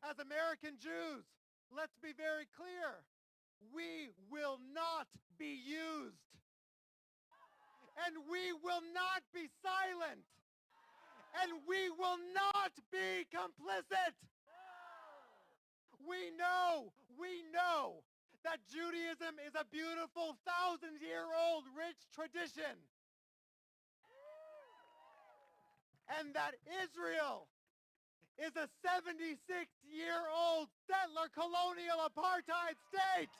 as American Jews, let's be very clear. We will not be used. And we will not be silent. And we will not be complicit. We know that Judaism is a beautiful 1,000-year-old rich tradition. And that Israel is a 76-year-old settler colonial apartheid state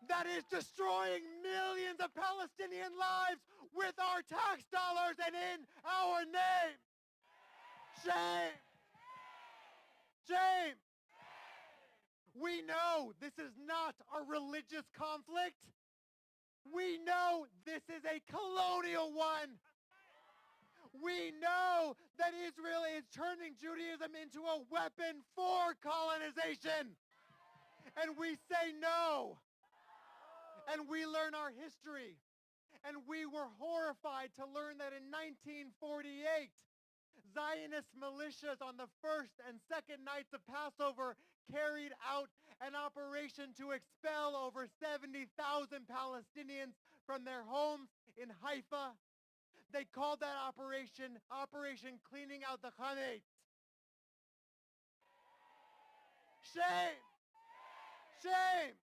that is destroying millions of Palestinian lives with our tax dollars and in our name. Shame! Shame! We know this is not a religious conflict. We know this is a colonial one. We know that Israel is turning Judaism into a weapon for colonization. And we say no. And we learn our history. And we were horrified to learn that in 1948, Zionist militias on the first and second nights of Passover carried out an operation to expel over 70,000 Palestinians from their homes in Haifa. They called that Operation Cleaning Out the Chametz. Shame! Shame!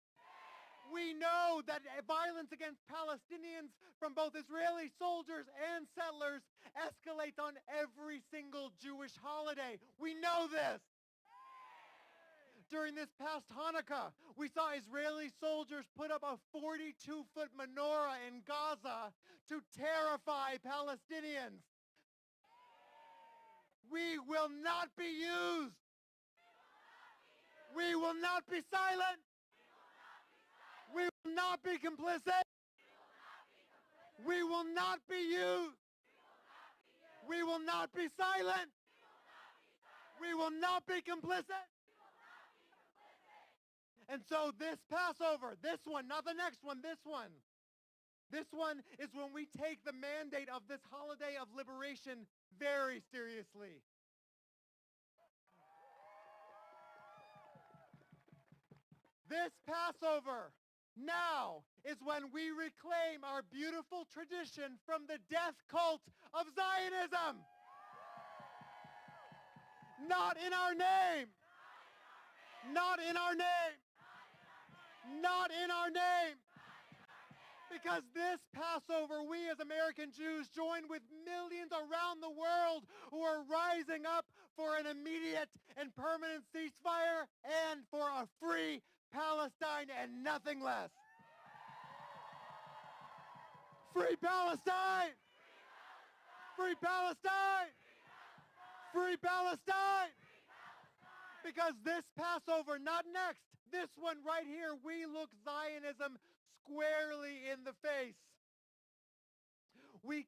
We know that violence against Palestinians from both Israeli soldiers and settlers escalates on every single Jewish holiday. We know this. During this past Hanukkah, we saw Israeli soldiers put up a 42-foot menorah in Gaza to terrify Palestinians. We will not be used. We will not be silent. We will not be complicit. We will not be used. We will not be silent. We will not be complicit. And so this Passover, this one, not the next one, this one is when we take the mandate of this holiday of liberation very seriously. This Passover now is when we reclaim our beautiful tradition from the death cult of Zionism. Not in our name. Not in our name. Not in our name. Because this Passover, we as American Jews join with millions around the world who are rising up for an immediate and permanent ceasefire and for a free Palestine and nothing less. Free Palestine! Free Palestine! Free Palestine! Because this Passover, not next, this one right here, we look Zionism squarely in the face. We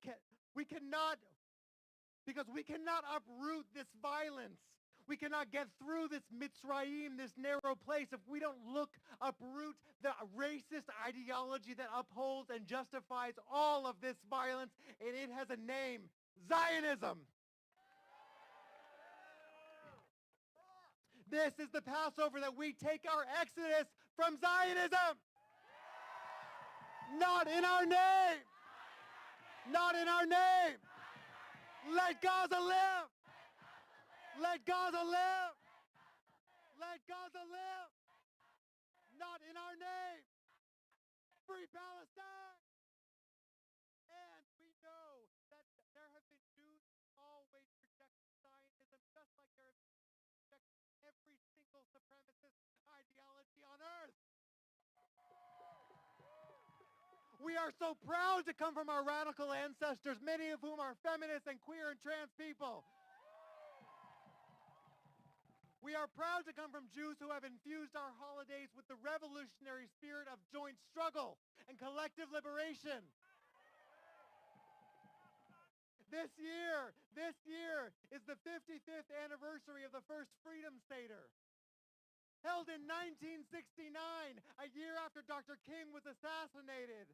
cannot uproot this violence. We cannot get through this Mitzrayim, this narrow place, if we don't uproot the racist ideology that upholds and justifies all of this violence, and it has a name, Zionism. This is the Passover that we take our exodus from Zionism. Not in our name. Not in our name. Let Gaza live. Let Gaza live. Let Gaza live. Not in our name. Free Palestine. And we know that there have been Jews always rejected Zionism, just like there have been every single supremacist ideology on earth. We are so proud to come from our radical ancestors, many of whom are feminists and queer and trans people. We are proud to come from Jews who have infused our holidays with the revolutionary spirit of joint struggle and collective liberation. This year is the 55th anniversary of the first Freedom Seder, held in 1969, a year after Dr. King was assassinated.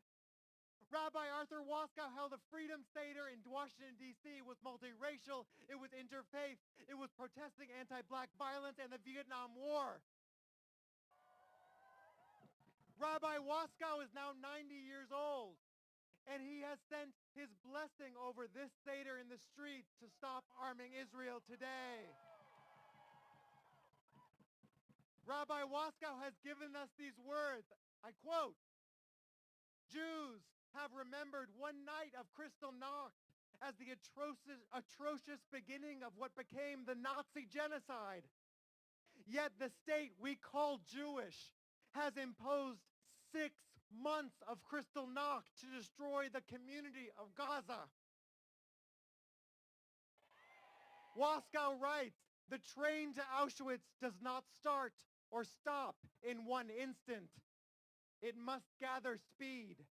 Rabbi Arthur Waskow held a Freedom Seder in Washington, D.C. It was multiracial, it was interfaith, it was protesting anti-black violence and the Vietnam War. Rabbi Waskow is now 90 years old, and he has sent his blessing over this Seder in the streets to stop arming Israel today. Rabbi Waskow has given us these words, I quote, "Jews have remembered one night of Kristallnacht as the atrocious beginning of what became the Nazi genocide. Yet the state we call Jewish has imposed 6 months of Kristallnacht to destroy the community of Gaza." Waskow writes, "The train to Auschwitz does not start or stop in one instant. It must gather speed,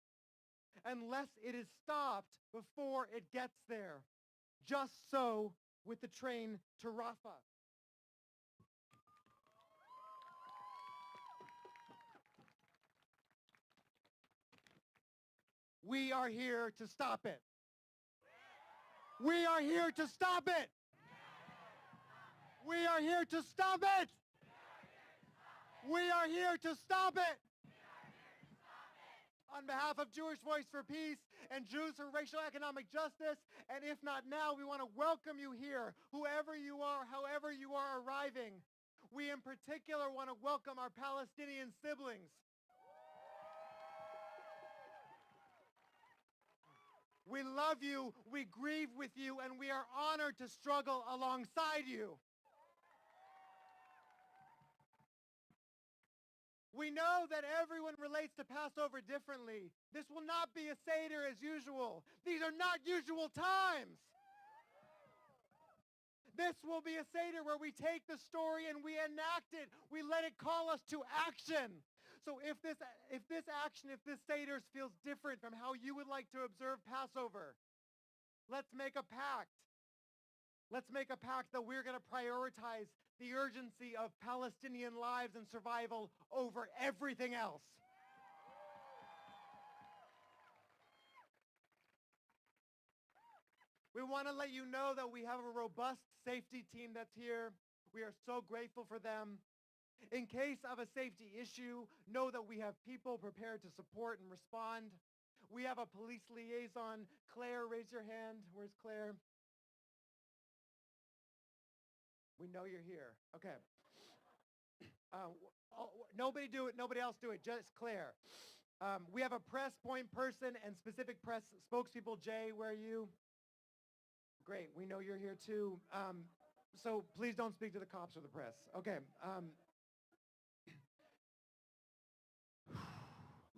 unless it is stopped before it gets there. Just so with the train to Rafah." We are here to stop it. We are here to stop it. We are here to stop it. We are here to stop it. On behalf of Jewish Voice for Peace and Jews for Racial Economic Justice, and if not now, we want to welcome you here, whoever you are, however you are arriving. We in particular want to welcome our Palestinian siblings. We love you, we grieve with you, and we are honored to struggle alongside you. We know that everyone relates to Passover differently. This will not be a Seder as usual. These are not usual times. This will be a Seder where we take the story and we enact it. We let it call us to action. So if this Seder feels different from how you would like to observe Passover, let's make a pact. Let's make a pact that we're going to prioritize the urgency of Palestinian lives and survival over everything else. We want to let you know that we have a robust safety team that's here. We are so grateful for them. In case of a safety issue, know that we have people prepared to support and respond. We have a police liaison. Claire, raise your hand. Where's Claire? We know you're here. Okay. Nobody do it. Nobody else do it. Just Claire. We have a press point person and specific press spokespeople. Jay, where are you? Great. We know you're here too. So please don't speak to the cops or the press. Okay.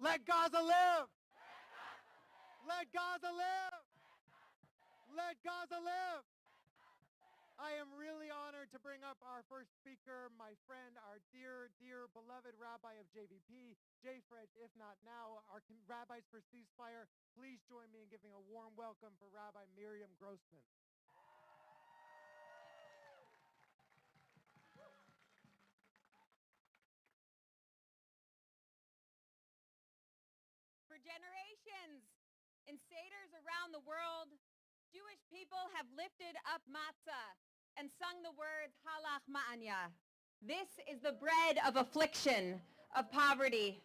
Let Gaza live! Let Gaza live! Let Gaza live! I am really honored to bring up our first speaker, my friend, our dear, dear, beloved rabbi of JVP, Jay Fredge, if not now, our rabbis for ceasefire. Please join me in giving a warm welcome for Rabbi Miriam Grossman. For generations, in Seders around the world, Jewish people have lifted up matzah and sung the words halach ma'anya. This is the bread of affliction, of poverty.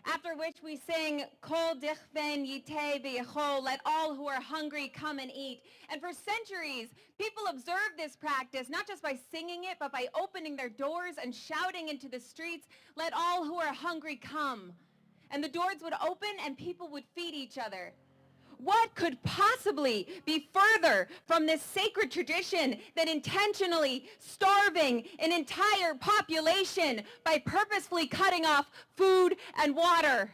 After which we sing kol dichven yiteh v'yachol, let all who are hungry come and eat. And for centuries, people observed this practice, not just by singing it, but by opening their doors and shouting into the streets, let all who are hungry come. And the doors would open and people would feed each other. What could possibly be further from this sacred tradition than intentionally starving an entire population by purposefully cutting off food and water?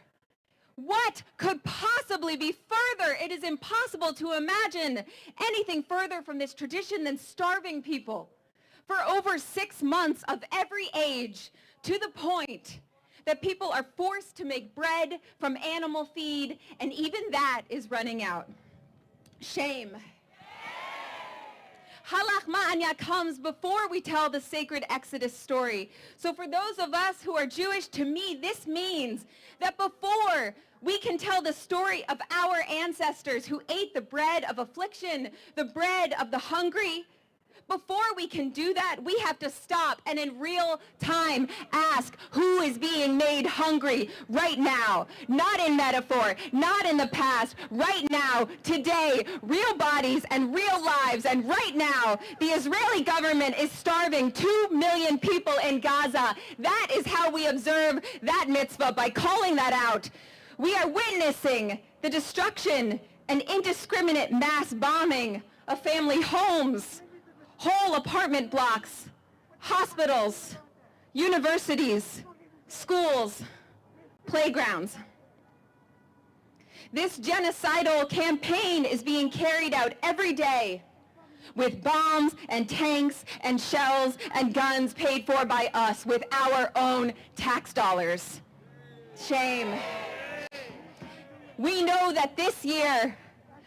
What could possibly be further? It is impossible to imagine anything further from this tradition than starving people for over 6 months of every age, to the point that people are forced to make bread from animal feed, and even that is running out. Shame. Halach ma'anya comes before we tell the sacred Exodus story. So for those of us who are Jewish, to me, this means that before We can tell the story of our ancestors who ate the bread of affliction, the bread of the hungry. Before we can do that, we have to stop and in real time ask who is being made hungry right now. Not in metaphor, not in the past, right now, today, real bodies and real lives. And right now, the Israeli government is starving 2 million people in Gaza. That is how we observe that mitzvah, by calling that out. We are witnessing the destruction and indiscriminate mass bombing of family homes, whole apartment blocks, hospitals, universities, schools, playgrounds. This genocidal campaign is being carried out every day with bombs and tanks and shells and guns paid for by us with our own tax dollars. Shame. We know that this year,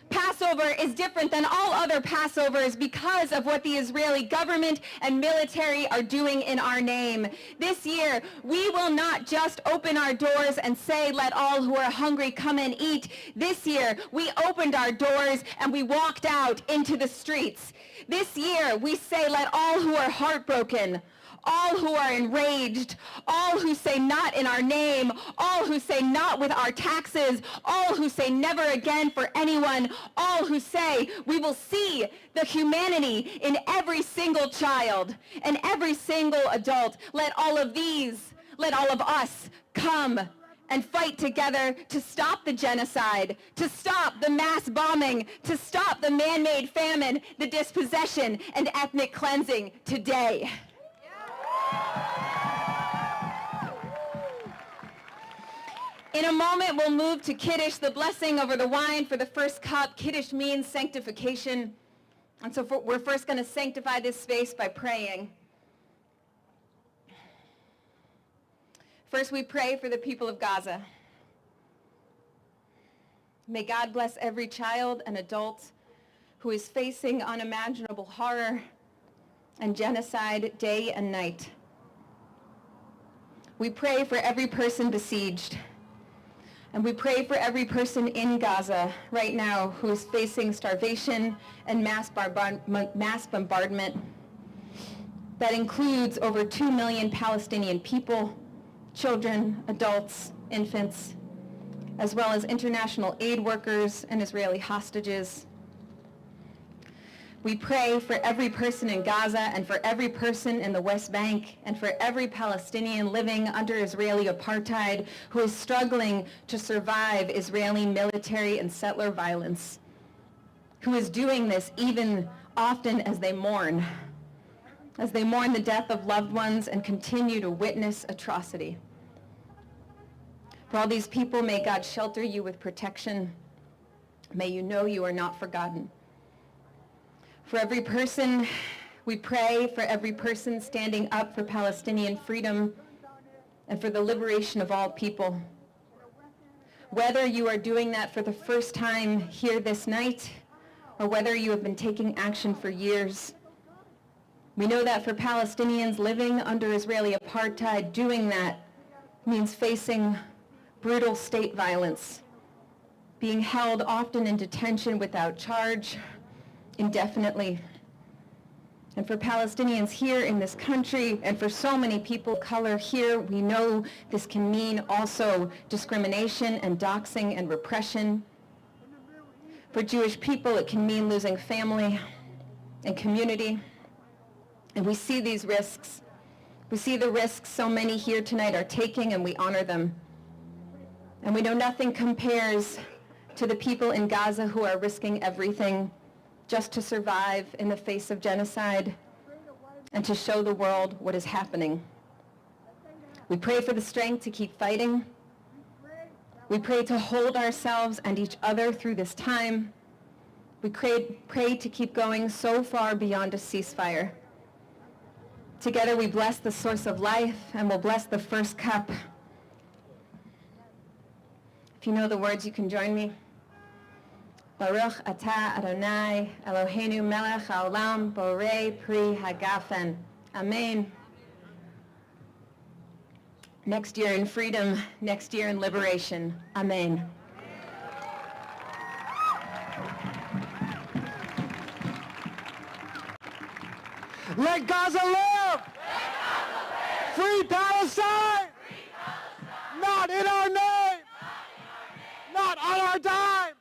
Passover is different than all other Passovers because of what the Israeli government and military are doing in our name. This year, we will not just open our doors and say, let all who are hungry come and eat. This year, we opened our doors and we walked out into the streets. This year, we say, let all who are heartbroken, all who are enraged, all who say not in our name, all who say not with our taxes, all who say never again for anyone, all who say we will see the humanity in every single child and every single adult. Let all of these, let all of us come and fight together to stop the genocide, to stop the mass bombing, to stop the man-made famine, the dispossession, and ethnic cleansing today. In a moment, we'll move to Kiddush, the blessing over the wine for the first cup. Kiddush means sanctification. And so we're first going to sanctify this space by praying. First, we pray for the people of Gaza. May God bless every child and adult who is facing unimaginable horror and genocide day and night. We pray for every person besieged. And we pray for every person in Gaza right now who is facing starvation and mass bombardment. That includes over 2 million Palestinian people, children, adults, infants, as well as international aid workers and Israeli hostages. We pray for every person in Gaza and for every person in the West Bank and for every Palestinian living under Israeli apartheid who is struggling to survive Israeli military and settler violence, who is doing this even often as they mourn the death of loved ones and continue to witness atrocity. For all these people, may God shelter you with protection. May you know you are not forgotten. For every person, we pray for every person standing up for Palestinian freedom and for the liberation of all people. Whether you are doing that for the first time here this night, or whether you have been taking action for years, we know that for Palestinians living under Israeli apartheid, doing that means facing brutal state violence, being held often in detention without charge, indefinitely. And for Palestinians here in this country, and for so many people of color here, we know this can mean also discrimination and doxing and repression. For Jewish people, it can mean losing family and community. And we see these risks. We see the risks so many here tonight are taking, and we honor them. And we know nothing compares to the people in Gaza who are risking everything just to survive in the face of genocide and to show the world what is happening. We pray for the strength to keep fighting. We pray to hold ourselves and each other through this time. We pray to keep going so far beyond a ceasefire. Together we bless the source of life and we'll bless the first cup. If you know the words, you can join me. Baruch atah Adonai Eloheinu melech haolam borei pri hagafen. Amen. Next year in freedom, next year in liberation. Amen. Let Gaza live! Free Palestine! Not in our name! Not on our dime!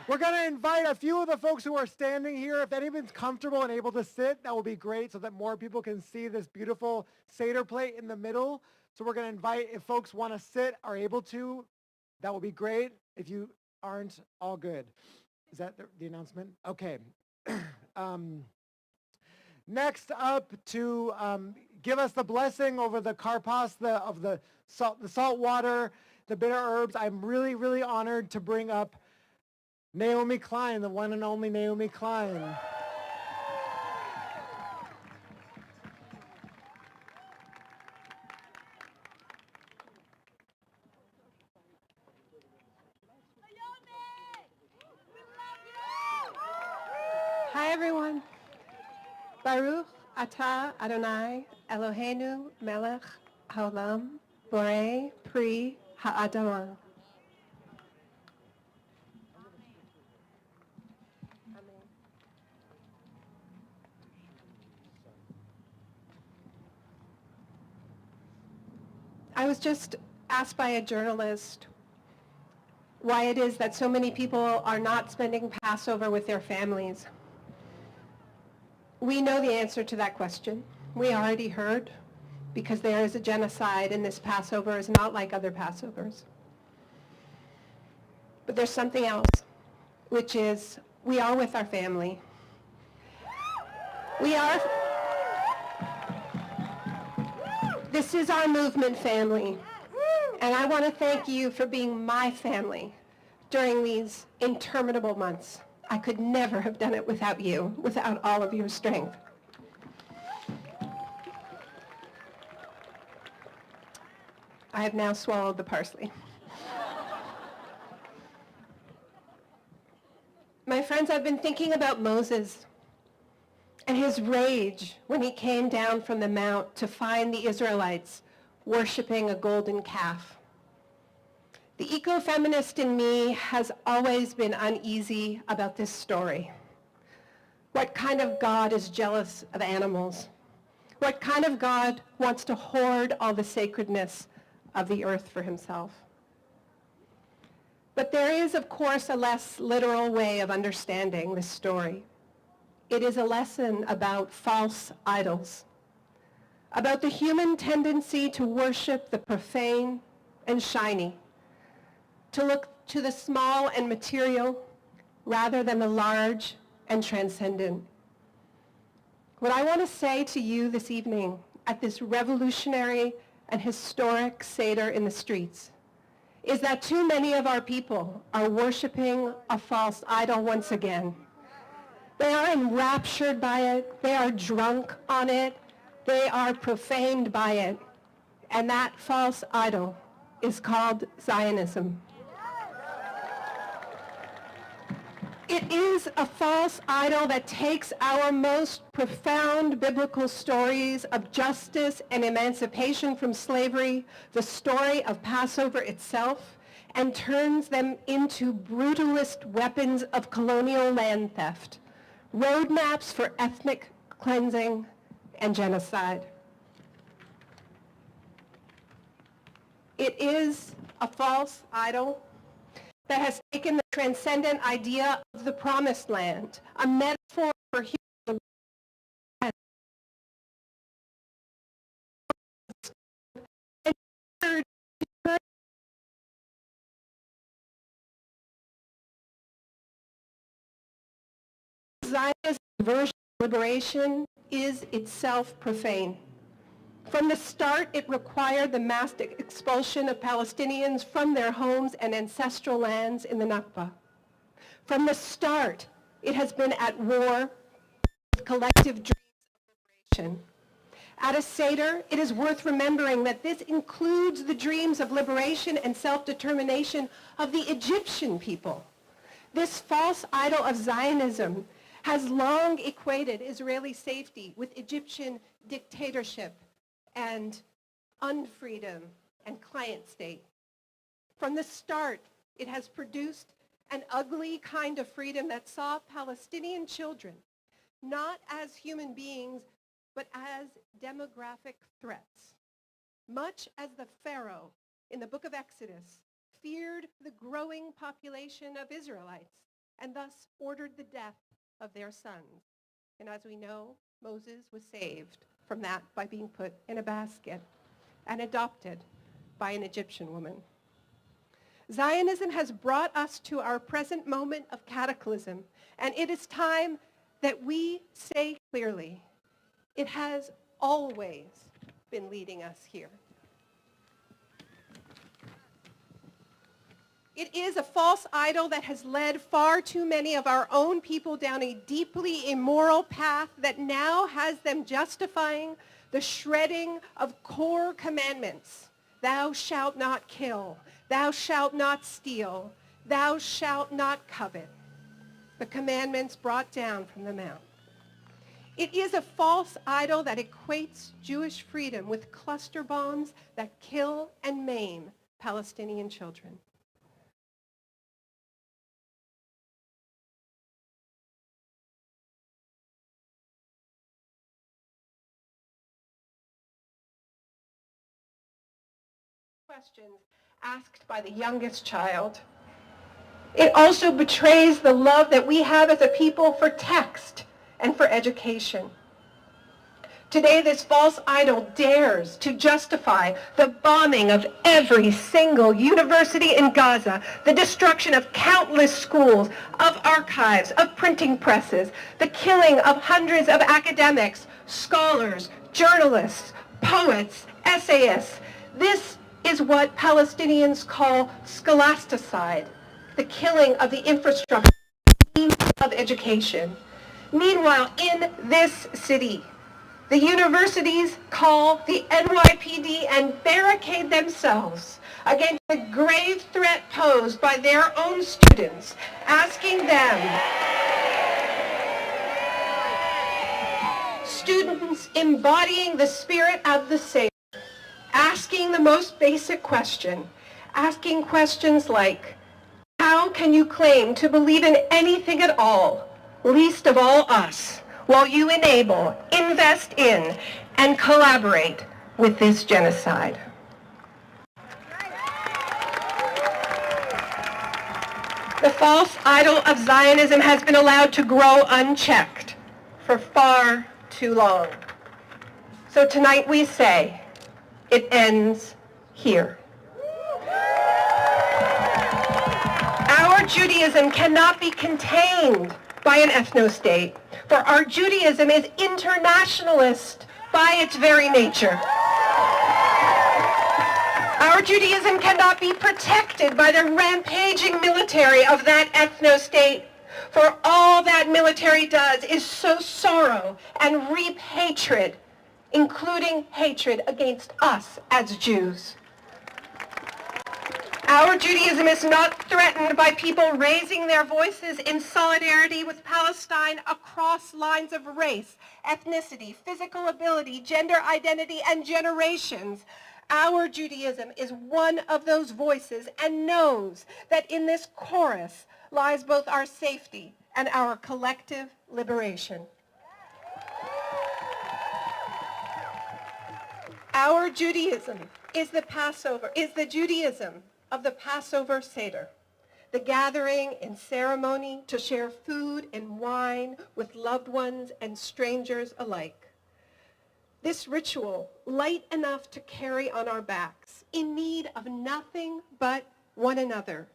We're going to invite a few of the folks who are standing here. If anyone's comfortable and able to sit, that will be great so that more people can see this beautiful Seder plate in the middle. So we're going to invite, if folks want to sit, are able to, that will be great. If you aren't, all good. Is that the announcement? Okay. Next up to give us the blessing over the karpas, the salt water, the bitter herbs. I'm really, really honored to bring up Naomi Klein, the one and only Naomi Klein. Hi, everyone. Baruch atah Adonai Eloheinu melech haolam borei pri ha'adamah. I was just asked by a journalist why it is that so many people are not spending Passover with their families. We know the answer to that question. We already heard, because there is a genocide and this Passover is not like other Passovers. But there's something else, which is we are with our family. This is our movement family. And I want to thank you for being my family during these interminable months. I could never have done it without you, without all of your strength. I have now swallowed the parsley. My friends, I've been thinking about Moses and his rage when he came down from the mount to find the Israelites worshiping a golden calf. The ecofeminist in me has always been uneasy about this story. What kind of God is jealous of animals? What kind of God wants to hoard all the sacredness of the earth for himself? But there is, of course, a less literal way of understanding this story. It is a lesson about false idols, about the human tendency to worship the profane and shiny, to look to the small and material rather than the large and transcendent. What I want to say to you this evening at this revolutionary and historic Seder in the streets is that too many of our people are worshiping a false idol once again. They are enraptured by it, they are drunk on it, they are profaned by it, and that false idol is called Zionism. It is a false idol that takes our most profound biblical stories of justice and emancipation from slavery, the story of Passover itself, and turns them into brutalist weapons of colonial land theft, roadmaps for ethnic cleansing and genocide. It is a false idol that has taken the transcendent idea of the promised land, a metaphor for human Zionist version of liberation is itself profane. From the start, it required the mass expulsion of Palestinians from their homes and ancestral lands in the Nakba. From the start, it has been at war with collective dreams of liberation. At a Seder, it is worth remembering that this includes the dreams of liberation and self-determination of the Egyptian people. This false idol of Zionism has long equated Israeli safety with Egyptian dictatorship and unfreedom, and client state. From the start, it has produced an ugly kind of freedom that saw Palestinian children not as human beings, but as demographic threats. Much as the Pharaoh in the book of Exodus feared the growing population of Israelites and thus ordered the death of their sons. And as we know, Moses was saved from that by being put in a basket and adopted by an Egyptian woman. Zionism has brought us to our present moment of cataclysm, and it is time that we say clearly, it has always been leading us here. It is a false idol that has led far too many of our own people down a deeply immoral path that now has them justifying the shredding of core commandments. Thou shalt not kill. Thou shalt not steal. Thou shalt not covet. The commandments brought down from the mount. It is a false idol that equates Jewish freedom with cluster bombs that kill and maim Palestinian children. Questions asked by the youngest child. It also betrays the love that we have as a people for text and for education. Today, this false idol dares to justify the bombing of every single university in Gaza, the destruction of countless schools, of archives, of printing presses, the killing of hundreds of academics, scholars, journalists, poets, essayists. This is what Palestinians call scholasticide, the killing of the infrastructure of education. Meanwhile, in this city, the universities call the NYPD and barricade themselves against the grave threat posed by their own students, asking them, students embodying the spirit of the Seder, asking the most basic question, asking questions like, how can you claim to believe in anything at all, least of all us, while you enable, invest in, and collaborate with this genocide? The false idol of Zionism has been allowed to grow unchecked for far too long. So tonight we say, it ends here. Our Judaism cannot be contained by an ethno-state, for our Judaism is internationalist by its very nature. Our Judaism cannot be protected by the rampaging military of that ethno-state, for all that military does is sow sorrow and reap hatred, including hatred against us as Jews. Our Judaism is not threatened by people raising their voices in solidarity with Palestine across lines of race, ethnicity, physical ability, gender identity, and generations. Our Judaism is one of those voices and knows that in this chorus lies both our safety and our collective liberation. Our Judaism is the Judaism of the Passover Seder, the gathering in ceremony to share food and wine with loved ones and strangers alike. This ritual, light enough to carry on our backs, in need of nothing but one another,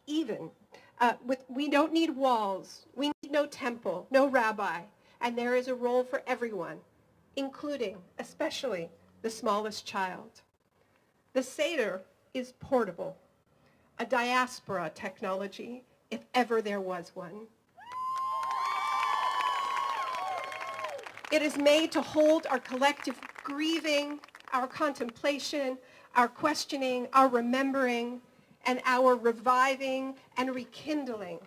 even we don't need walls, we need no temple, no rabbi, and there is a role for everyone, including, especially, the smallest child. The Seder is portable, a diaspora technology, if ever there was one. It is made to hold our collective grieving, our contemplation, our questioning, our remembering, and our reviving and rekindling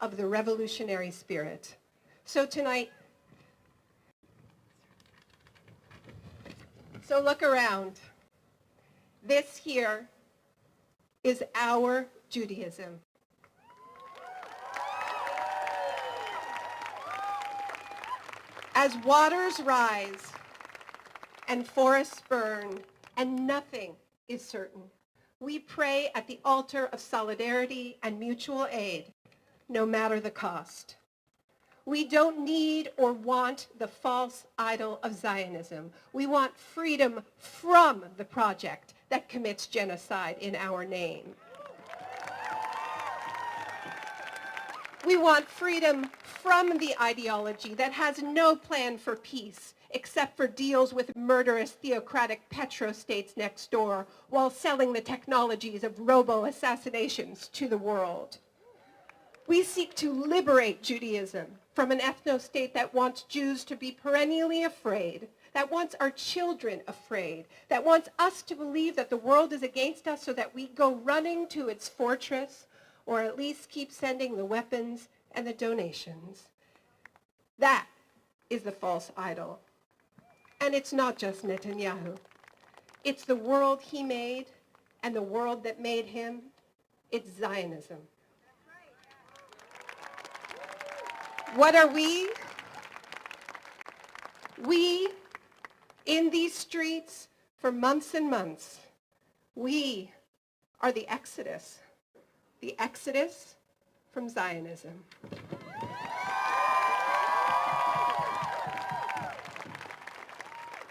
of the revolutionary spirit. So tonight, look around. This here is our Judaism. As waters rise and forests burn and nothing is certain, we pray at the altar of solidarity and mutual aid, no matter the cost. We don't need or want the false idol of Zionism. We want freedom from the project that commits genocide in our name. We want freedom from the ideology that has no plan for peace except for deals with murderous theocratic petrostates next door while selling the technologies of robo-assassinations to the world. We seek to liberate Judaism from an ethno-state that wants Jews to be perennially afraid, that wants our children afraid, that wants us to believe that the world is against us so that we go running to its fortress, or at least keep sending the weapons and the donations. That is the false idol. And it's not just Netanyahu. It's the world he made and the world that made him. It's Zionism. What are we? We, in these streets for months and months, we are the Exodus from Zionism.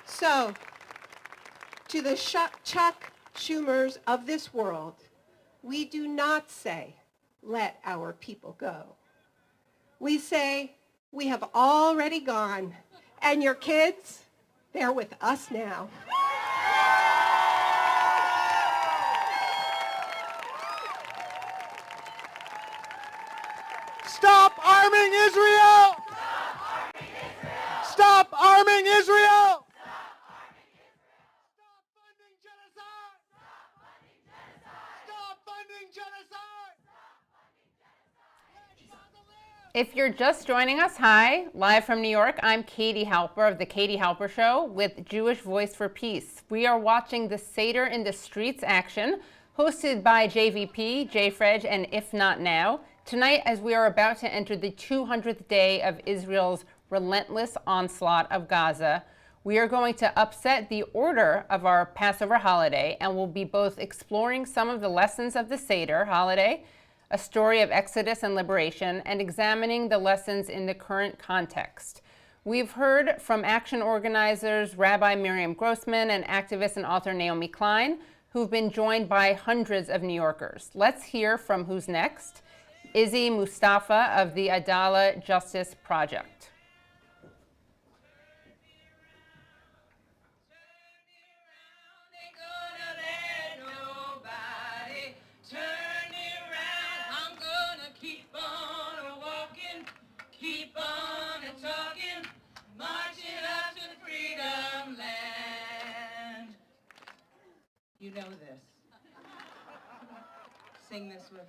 So, to the Chuck Schumers of this world, we do not say, let our people go. We say, we have already gone, and your kids, they're with us now. Stop arming Israel! Stop arming Israel! Stop funding genocide! Stop funding genocide! If you're just joining us, hi, live from New York, I'm Katie Halper of The Katie Halper Show with Jewish Voice for Peace. We are watching the Seder in the Streets action, hosted by JVP, JFreg, and If Not Now, tonight as we are about to enter the 200th day of Israel's relentless onslaught of Gaza. We are going to upset the order of our Passover holiday and will be both exploring some of the lessons of the Seder holiday, a story of exodus and liberation, and examining the lessons in the current context. We've heard from action organizers Rabbi Miriam Grossman and activist and author Naomi Klein, who've been joined by hundreds of New Yorkers. Let's hear from who's next. Izzy Mustafa of the Adalah Justice Project. You know this. Sing this with us.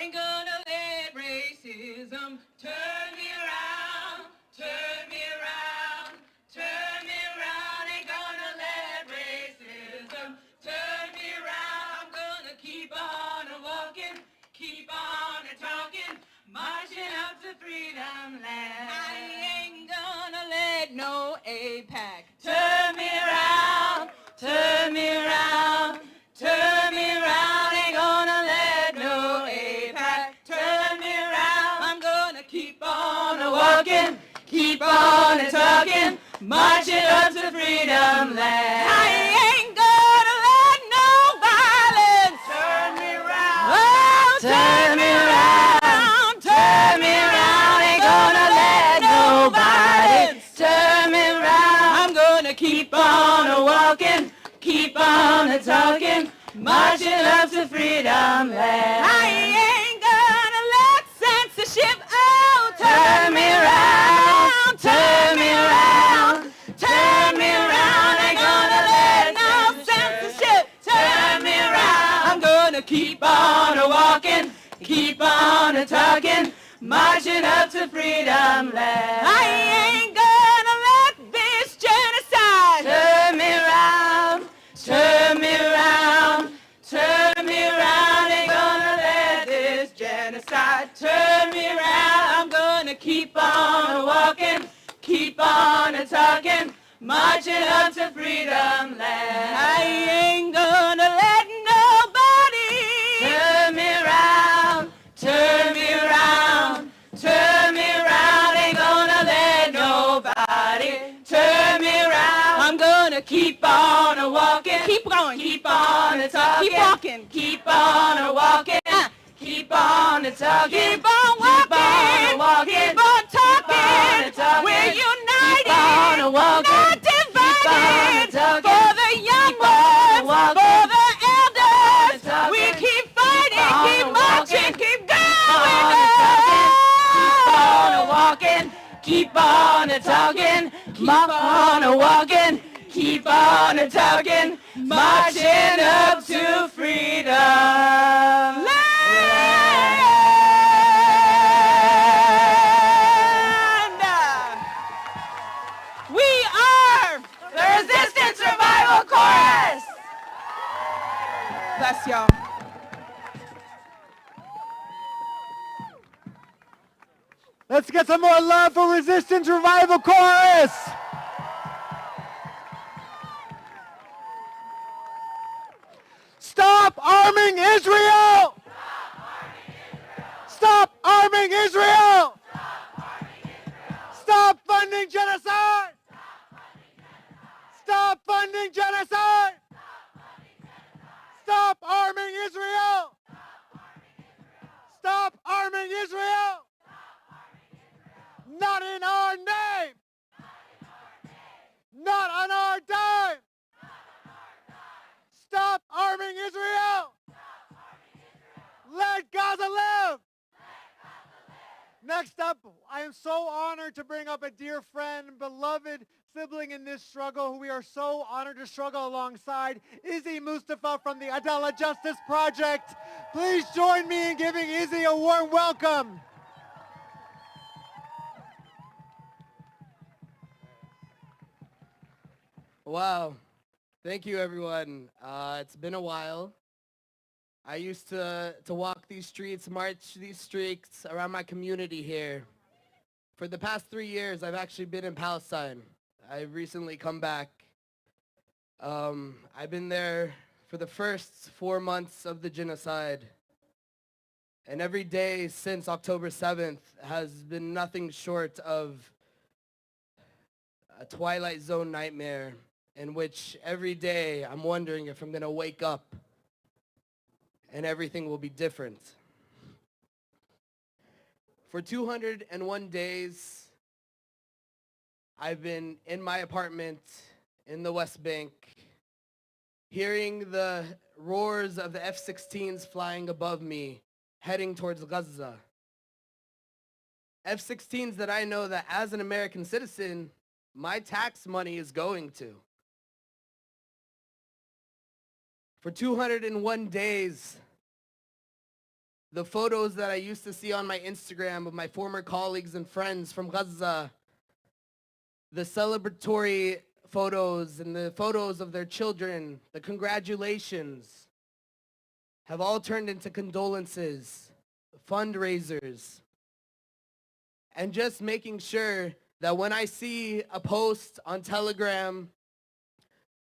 Ain't gonna let racism turn me around, turn me around, turn me around. Ain't gonna let racism turn me around. I'm gonna keep on walking, keep on talking, marching up to freedom land. I ain't gonna let no AIPAC turn me around, turn me around, turn me around. Ain't gonna let no AIPAC turn me around. I'm gonna keep on walking, keep on talking, marching up to freedom land. I ain't gonna let no violence turn me around. Oh, turn me around, turn me around. Ain't gonna let no violence turn me around. I'm gonna keep on walking, keep on talking, marching up to freedom land. I ain't gonna let censorship, oh, turn me around, turn me around, turn me around. Ain't gonna let no censorship turn me around. I'm gonna keep on walking, keep on talking, marching up to freedom land. I ain't gonna let this genocide turn me around, a talking, marching up to freedom land. I ain't gonna let nobody turn me around, turn me around, turn me around. Ain't gonna let nobody turn me around. I'm gonna keep on a walking, keep going, keep on a talking, keep walking, keep on a walking. Keep on a talking, keep on walking, keep on talking, we're united, keep on a walking, not divided, for the young ones, for the elders, we keep fighting, keep marching, keep going keep on a walking, keep on a talking, keep on a walking, keep on a talking, marching up to freedom. We are the Resistance Revival Chorus! Bless y'all. Let's get some more love for Resistance Revival Chorus. Stop arming Israel! Stop arming Israel! Stop funding genocide! Stop funding genocide! Stop arming Israel! Stop arming Israel! Not in our name! Not on our dime! Stop arming Israel! Let Gaza live! Next up, I am so honored to bring up a dear friend, beloved sibling in this struggle, who we are so honored to struggle alongside, Izzy Mustafa from the Adalah Justice Project. Please join me in giving Izzy a warm welcome. Wow. Thank you, everyone. It's been a while. I used to walk these streets, march these streets around my community here. For the past 3 years, I've actually been in Palestine. I've recently come back. I've been there for the first 4 months of the genocide. And every day since October 7th has been nothing short of a Twilight Zone nightmare in which every day I'm wondering if I'm going to wake up and everything will be different. For 201 days, I've been in my apartment in the West Bank, hearing the roars of the F-16s flying above me, heading towards Gaza. F-16s that I know that as an American citizen, my tax money is going to. For 201 days, the photos that I used to see on my Instagram of my former colleagues and friends from Gaza, the celebratory photos and the photos of their children, the congratulations, have all turned into condolences, fundraisers, and just making sure that when I see a post on Telegram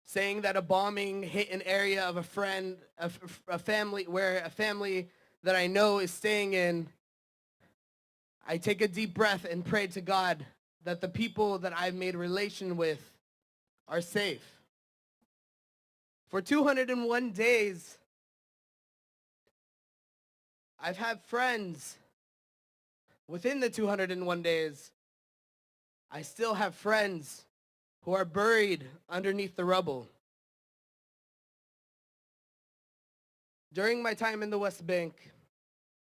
saying that a bombing hit an area of a family where a family that I know is staying in, I take a deep breath and pray to God that the people that I've made relation with are safe. For 201 days, I've had friends. Within the 201 days, I still have friends who are buried underneath the rubble. During my time in the West Bank,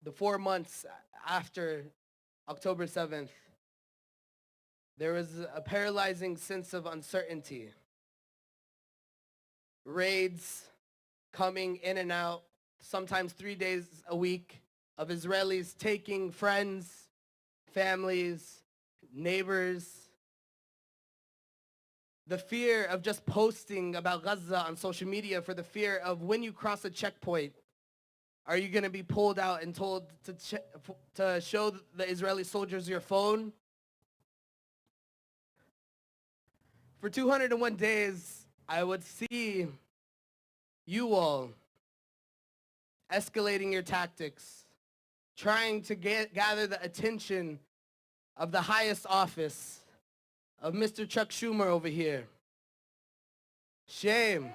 the 4 months after October 7th, there was a paralyzing sense of uncertainty. Raids coming in and out, sometimes 3 days a week, of Israelis taking friends, families, neighbors. The fear of just posting about Gaza on social media for the fear of when you cross a checkpoint, are you going to be pulled out and told to show the Israeli soldiers your phone? For 201 days, I would see you all escalating your tactics, trying to gather the attention of the highest office, of Mr. Chuck Schumer over here. Shame.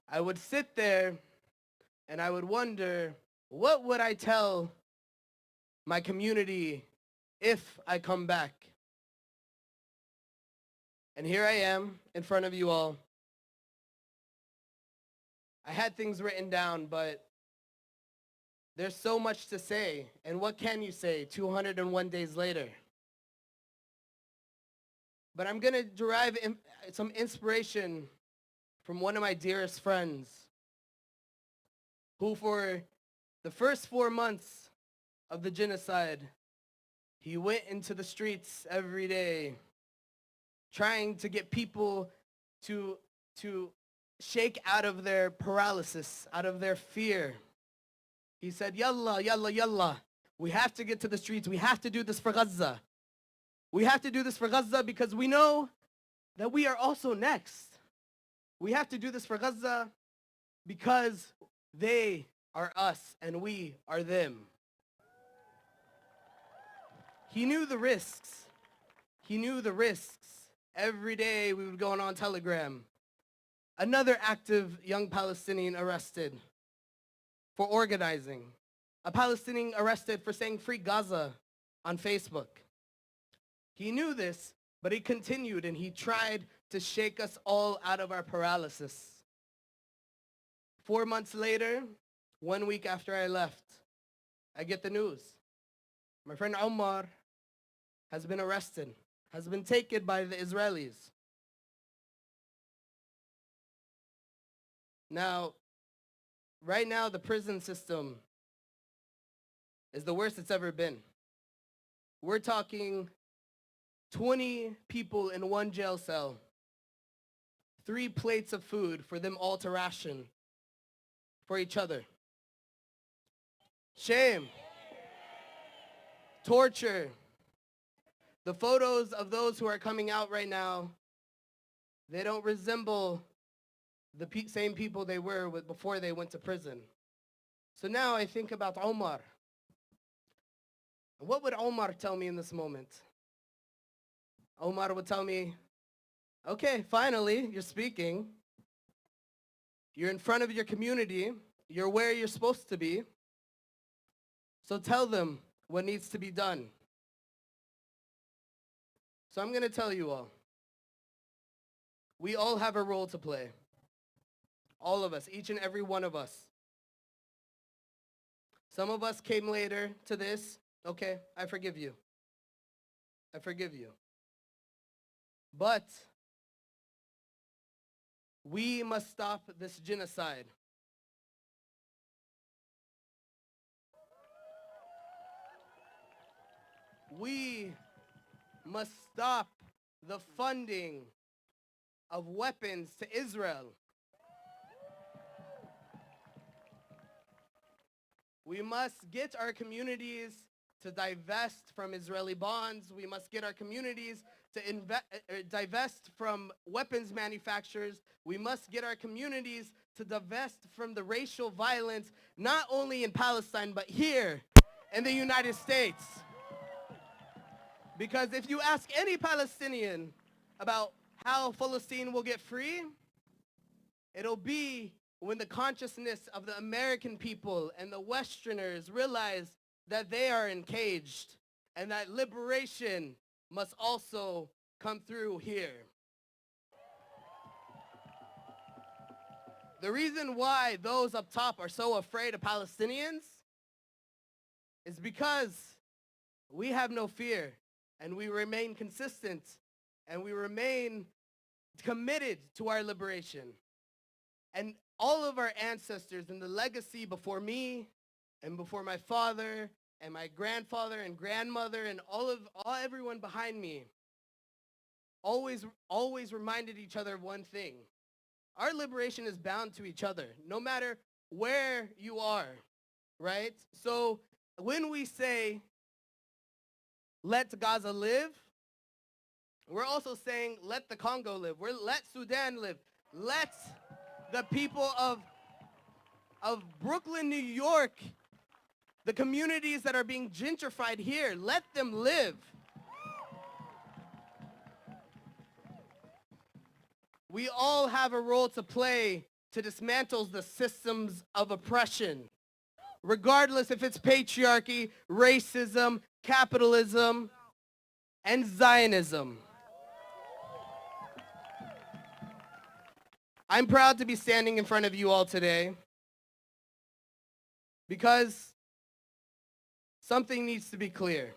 I would sit there and I would wonder, what would I tell my community if I come back? And here I am in front of you all. I had things written down, but there's so much to say. And what can you say 201 days later? But I'm going to derive some inspiration from one of my dearest friends who for the first 4 months of the genocide, he went into the streets every day trying to get people to shake out of their paralysis, out of their fear. He said, yalla, yalla, yalla. We have to get to the streets. We have to do this for Gaza. We have to do this for Gaza because we know that we are also next. We have to do this for Gaza because they are us and we are them. He knew the risks. He knew the risks. Every day we would go on Telegram. Another active young Palestinian arrested for organizing. A Palestinian arrested for saying free Gaza on Facebook. He knew this, but he continued and he tried to shake us all out of our paralysis. 4 months later, 1 week after I left, I get the news. My friend Omar has been arrested, has been taken by the Israelis. Now, right now, the prison system is the worst it's ever been. We're talking 20 people in one jail cell, 3 plates of food for them all to ration for each other. Shame. Torture. The photos of those who are coming out right now, they don't resemble the same people they were with before they went to prison. So now I think about Omar. What would Omar tell me in this moment? Omar would tell me, okay, finally, you're speaking. You're in front of your community. You're where you're supposed to be. So tell them what needs to be done. So I'm going to tell you all. We all have a role to play. All of us, each and every one of us. Some of us came later to this. Okay, I forgive you. I forgive you. But we must stop this genocide. We must stop the funding of weapons to Israel. We must get our communities to divest from Israeli bonds. We must get our communities to divest from weapons manufacturers. We must get our communities to divest from the racial violence, not only in Palestine, but here in the United States. Because if you ask any Palestinian about how Palestine will get free, it'll be when the consciousness of the American people and the Westerners realize that they are encaged and that liberation must also come through here. The reason why those up top are so afraid of Palestinians is because we have no fear and we remain consistent and we remain committed to our liberation. And all of our ancestors and the legacy before me and before my father and my grandfather and grandmother and everyone behind me always reminded each other of one thing. Our liberation is bound to each other, no matter where you are, right? So when we say, let Gaza live, We're also saying, let the Congo live. Let Sudan live. Let the people of Brooklyn, New York, the communities that are being gentrified here, let them live. We all have a role to play to dismantle the systems of oppression, regardless if it's patriarchy, racism, capitalism, and Zionism. I'm proud to be standing in front of you all today because something needs to be clear.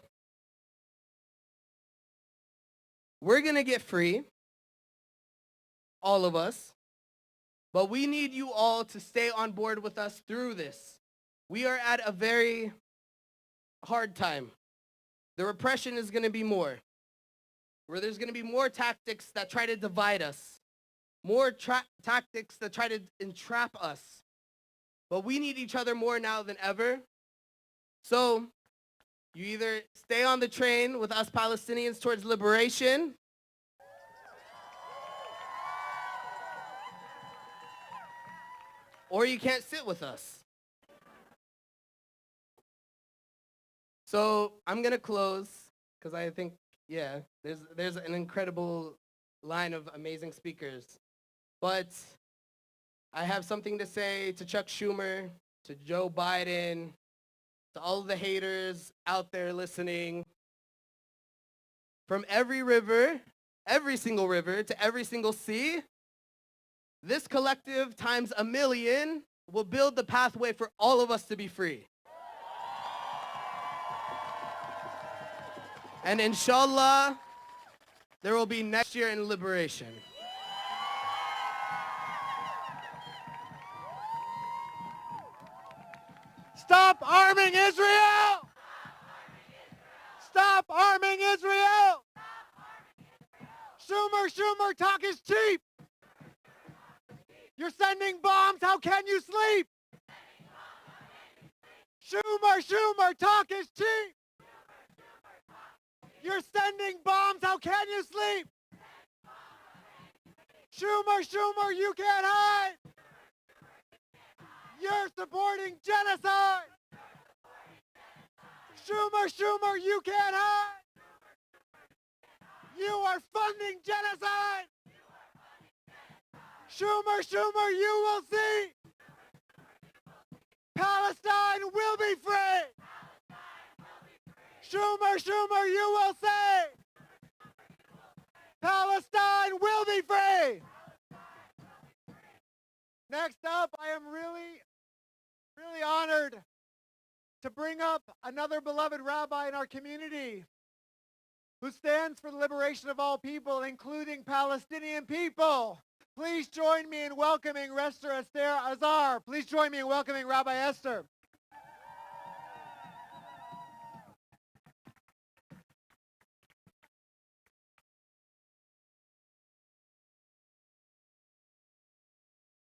We're going to get free, all of us, but we need you all to stay on board with us through this. We are at a very hard time. The repression is going to be more, where there's going to be more tactics that try to divide us, more tactics that try to entrap us. But we need each other more now than ever. So you either stay on the train with us Palestinians towards liberation, or you can't sit with us. So I'm going to close because I think, there's an incredible line of amazing speakers. But I have something to say to Chuck Schumer, to Joe Biden, to all of the haters out there listening. From every river, every single river, to every single sea, this collective times 1,000,000 will build the pathway for all of us to be free. And inshallah, there will be next year in liberation. Stop arming Israel! Stop arming Israel! Schumer, talk is cheap! You're sending bombs, how can you sleep? Schumer, talk is cheap! You're sending bombs, how can you sleep? Schumer, you can't hide! You're supporting genocide! Schumer, you can't hide! You are funding genocide! Schumer, you will see! Palestine will be free! Schumer, you will say! Palestine will be free! Next up, I am really honored to bring up another beloved rabbi in our community who stands for the liberation of all people, including Palestinian people. Please join me in welcoming Esther Azar. Please join me in welcoming Rabbi Esther.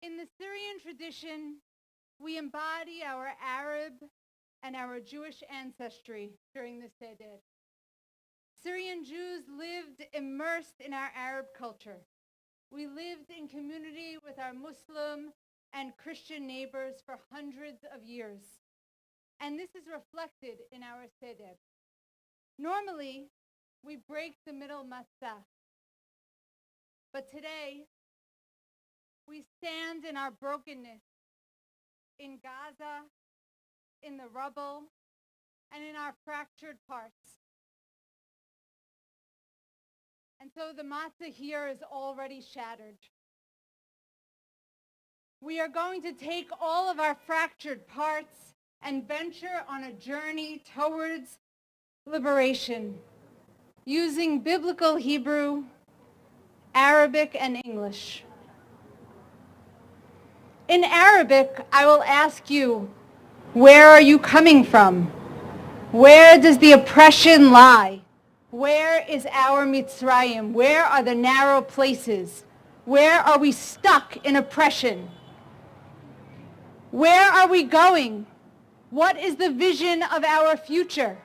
In the Syrian tradition, we embody our Arab and our Jewish ancestry during the Seder. Syrian Jews lived immersed in our Arab culture. We lived in community with our Muslim and Christian neighbors for hundreds of years. And this is reflected in our Seder. Normally, we break the middle matzah. But today, we stand in our brokenness, in Gaza, in the rubble, and in our fractured parts. And so the matzah here is already shattered. We are going to take all of our fractured parts and venture on a journey towards liberation, using biblical Hebrew, Arabic, and English. In Arabic, I will ask you, where are you coming from? Where does the oppression lie? Where is our Mitzrayim? Where are the narrow places? Where are we stuck in oppression? Where are we going? What is the vision of our future?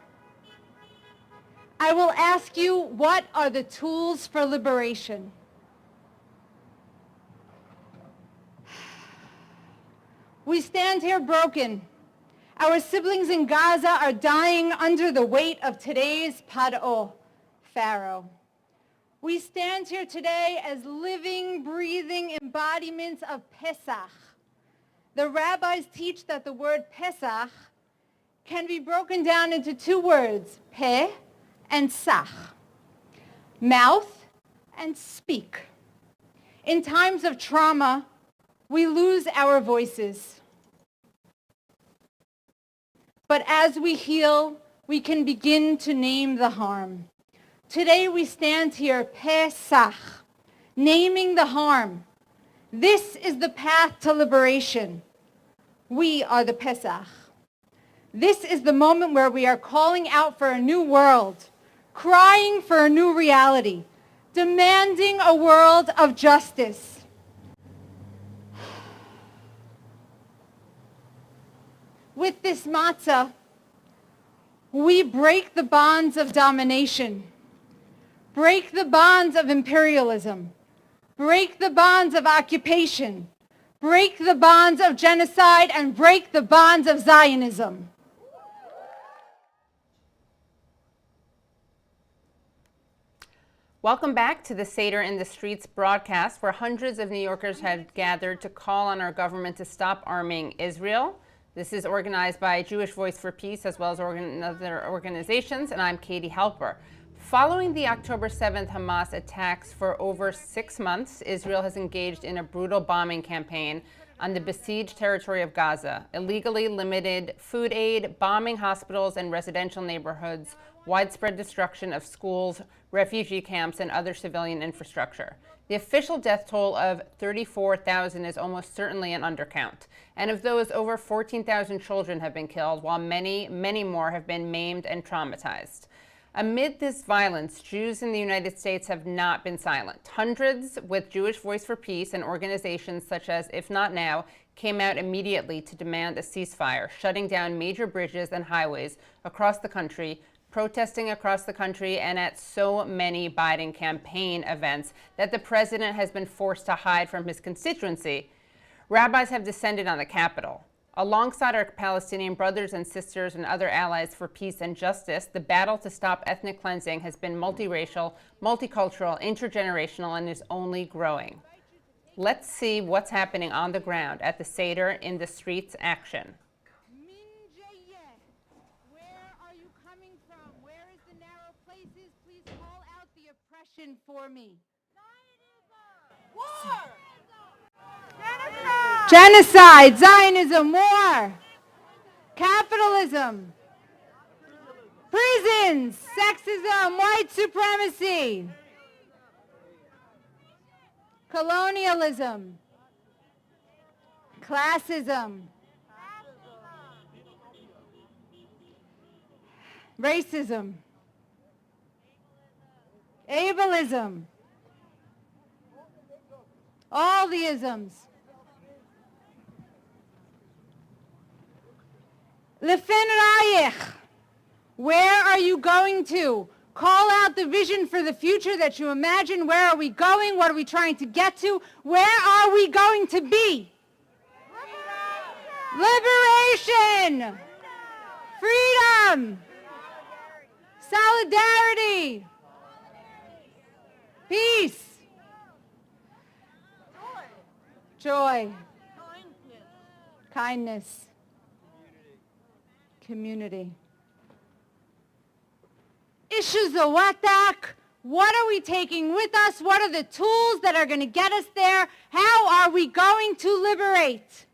I will ask you, what are the tools for liberation? We stand here broken. Our siblings in Gaza are dying under the weight of today's Paro, Pharaoh. We stand here today as living, breathing embodiments of Pesach. The rabbis teach that the word Pesach can be broken down into two words, peh and sach, mouth and speak. In times of trauma, we lose our voices. But as we heal, we can begin to name the harm. Today we stand here, Pesach, naming the harm. This is the path to liberation. We are the Pesach. This is the moment where we are calling out for a new world, crying for a new reality, demanding a world of justice. With this matzah, we break the bonds of domination, break the bonds of imperialism, break the bonds of occupation, break the bonds of genocide, and break the bonds of Zionism. Welcome back to the Seder in the Streets broadcast, where hundreds of New Yorkers have gathered to call on our government to stop arming Israel. This is organized by Jewish Voice for Peace as well as other organizations, and I'm Katie Halper. Following the October 7th Hamas attacks for over 6 months, Israel has engaged in a brutal bombing campaign on the besieged territory of Gaza, illegally limited food aid, bombing hospitals and residential neighborhoods, widespread destruction of schools, refugee camps, and other civilian infrastructure. The official death toll of 34,000 is almost certainly an undercount. And of those, over 14,000 children have been killed, while many, many more have been maimed and traumatized. Amid this violence, Jews in the United States have not been silent. Hundreds, with Jewish Voice for Peace and organizations such as If Not Now, came out immediately to demand a ceasefire, shutting down major bridges and highways across the country, protesting across the country, and at so many Biden campaign events that the president has been forced to hide from his constituency. Rabbis have descended on the Capitol. Alongside our Palestinian brothers and sisters and other allies for peace and justice, the battle to stop ethnic cleansing has been multiracial, multicultural, intergenerational, and is only growing. Let's see what's happening on the ground at the Seder in the Streets action. Where are you coming from? Where is the narrow places? Please call out the oppression for me. War! Genocide, Zionism, war, capitalism, prisons, sexism, white supremacy, colonialism, classism, racism, ableism, all the isms. Lefen Rayich, where are you going to? Call out the vision for the future that you imagine. Where are we going? What are we trying to get to? Where are we going to be? Liberation! Freedom! Solidarity! Peace! Joy! Kindness! Community. Ishuzawatak, what are we taking with us? What are the tools that are going to get us there? How are we going to liberate?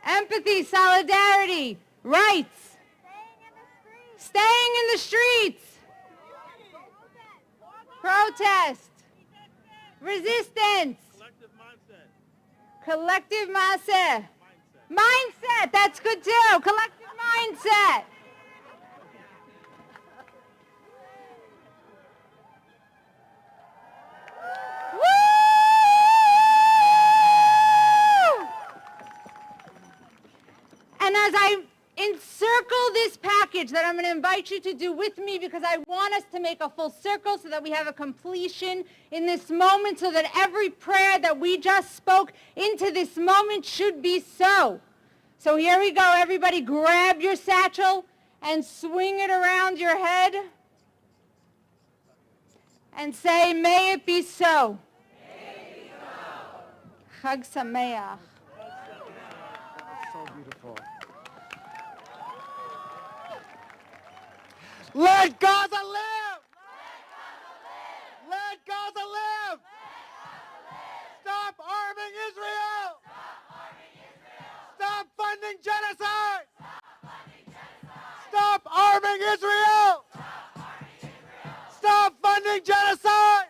Empathy, solidarity, rights. Staying in the streets. Protest. Resistance. Collective mindset. Mindset, that's good too. Collective mindset. Woo! And as I encircle that I'm going to invite you to do with me, because I want us to make a full circle so that we have a completion in this moment, so that every prayer that we just spoke into this moment should be so. So here we go. Everybody grab your satchel and swing it around your head and say, may it be so. May it be so. Chag Sameach. So beautiful. Let Gaza live! Let Gaza live! Stop arming Israel! Stop funding genocide! Stop arming Israel! Stop funding genocide!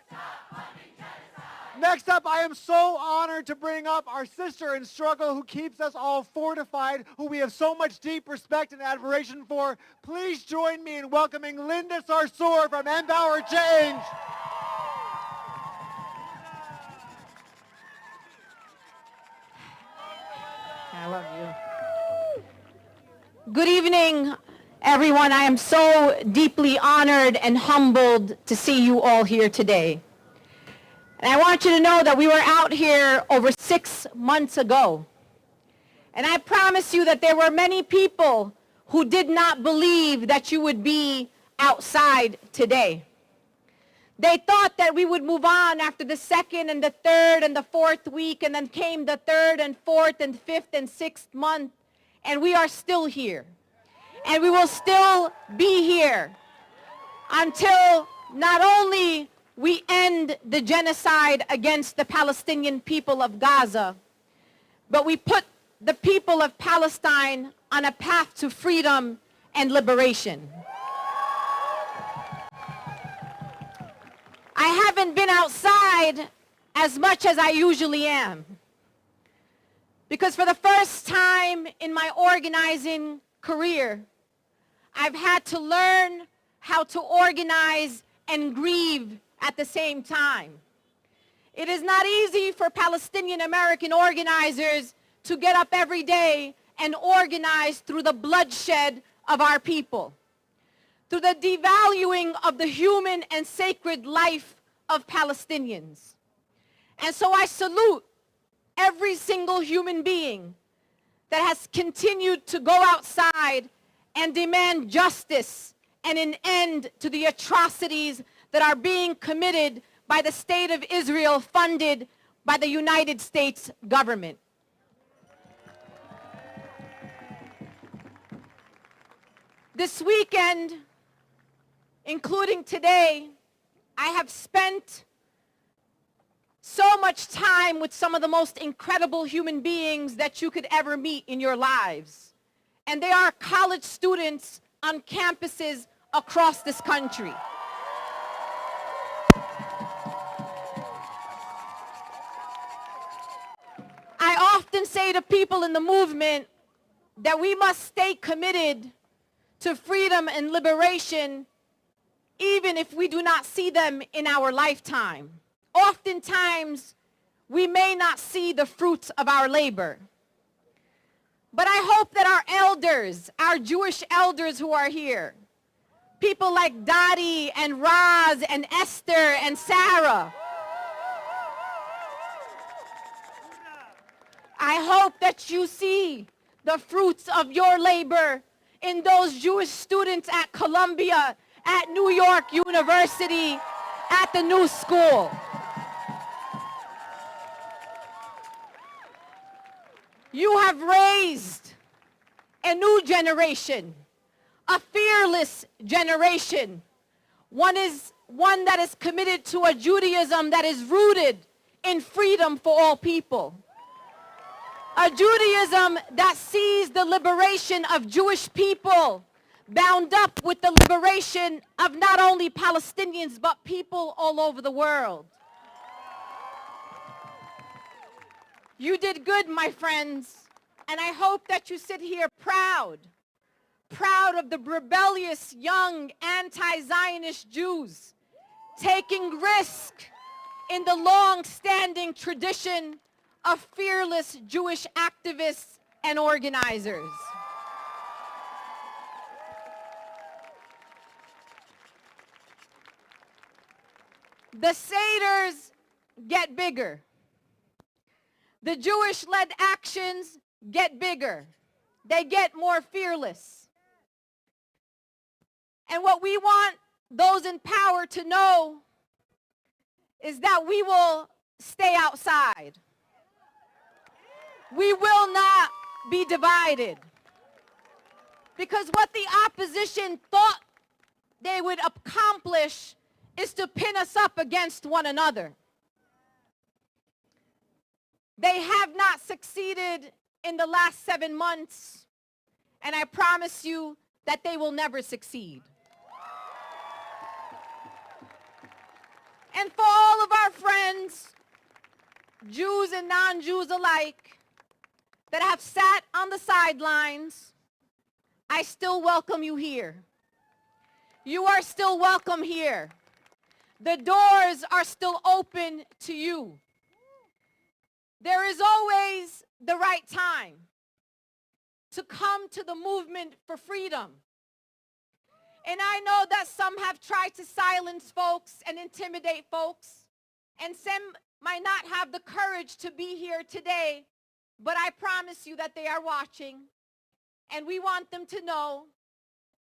Next up, I am so honored to bring up our sister in struggle who keeps us all fortified, who we have so much deep respect and admiration for. Please join me in welcoming Linda Sarsour from Empower Change. I love you. Good evening, everyone. I am so deeply honored and humbled to see you all here today. And I want you to know that we were out here over 6 months ago. And I promise you that there were many people who did not believe that you would be outside today. They thought that we would move on after the second and the third and the fourth week, and then came the third and fourth and fifth and sixth month, and we are still here. And we will still be here until not only we end the genocide against the Palestinian people of Gaza, but we put the people of Palestine on a path to freedom and liberation. I haven't been outside as much as I usually am, because for the first time in my organizing career, I've had to learn how to organize and grieve at the same time. It is not easy for Palestinian American organizers to get up every day and organize through the bloodshed of our people, through the devaluing of the human and sacred life of Palestinians. And so I salute every single human being that has continued to go outside and demand justice and an end to the atrocities that are being committed by the state of Israel, funded by the United States government. This weekend, including today, I have spent so much time with some of the most incredible human beings that you could ever meet in your lives. And they are college students on campuses across this country. I often say to people in the movement that we must stay committed to freedom and liberation even if we do not see them in our lifetime. Oftentimes, we may not see the fruits of our labor. But I hope that our elders, our Jewish elders who are here, people like Dadi and Raz and Esther and Sarah, I hope that you see the fruits of your labor in those Jewish students at Columbia, at New York University, at the New School. You have raised a new generation, a fearless generation. One that is committed to a Judaism that is rooted in freedom for all people. A Judaism that sees the liberation of Jewish people bound up with the liberation of not only Palestinians, but people all over the world. You did good, my friends, and I hope that you sit here proud of the rebellious young anti-Zionist Jews taking risk in the long-standing tradition of fearless Jewish activists and organizers. The Seders get bigger. The Jewish-led actions get bigger. They get more fearless. And what we want those in power to know is that we will stay outside. We will not be divided. Because what the opposition thought they would accomplish is to pin us up against one another. They have not succeeded in the last 7 months, and I promise you that they will never succeed. And for all of our friends, Jews and non-Jews alike, that have sat on the sidelines, I still welcome you here. You are still welcome here. The doors are still open to you. There is always the right time to come to the movement for freedom. And I know that some have tried to silence folks and intimidate folks, and some might not have the courage to be here today, but I promise you that they are watching, and we want them to know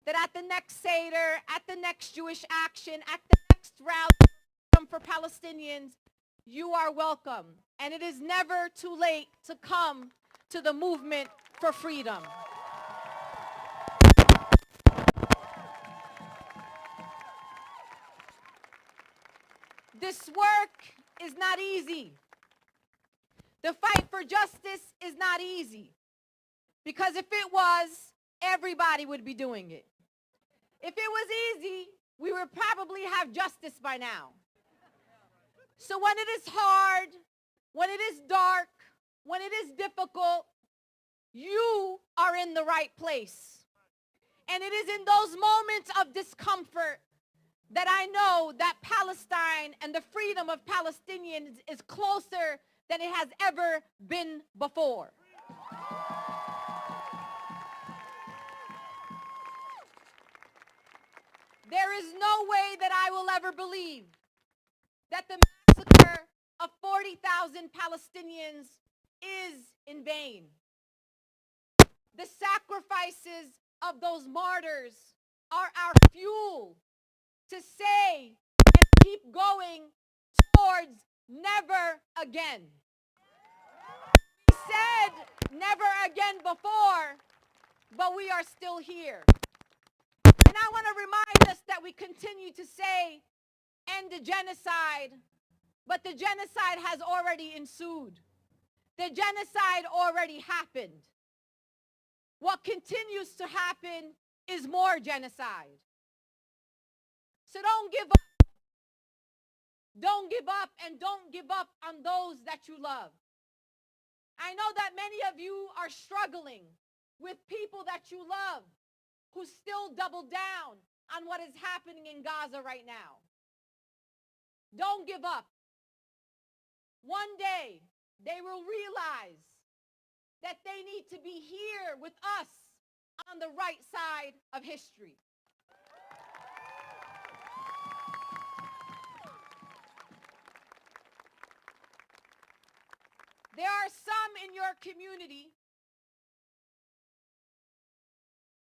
that at the next Seder, at the next Jewish action, at the next rally for Palestinians, you are welcome. And it is never too late to come to the movement for freedom. This work is not easy. The fight for justice is not easy. Because if it was, everybody would be doing it. If it was easy, we would probably have justice by now. So when it is hard, when it is dark, when it is difficult, you are in the right place. And it is in those moments of discomfort that I know that Palestine and the freedom of Palestinians is closer than it has ever been before. There is no way that I will ever believe that the massacre of 40,000 Palestinians is in vain. The sacrifices of those martyrs are our fuel to say and keep going towards never again. We said never again before, but we are still here. And I want to remind us that we continue to say end the genocide, but the genocide has already ensued. The genocide already happened. What continues to happen is more genocide. So don't give up. Don't give up, and don't give up on those that you love. I know that many of you are struggling with people that you love who still double down on what is happening in Gaza right now. Don't give up. One day, they will realize that they need to be here with us on the right side of history. There are some in your community,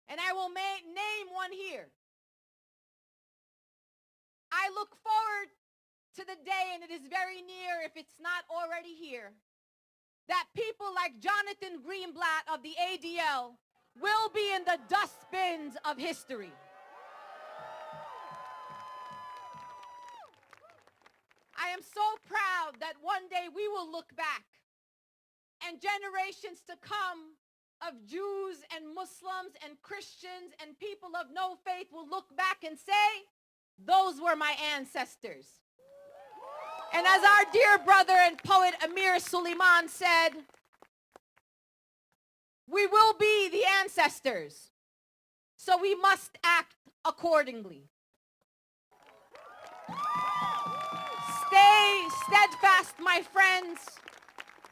and I will name one here. I look forward to the day, and it is very near if it's not already here, that people like Jonathan Greenblatt of the ADL will be in the dustbins of history. I am so proud that one day we will look back, and generations to come of Jews and Muslims and Christians and people of no faith will look back and say, those were my ancestors. And as our dear brother and poet Amir Suleiman said, we will be the ancestors, so we must act accordingly. Stay steadfast, my friends.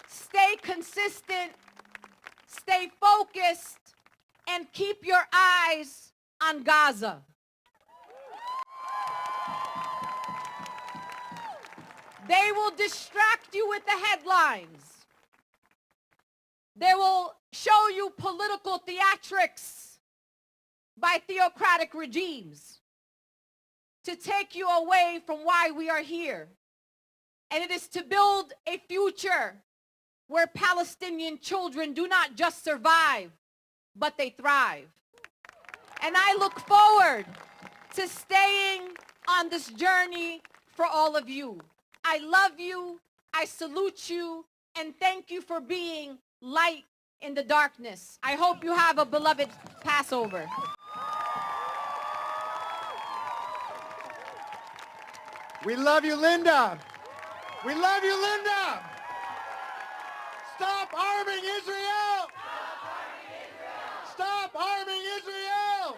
Stay consistent. Stay focused, and keep your eyes on Gaza. They will distract you with the headlines. They will show you political theatrics by theocratic regimes to take you away from why we are here. And it is to build a future where Palestinian children do not just survive, but they thrive. And I look forward to staying on this journey for all of you. I love you, I salute you, and thank you for being light in the darkness. I hope you have a beloved Passover. We love you, Linda. We love you, Linda. Stop arming Israel. Stop arming Israel.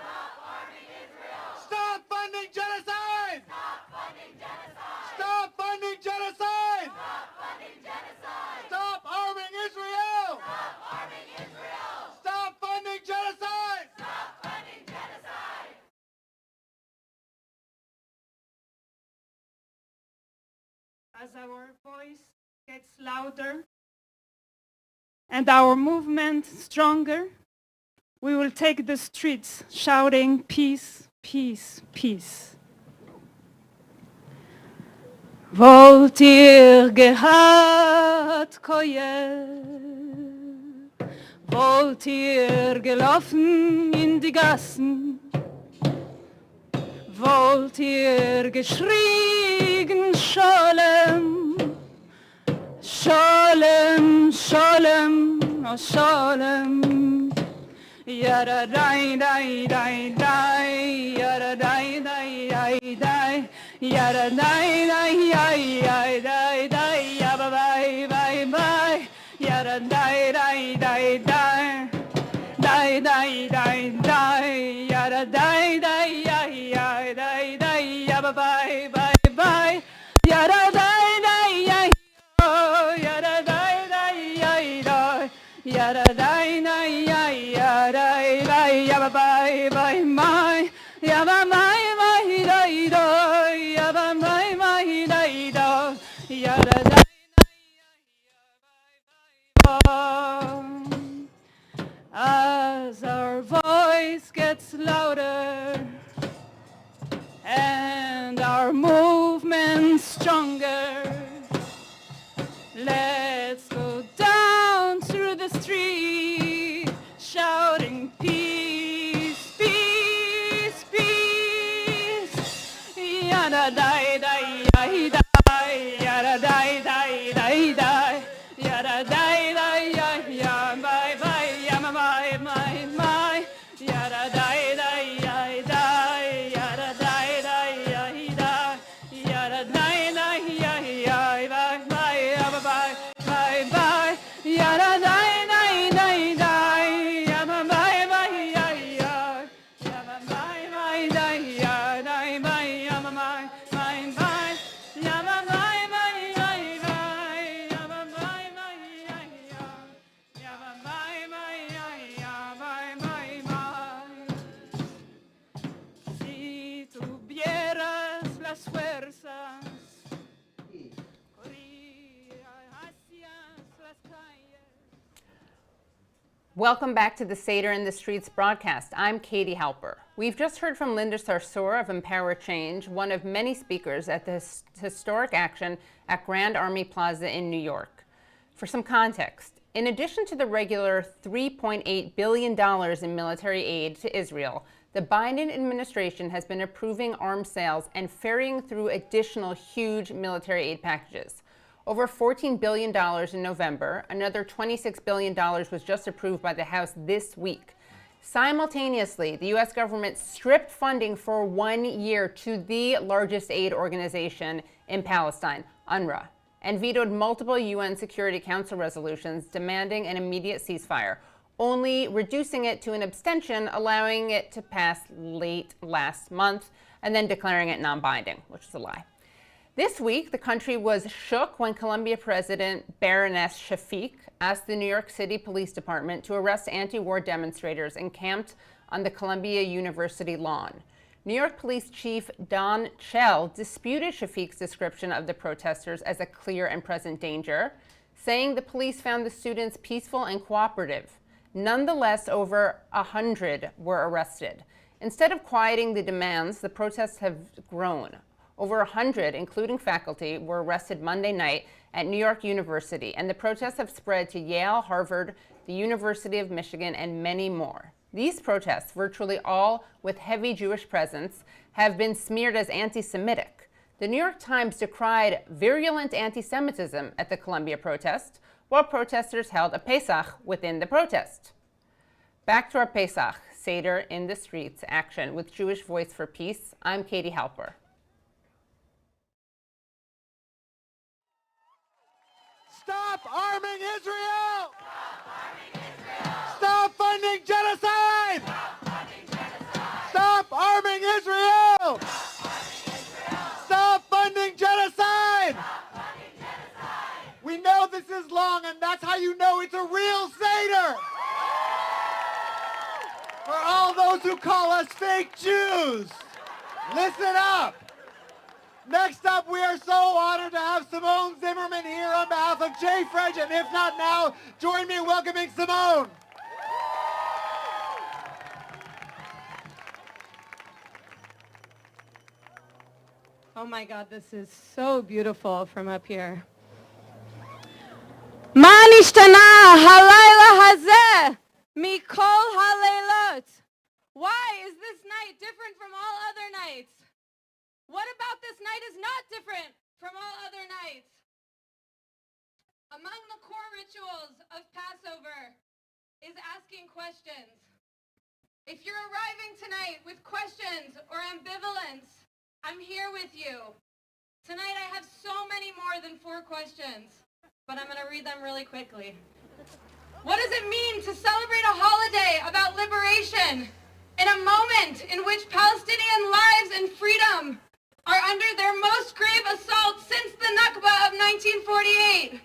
Stop funding genocide. Stop funding genocide. Stop arming Israel. Stop funding genocide. As our voice gets louder and our movement stronger, we will take the streets shouting peace, peace, peace. Wollt ihr gehabt Koje? Wollt ihr gelaufen in die Gassen? Wollt ihr geschrien Scholem? Scholem, Scholem, oh Scholem. Yada dai dai dai dai, yada dai dai dai dai, yada dai dai dai dai dai, yaba bye bye bye, yada dai dai dai dai, dai dai dai dai, yada dai dai dai dai dai, yaba bye bye bye, yada dai dai oh, yada dai dai dai, yada dai dai dai, yaba bye bye my, yaba bye bye dai dai, yaba bye bye dai dai, yada dai dai. As our voice gets louder and our movement stronger, let's go down through the street shouting peace, peace, peace. Yada dai dai dai dai, yada dai dai dai dai, yada dai dai ya bye bye ya my my my, yada dai dai dai, yada dai dai dai, yada dai dai bye bye bye bye bye, yada dai dai dai dai, yada bye bye yada bye bye dai dai bye yada bye bye bye, yada bye bye bye bye, yada bye bye yada bye bye bye. Si tuvieras las fuerzas, Welcome back to the Seder in the Streets broadcast. I'm Katie Halper. We've just heard from Linda Sarsour of Empower Change, one of many speakers at this historic action at Grand Army Plaza in New York. For some context, in addition to the regular $3.8 billion in military aid to Israel, the Biden administration has been approving arms sales and ferrying through additional huge military aid packages. Over $14 billion in November, another $26 billion was just approved by the House this week. Simultaneously, the U.S. government stripped funding for 1 year to the largest aid organization in Palestine, UNRWA, and vetoed multiple UN Security Council resolutions demanding an immediate ceasefire, only reducing it to an abstention, allowing it to pass late last month, and then declaring it non-binding, which is a lie. This week, the country was shook when Columbia President Baroness Shafiq asked the New York City Police Department to arrest anti-war demonstrators encamped on the Columbia University lawn. New York Police Chief Don Chell disputed Shafiq's description of the protesters as a clear and present danger, saying the police found the students peaceful and cooperative. Nonetheless, over 100 were arrested. Instead of quieting the demands, the protests have grown. Over 100, including faculty, were arrested Monday night at New York University, and the protests have spread to Yale, Harvard, the University of Michigan, and many more. These protests, virtually all with heavy Jewish presence, have been smeared as anti-Semitic. The New York Times decried virulent anti-Semitism at the Columbia protest, while protesters held a Pesach within the protest. Back to our Pesach, Seder in the Streets action with Jewish Voice for Peace. I'm Katie Halper. Stop arming Israel! Stop arming Israel! Stop funding genocide! Stop funding genocide! Stop arming Israel! Stop funding genocide! Stop funding genocide! We know this is long, and that's how you know it's a real Seder! For all those who call us fake Jews, listen up! Next up, we are so honored to have Simone Zimmerman here on behalf of Jay French, and if not now, join me in welcoming Simone. Oh my God, this is so beautiful from up here. Ma nishtana halayla hazeh mikol halaylot. Why is this night different from all other nights? What about this night is not different from all other nights? Among the core rituals of Passover is asking questions. If you're arriving tonight with questions or ambivalence, I'm here with you. Tonight I have so many more than 4 questions, but I'm going to read them really quickly. What does it mean to celebrate a holiday about liberation in a moment in which Palestinian lives and freedom are under their most grave assault since the Nakba of 1948?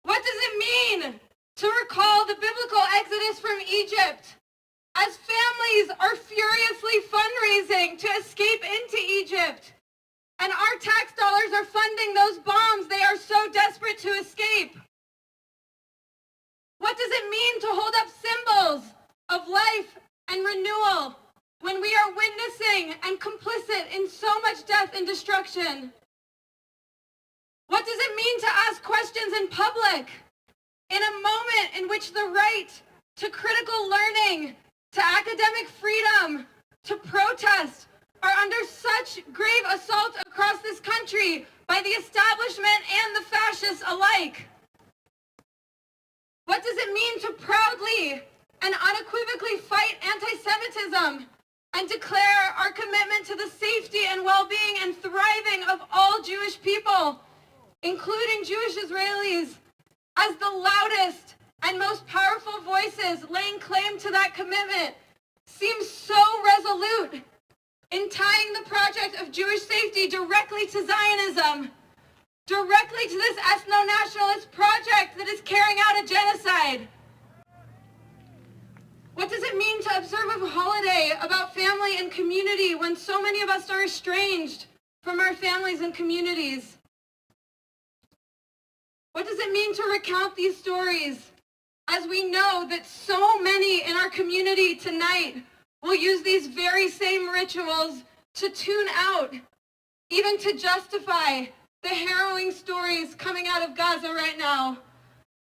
What does it mean to recall the biblical exodus from Egypt as families are furiously fundraising to escape into Egypt and our tax dollars are funding those bombs they are so desperate to escape? What does it mean to hold up symbols of life and renewal when we are witnessing and complicit in so much death and destruction? What does it mean to ask questions in public in a moment in which the right to critical learning, to academic freedom, to protest are under such grave assault across this country by the establishment and the fascists alike? What does it mean to proudly and unequivocally fight anti-Semitism and declare our commitment to the safety and well-being and thriving of all Jewish people, including Jewish Israelis, as the loudest and most powerful voices laying claim to that commitment, seems so resolute in tying the project of Jewish safety directly to Zionism, directly to this ethno-nationalist project that is carrying out a genocide? What does it mean to observe a holiday about family and community when so many of us are estranged from our families and communities? What does it mean to recount these stories as we know that so many in our community tonight will use these very same rituals to tune out, even to justify the harrowing stories coming out of Gaza right now,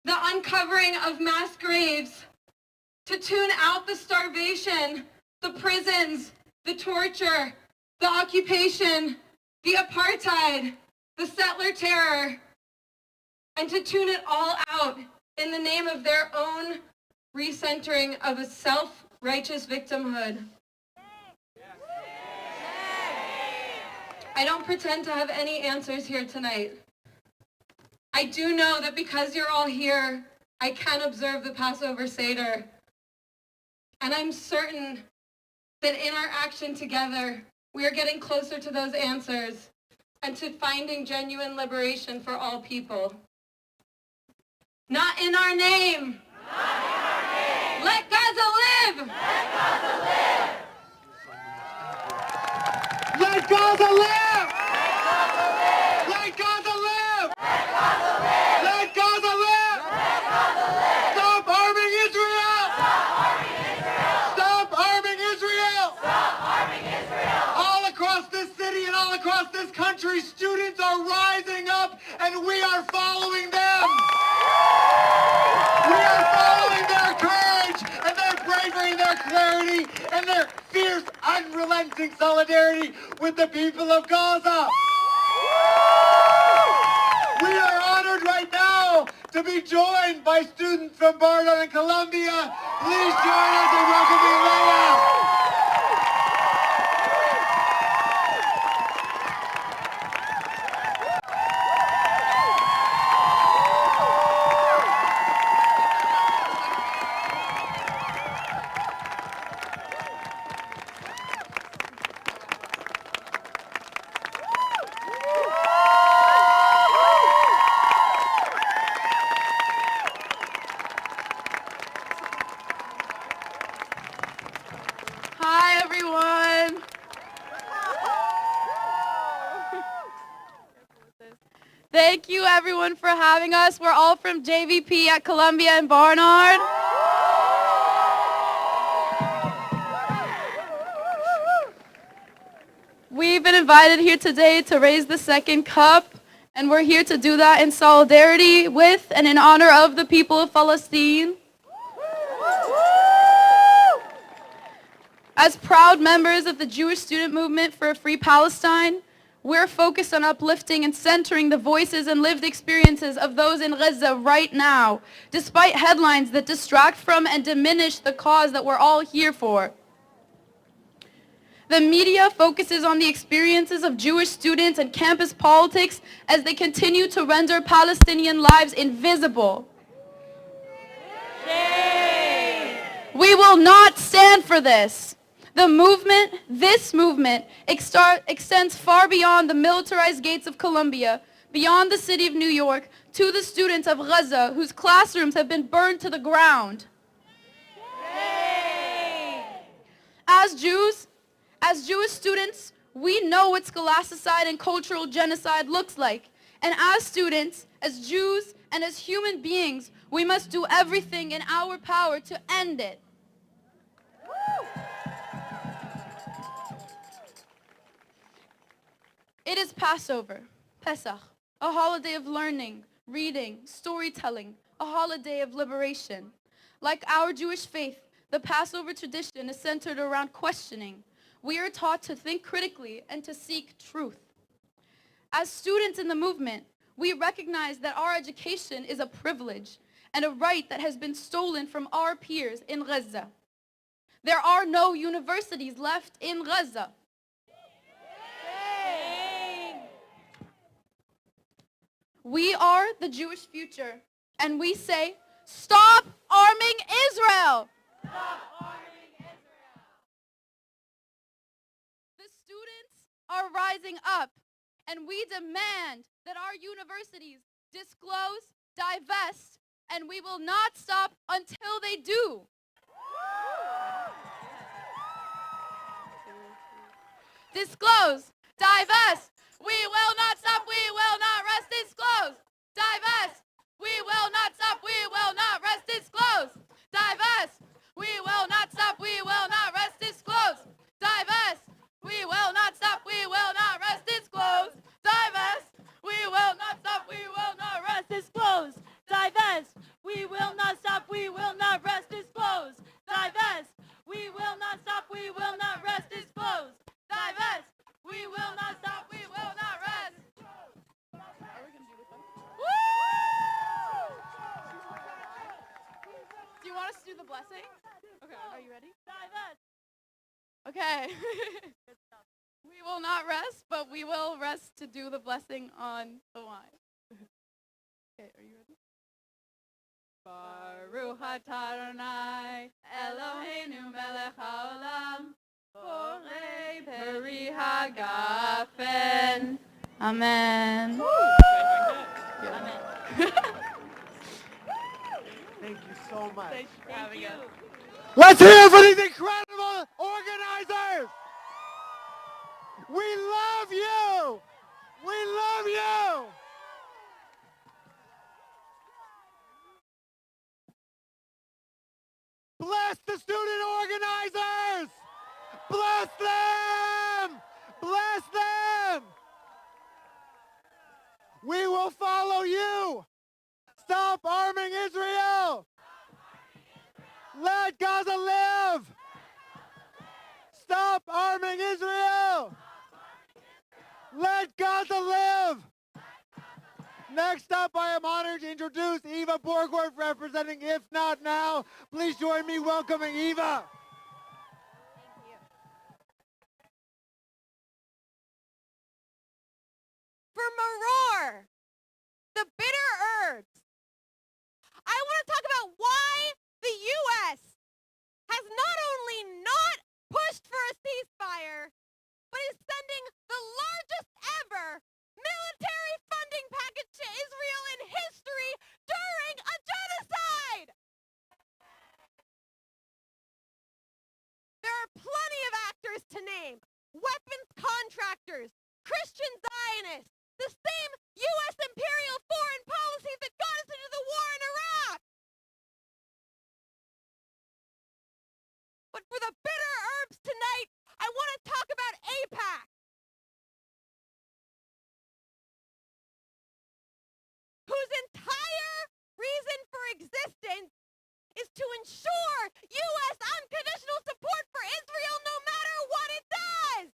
the uncovering of mass graves, to tune out the starvation, the prisons, the torture, the occupation, the apartheid, the settler terror, and to tune it all out in the name of their own recentering of a self-righteous victimhood. I don't pretend to have any answers here tonight. I do know that because you're all here, I can observe the Passover Seder. And I'm certain that in our action together, we are getting closer to those answers and to finding genuine liberation for all people. Not in our name. Not in our name. Let Gaza live. Let Gaza live. Let Gaza live! Let Gaza live! Let Gaza live! Stop arming Israel! Stop arming Israel! All across this city and all across this country, students are rising up and we are following them. We are following their courage and their bravery and their clarity and their fierce, unrelenting solidarity with the people of Gaza. We are honored right now to be joined by students from Borgwardt and Columbia. Please join us in welcoming Leah. Hi, everyone. Thank you, everyone, for having us. We're all from JVP at Columbia and Barnard. We've been invited here today to raise the second cup, and we're here to do that in solidarity with and in honor of the people of Palestine. As proud members of the Jewish student movement for a free Palestine, we're focused on uplifting and centering the voices and lived experiences of those in Gaza right now, despite headlines that distract from and diminish the cause that we're all here for. The media focuses on the experiences of Jewish students and campus politics as they continue to render Palestinian lives invisible. We will not stand for this. This movement extends far beyond the militarized gates of Columbia, beyond the city of New York, to the students of Gaza whose classrooms have been burned to the ground. As Jews, as Jewish students, we know what scholasticide and cultural genocide looks like. And as students, as Jews, and as human beings, we must do everything in our power to end it. It is Passover, Pesach, a holiday of learning, reading, storytelling, a holiday of liberation. Like our Jewish faith, the Passover tradition is centered around questioning. We are taught to think critically and to seek truth. As students in the movement, we recognize that our education is a privilege and a right that has been stolen from our peers in Gaza. There are no universities left in Gaza. We are the Jewish future, and we say, stop arming Israel! Stop arming Israel! The students are rising up, and we demand that our universities disclose, divest, and we will not stop until they do. Disclose, divest, we will not stop, we will not rest. Disclose, divest, we will not stop, we will not rest. Disclose, divest, we will not stop, we will not rest. Disclose, divest, we will not stop, we will not rest. Disclose, divest, we will not stop, we will not rest. Disclose, divest, we will not stop, we will not rest. Disclose, divest, we will not stop, we will not rest. Disclose, divest, we will not stop, we will not rest. Are we gonna do this one? Woo! Do you want us to do the blessing? Okay. Are you ready? Divest. Okay. We will not rest, but we will rest to do the blessing on the wine. Okay, are you ready? Baruch atah Adonai Eloheinu melech haolam borei peri hagafen. Amen. Amen. Thank you so much. Thank you for having us. Let's hear it for these incredible organizers. We love you. We love you. Bless the student organizers. Bless them. Bless them. We will follow you. Stop arming Israel. Let Gaza live. Stop arming Israel. Let Gaza live. Next up, I am honored to introduce Eva Borgwardt, representing If Not Now. Please join me welcoming Eva. For Maror, the bitter herbs, I want to talk about why the U.S. has not only not pushed for a ceasefire, but is sending the largest ever military funding package to Israel in history during a genocide. There are plenty of actors to name: weapons contractors, Christian Zionists, the same U.S. imperial foreign policy that got us into the war in Iraq. But for the bitter herbs tonight, I want to talk about AIPAC. Whose entire reason for existence is to ensure U.S. unconditional support for Israel no matter what it does.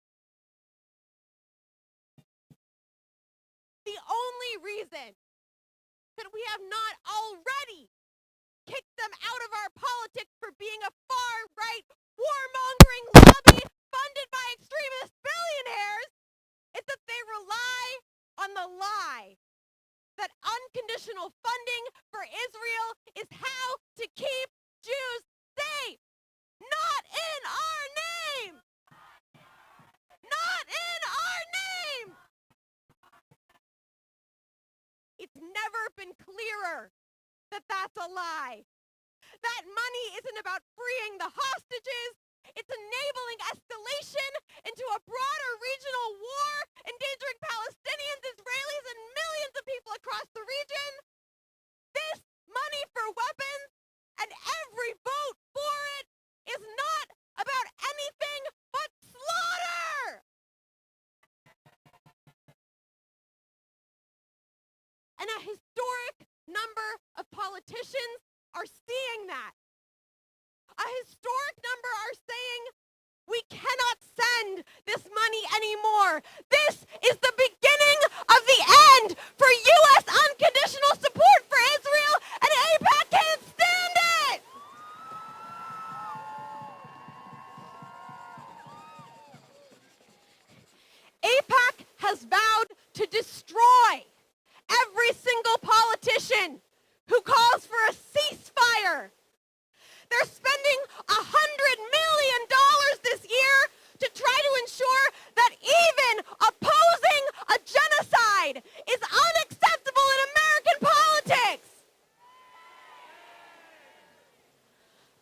The only reason that we have not already kicked them out of our politics for being a far-right, warmongering lobby funded by extremist billionaires is that they rely on the lie that unconditional funding for Israel is how to keep Jews safe. Not in our name! Not in our name! It's never been clearer that that's a lie. That money isn't about freeing the hostages. It's enabling escalation into a broader regional war, endangering Palestinians, Israelis, and millions of people across the region. This money for weapons and every vote for it is not about anything but slaughter. And a historic number of politicians are seeing that. A historic number are saying we cannot send this money anymore. This is the beginning of the end for U.S. unconditional support for Israel, and AIPAC can't stand it. AIPAC has vowed to destroy every single politician who calls for a ceasefire. They're spending $100 million this year to try to ensure that even opposing a genocide is unacceptable in American politics.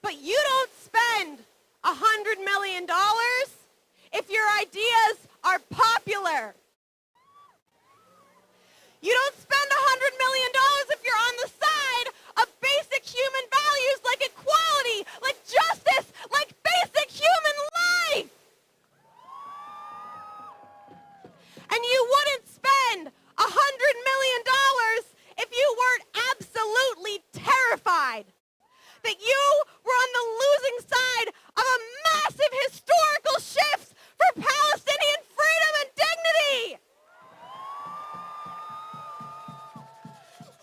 But you don't spend $100 million if your ideas are popular. You don't spend $100 million if you're on the side of basic human values like equality, like justice, like basic human life. And you wouldn't spend $100 million if you weren't absolutely terrified that you were on the losing side of a massive historical shift for Palestinian freedom and dignity.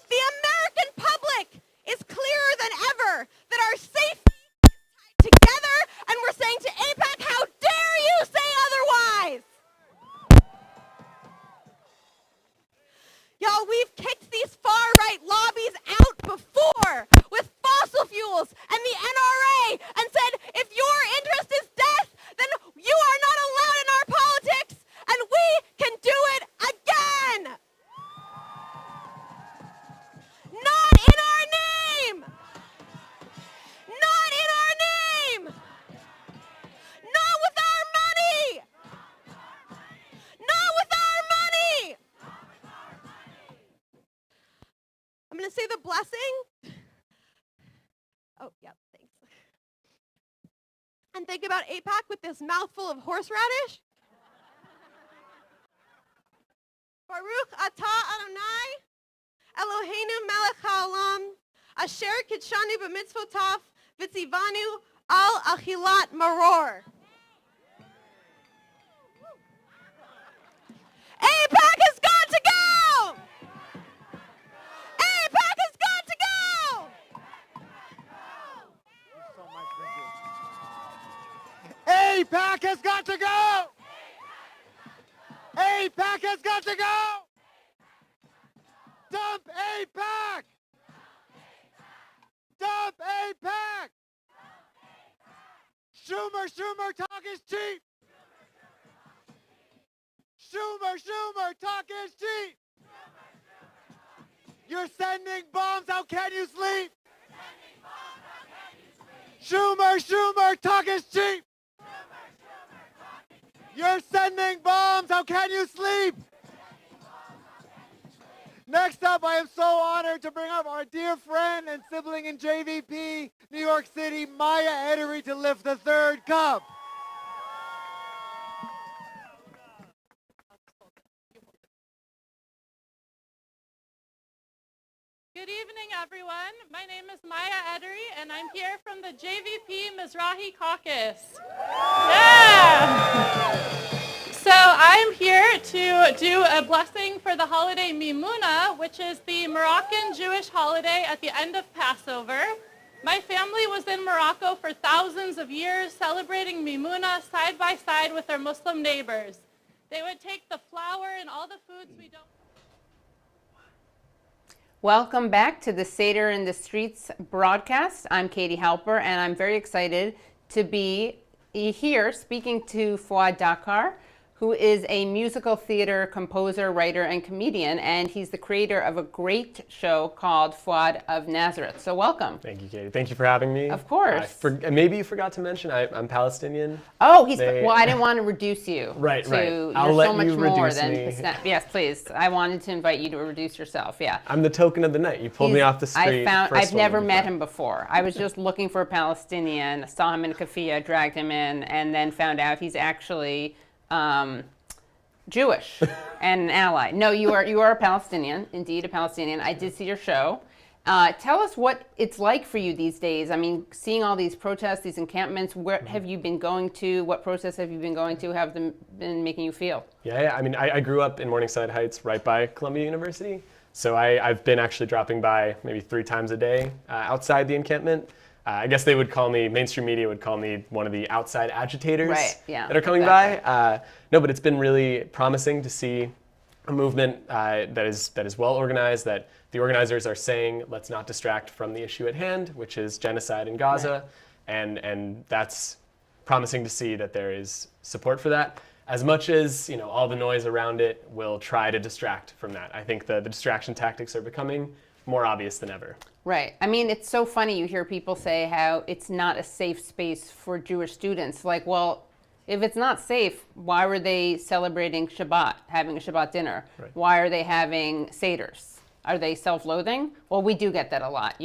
The American public is clearer than ever that our safety is tied together, and we're saying to AIPAC, how dare you say otherwise? Y'all, we've kicked these far-right lobbies out before with fossil fuels and the to say the blessing? Oh, yeah, thanks. And think about AIPAC with this mouthful of horseradish. Baruch atah Adonai, Eloheinu melech haolam, asher kitshanu b'mitzvotav, v'tzivanu al achilat maror. AIPAC has got to go! AIPAC has got to go! AIPAC has got to go! AIPAC has got to go! Dump AIPAC! Dump AIPAC! Schumer, talk is cheap! Schumer, talk is cheap! You're sending bombs, how can you sleep? Schumer, talk is cheap! You're sending bombs, how can you sleep? Next up, I am so honored to bring up our dear friend and sibling in JVP, New York City, Maya Edery, to lift the third cup. Good evening, everyone. My name is Maya Edery, and I'm here from the JVP Mizrahi Caucus. Yeah! So I'm here to do a blessing for the holiday Mimuna, which is the Moroccan Jewish holiday at the end of Passover. My family was in Morocco for thousands of years, celebrating Mimuna side by side with their Muslim neighbors. They would take the flour and all the foods we don't. Welcome back to the Seder in the Streets broadcast. I'm Katie Halper, and I'm very excited to be here speaking to Fouad Dakwar, who is a musical theater composer, writer, and comedian, and he's the creator of a great show called Fouad of Nazareth. So welcome. Thank you, Katie. Thank you for having me. Of course. Maybe you forgot to mention I'm Palestinian. Oh, well, I didn't want to reduce you. Right. You're I'll let so much you more reduce than me. Yes, please. I wanted to invite you to reduce yourself. Yeah. I'm the token of the night. You pulled me off the street. I've never met him before. I was just looking for a Palestinian, saw him in Kafia, dragged him in, and then found out he's actually Jewish and an ally. No, you are a Palestinian, indeed a Palestinian. I did see your show. Tell us what it's like for you these days. I mean, seeing all these protests, these encampments, where have you been going to? What protests have you been going to? How have them been making you feel? Yeah. I mean, I grew up in Morningside Heights, right by Columbia University. So I've been actually dropping by maybe 3 times a day outside the encampment. I guess they would call me, mainstream media would call me one of the outside agitators that are coming by. No, but it's been really promising to see a movement that is well organized, that the organizers are saying, let's not distract from the issue at hand, which is genocide in Gaza. Right. And that's promising to see that there is support for that. As much as all the noise around it will try to distract from that. I think the distraction tactics are becoming more obvious than ever. Right. I mean, it's so funny. You hear people say how it's not a safe space for Jewish students. Like, well, if it's not safe, why were they celebrating Shabbat, having a Shabbat dinner? Right. Why are they having Seders? Are they self-loathing? Well, we do get that a lot,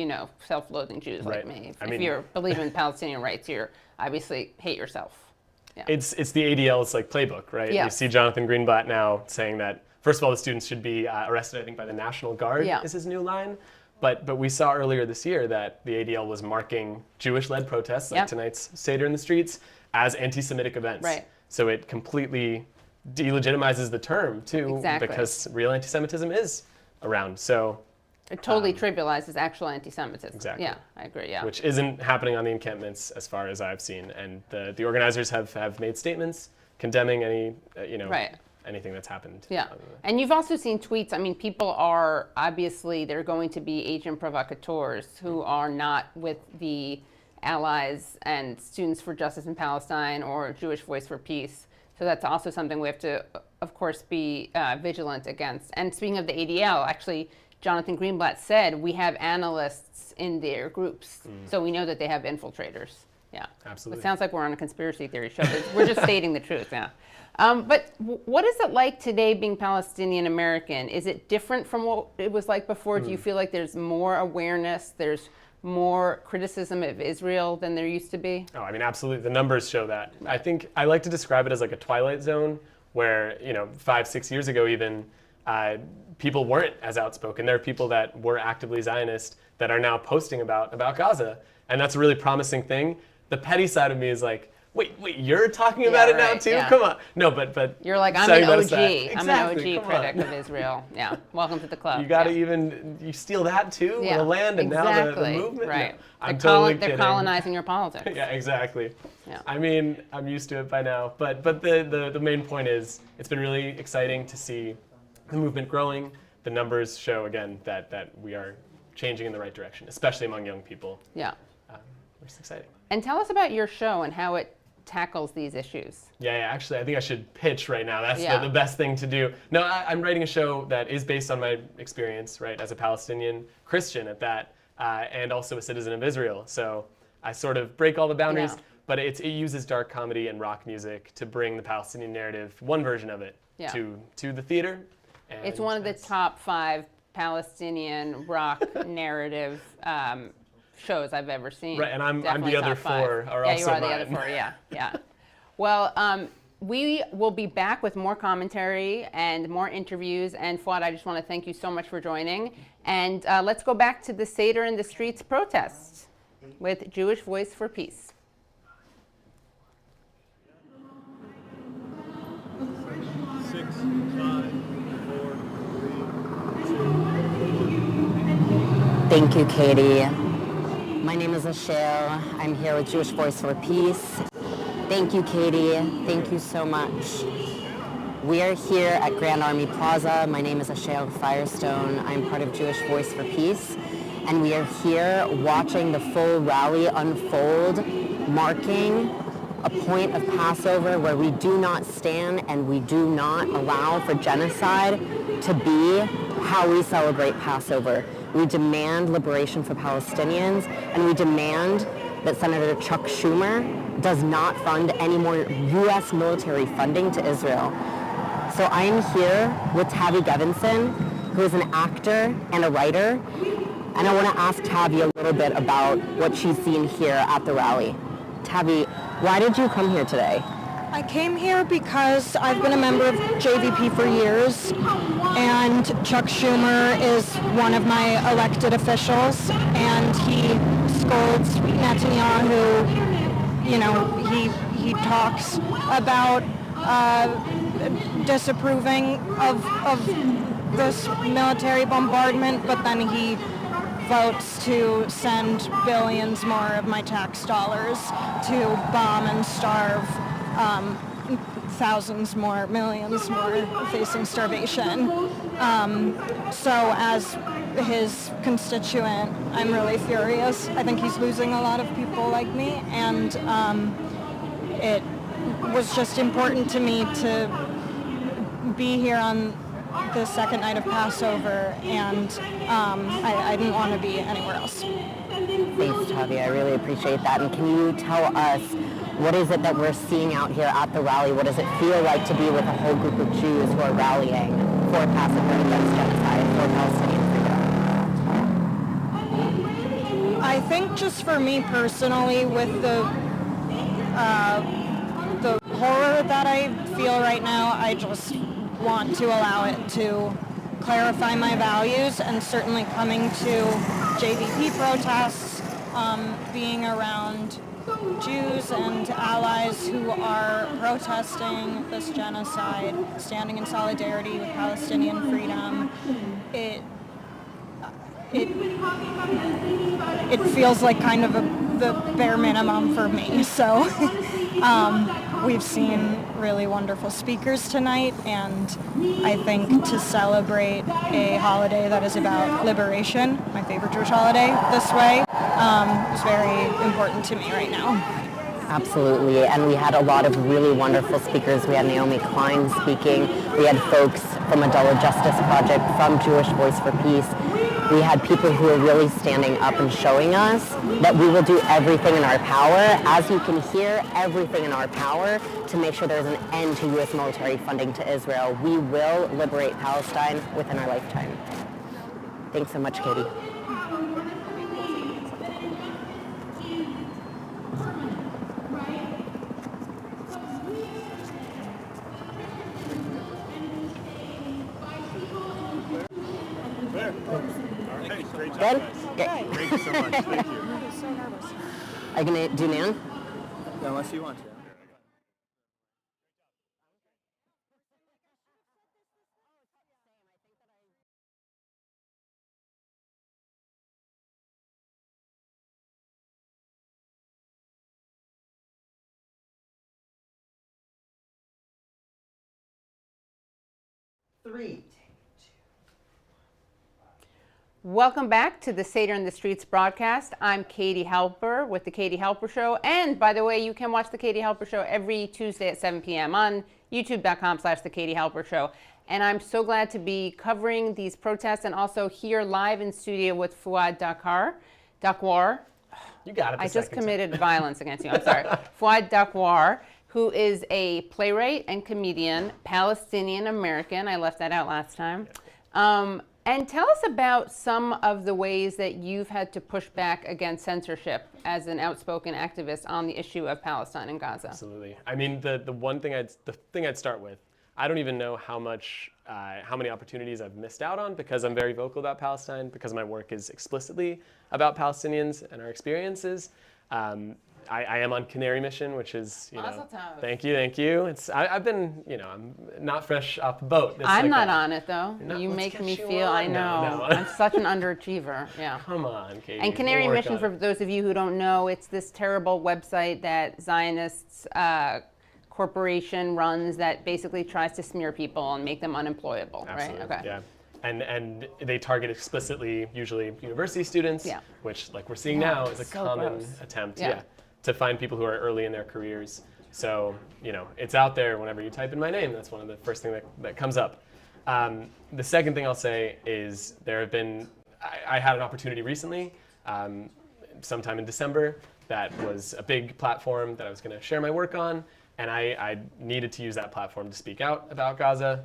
self-loathing Jews like me. If you believe in Palestinian rights, you obviously hate yourself. Yeah. It's the ADL's playbook, right? Yeah. You see Jonathan Greenblatt now saying that, first of all, the students should be arrested, I think, by the National Guard is his new line. But we saw earlier this year that the ADL was marking Jewish-led protests, like tonight's Seder in the Streets, as anti-Semitic events. Right. So it completely delegitimizes the term, too, because real anti-Semitism is around. So it totally trivializes actual anti-Semitism. Exactly. Yeah, I agree, Which isn't happening on the encampments as far as I've seen. And the organizers have made statements condemning any, anything that's happened. Yeah, and you've also seen tweets. I mean, people are, obviously, they're going to be agent provocateurs who are not with the allies and Students for Justice in Palestine or Jewish Voice for Peace. So that's also something we have to, of course, be vigilant against. And speaking of the ADL, actually, Jonathan Greenblatt said we have analysts in their groups. So we know that they have infiltrators Yeah. Absolutely. It sounds like we're on a conspiracy theory show, but we're just stating the truth, yeah. But what is it like today being Palestinian American? Is it different from what it was like before? Do you feel like there's more awareness, there's more criticism of Israel than there used to be? Oh, I mean, absolutely. The numbers show that. I think I like to describe it as like a twilight zone where, 5-6 years ago even, people weren't as outspoken. There are people that were actively Zionist that are now posting about Gaza. And that's a really promising thing. The petty side of me is like, wait, you're talking about it now too? Yeah. Come on. No, but you're like, I'm an OG. I'm an OG critic of Israel. Yeah, welcome to the club. You got to you steal that too? Yeah, The land and exactly. now the movement? Right. No, I'm totally kidding. They're colonizing your politics. Yeah, exactly. Yeah. I mean, I'm used to it by now. But the main point is, it's been really exciting to see the movement growing. The numbers show, again, that we are changing in the right direction, especially among young people. Yeah. Which is exciting. And tell us about your show and how it tackles these issues. Yeah, actually, I think I should pitch right now. That's the best thing to do. No, I'm writing a show that is based on my experience, right, as a Palestinian Christian at that, and also a citizen of Israel. So I sort of break all the boundaries, but it uses dark comedy and rock music to bring the Palestinian narrative, one version of it, to the theater. And it's one of the top 5 Palestinian rock narrative shows I've ever seen. Right, and I'm the other 4 are also you are mine. the other 4, yeah. Well, we will be back with more commentary and more interviews. And Fouad, I just want to thank you so much for joining. And let's go back to the Seder in the Streets protests with Jewish Voice for Peace. Thank you, Katie. My name is Ashel. I'm here with Jewish Voice for Peace. Thank you, Katie. Thank you so much. We are here at Grand Army Plaza. My name is Ashel Firestone. I'm part of Jewish Voice for Peace. And we are here watching the full rally unfold, marking a point of Passover where we do not stand and we do not allow for genocide to be how we celebrate Passover. We demand liberation for Palestinians, and we demand that Senator Chuck Schumer does not fund any more U.S. military funding to Israel. So I am here with Tavi Gevinson, who is an actor and a writer, and I want to ask Tavi a little bit about what she's seen here at the rally. Tavi, why did you come here today? I came here because I've been a member of JVP for years, and Chuck Schumer is one of my elected officials, and he scolds Netanyahu. He talks about disapproving of this military bombardment, but then he votes to send billions more of my tax dollars to bomb and starve thousands more, millions more facing starvation. So as his constituent, I'm really furious. I think he's losing a lot of people like me, and it was just important to me to be here on the second night of Passover, and I didn't want to be anywhere else. Thanks, Tavi. I really appreciate that. And can you tell us, what is it that we're seeing out here at the rally? What does it feel like to be with a whole group of Jews who are rallying for Passover against genocide, for Palestinian freedom? I think just for me personally, with the horror that I feel right now, I just want to allow it to clarify my values, and certainly coming to JVP protests, being around Jews and allies who are protesting this genocide, standing in solidarity with Palestinian freedom, it feels like kind of the bare minimum for me. So we've seen really wonderful speakers tonight, and I think to celebrate a holiday that is about liberation, my favorite Jewish holiday, this way, is very important to me right now. Absolutely, and we had a lot of really wonderful speakers. We had Naomi Klein speaking. We had folks from Adalah Justice Project, from Jewish Voice for Peace. We had people who are really standing up and showing us that we will do everything in our power, as you can hear, everything in our power to make sure there's an end to U.S. military funding to Israel. We will liberate Palestine within our lifetime. Thanks so much, Katie. Good? Great. Thank you so much. Thank you. Are you going to do Nan? Unless you want to. Welcome back to the Seder in the Streets broadcast. I'm Katie Halper with the Katie Halper Show. And by the way, you can watch the Katie Halper Show every Tuesday at 7 p.m. on youtube.com/the Katie Halper Show. And I'm so glad to be covering these protests and also here live in studio with Fouad Dakwar. You got it. I just committed violence against you. I'm sorry. Fouad Dakwar, who is a playwright and comedian, Palestinian American. I left that out last time. And tell us about some of the ways that you've had to push back against censorship as an outspoken activist on the issue of Palestine and Gaza. Absolutely. I mean, the thing I'd start with, I don't even know how many opportunities I've missed out on because I'm very vocal about Palestine, because my work is explicitly about Palestinians and our experiences. I am on Canary Mission, which is, thank you. I've been, I'm not fresh off the boat. I'm not on it though. You make me feel, I know. I'm such an underachiever. Yeah. Come on, Katie. And Canary Mission, for those of you who don't know, it's this terrible website that Zionists corporation runs that basically tries to smear people and make them unemployable. Absolutely. Right? Okay. Yeah. And they target explicitly, usually university students, which, like we're seeing now, is a common attempt. To find people who are early in their careers. So, it's out there whenever you type in my name. That's one of the first things that comes up. The second thing I'll say is I had an opportunity recently, sometime in December, that was a big platform that I was going to share my work on, and I needed to use that platform to speak out about Gaza.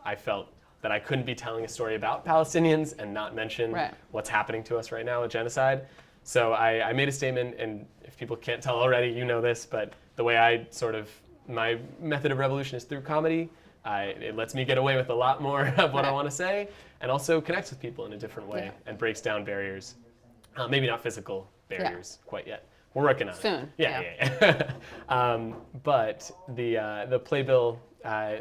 I felt that I couldn't be telling a story about Palestinians and not mention what's happening to us right now with genocide. So I made a statement, and if people can't tell already, you know this, but the way my method of revolution is through comedy. It lets me get away with a lot more of what I want to say, and also connects with people in a different way and breaks down barriers. Maybe not physical barriers quite yet. We're working on it. Soon. Yeah. But the Playbill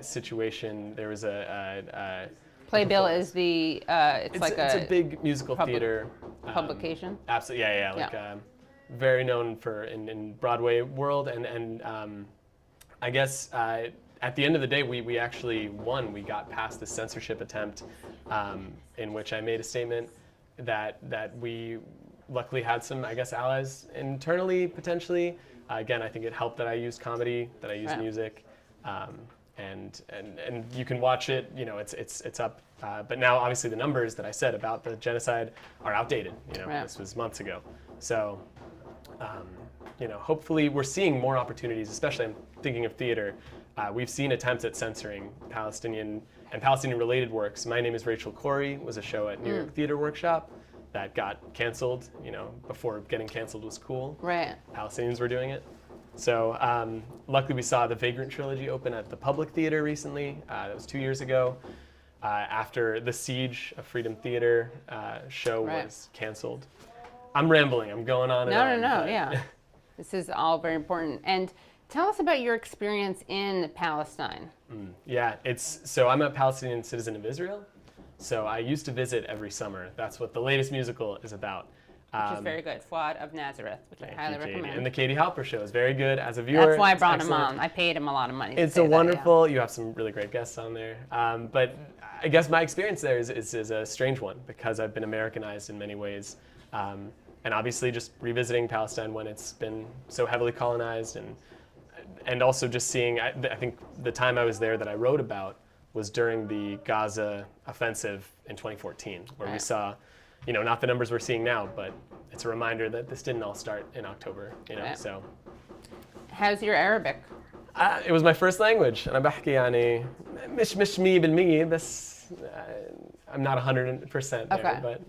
situation, there was a Playbill is the it's it's a big musical theater publication. Absolutely, yeah. Very known in Broadway world, and I guess at the end of the day, we actually won. We got past the censorship attempt, in which I made a statement that we luckily had some, I guess, allies internally potentially. Again, I think it helped that I used comedy, that I used music. And you can watch it, it's up. But now, obviously, the numbers that I said about the genocide are outdated. This was months ago. So, hopefully we're seeing more opportunities, especially I'm thinking of theater. We've seen attempts at censoring Palestinian and Palestinian-related works. My Name is Rachel Corrie was a show at New York Theater Workshop that got canceled, before getting canceled was cool. Right. Palestinians were doing it. So luckily we saw the Vagrant Trilogy open at the Public Theater recently. That was 2 years ago. After the Siege of Freedom Theater show was canceled. I'm rambling. I'm going on and on. No. Yeah. This is all very important. And tell us about your experience in Palestine. So I'm a Palestinian citizen of Israel. So I used to visit every summer. That's what the latest musical is about. Which is very good. Fouad of Nazareth, which I highly recommend. And the Katie Halper Show is very good as a viewer. That's why I brought him on. I paid him a lot of money. It's a wonderful, you have some really great guests on there. But I guess my experience there is a strange one because I've been Americanized in many ways. And obviously just revisiting Palestine when it's been so heavily colonized and also just seeing, I think the time I was there that I wrote about was during the Gaza offensive in 2014, where we saw not the numbers we're seeing now, but it's a reminder that this didn't all start in October, Yeah. so. How's your Arabic? It was my first language. أنا بحكي يعني مش 100% بس I'm not 100% there, Okay. but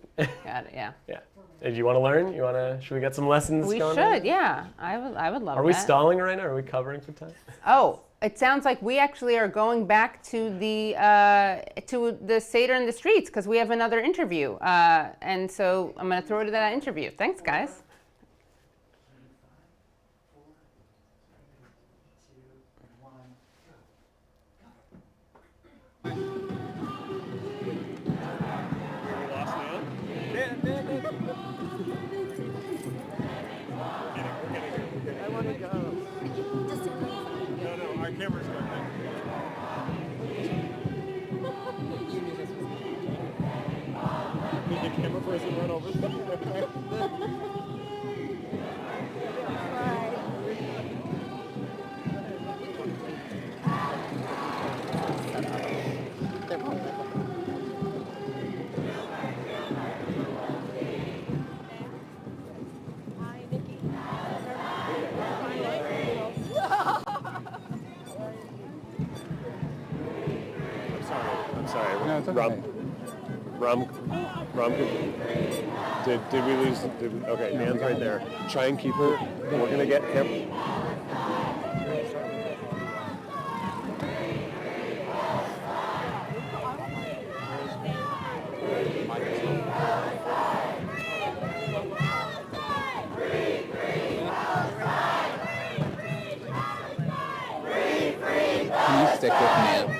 Got it, yeah. yeah. Do you want to learn? Should we get some lessons We going should, on? yeah. I would love Are we that. stalling right now? Are we covering for time? Oh, it sounds like we actually are going back to the Seder in the streets because we have another interview. And so I'm going to throw it to that interview. Thanks, guys. I want to go. No, our camera's going there. Did the camera person run over? I'm sorry. No, it's okay. Ram, did we lose? Okay, Nan's right there. Try and keep her. We're gonna get him. Can you stick with me?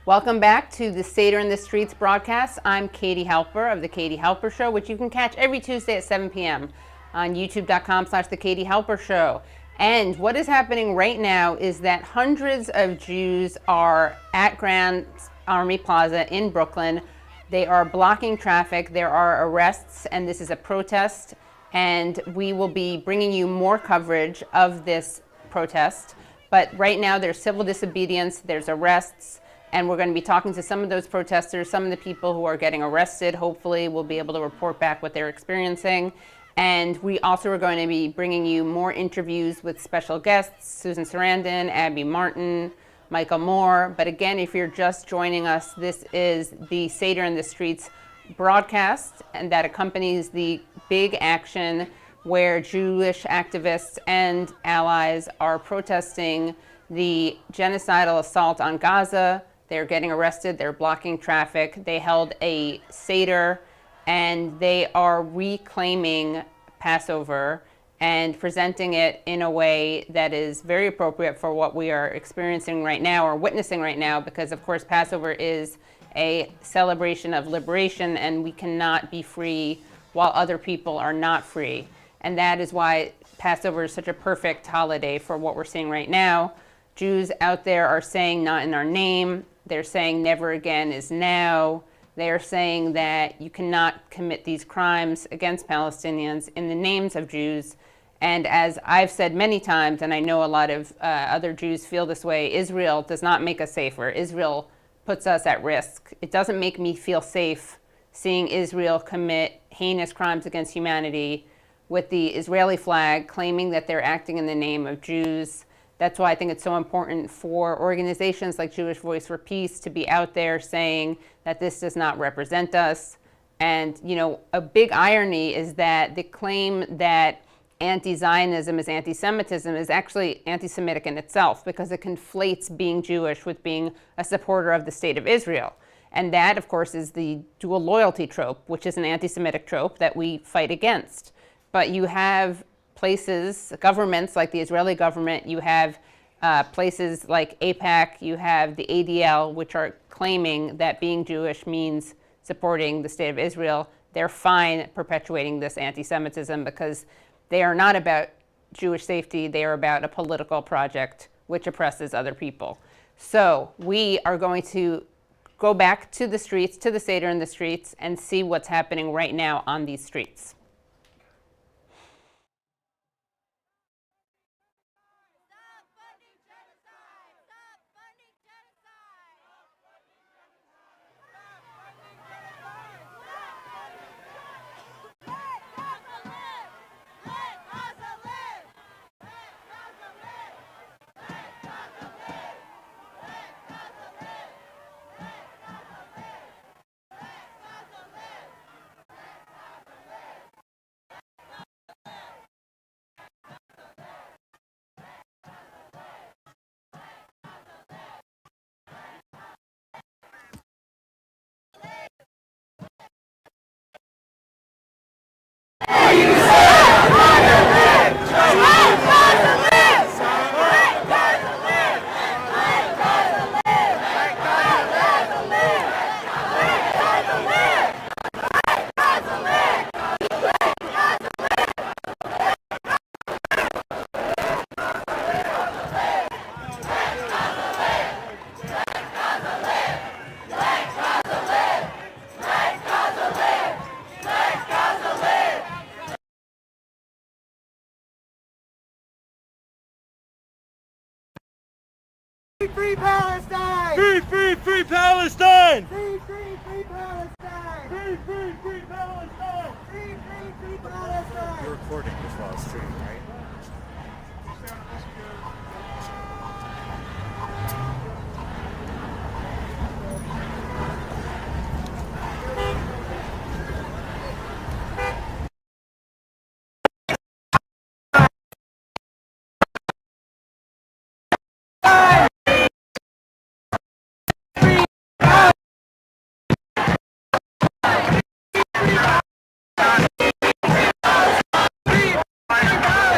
Welcome back to the Seder in the Streets broadcast. I'm Katie Halper of The Katie Halper Show, which you can catch every Tuesday at 7 p.m. on youtube.com/The Katie Halper Show. And what is happening right now is that hundreds of Jews are at Grand Army Plaza in Brooklyn. They are blocking traffic. There are arrests, and this is a protest. And we will be bringing you more coverage of this protest. But right now there's civil disobedience, there's arrests, and we're going to be talking to some of those protesters, some of the people who are getting arrested. Hopefully we'll be able to report back what they're experiencing. And we also are going to be bringing you more interviews with special guests, Susan Sarandon, Abby Martin, Michael Moore. But again, if you're just joining us, this is the Seder in the Streets broadcast, and that accompanies the big action where Jewish activists and allies are protesting the genocidal assault on Gaza. They're getting arrested, they're blocking traffic. They held a Seder, and they are reclaiming Passover and presenting it in a way that is very appropriate for what we are experiencing right now or witnessing right now, because of course Passover is a celebration of liberation, and we cannot be free while other people are not free. And that is why Passover is such a perfect holiday for what we're seeing right now. Jews out there are saying not in our name. They're saying never again is now. They're saying that you cannot commit these crimes against Palestinians in the names of Jews. And as I've said many times, and I know a lot of other Jews feel this way, Israel does not make us safer. Israel puts us at risk. It doesn't make me feel safe seeing Israel commit heinous crimes against humanity with the Israeli flag, claiming that they're acting in the name of Jews. That's why I think it's so important for organizations like Jewish Voice for Peace to be out there saying that this does not represent us. And, you know, a big irony is that the claim that anti-Zionism is anti-Semitism is actually anti-Semitic in itself, because it conflates being Jewish with being a supporter of the state of Israel. And that, of course, is the dual loyalty trope, which is an anti-Semitic trope that we fight against. But you have places, governments like the Israeli government, you have places like AIPAC, you have the ADL, which are claiming that being Jewish means supporting the state of Israel. They're fine perpetuating this anti-Semitism because they are not about Jewish safety, they are about a political project which oppresses other people. So we are going to go back to the streets, to the Seder in the streets, and see what's happening right now on these streets. Free Palestine! Free, free, free Palestine! Free, free, free Palestine! Free, free, free Palestine! Free, free, free Palestine! You're recording this while it's streaming, right? Free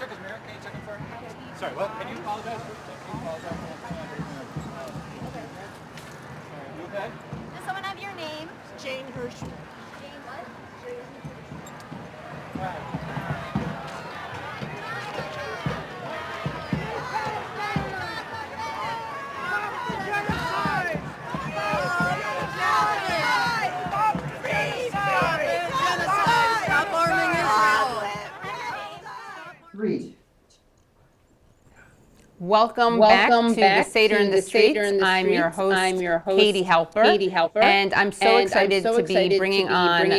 check his mirror? Can you check him for him? Sorry, what? Can you apologize? Can you apologize? You okay? Does someone have your name? Jane Hirsch. Jane what? Read. Welcome back to the Seder in the Streets. I'm your host, Katie Halper. And I'm so excited to be bringing on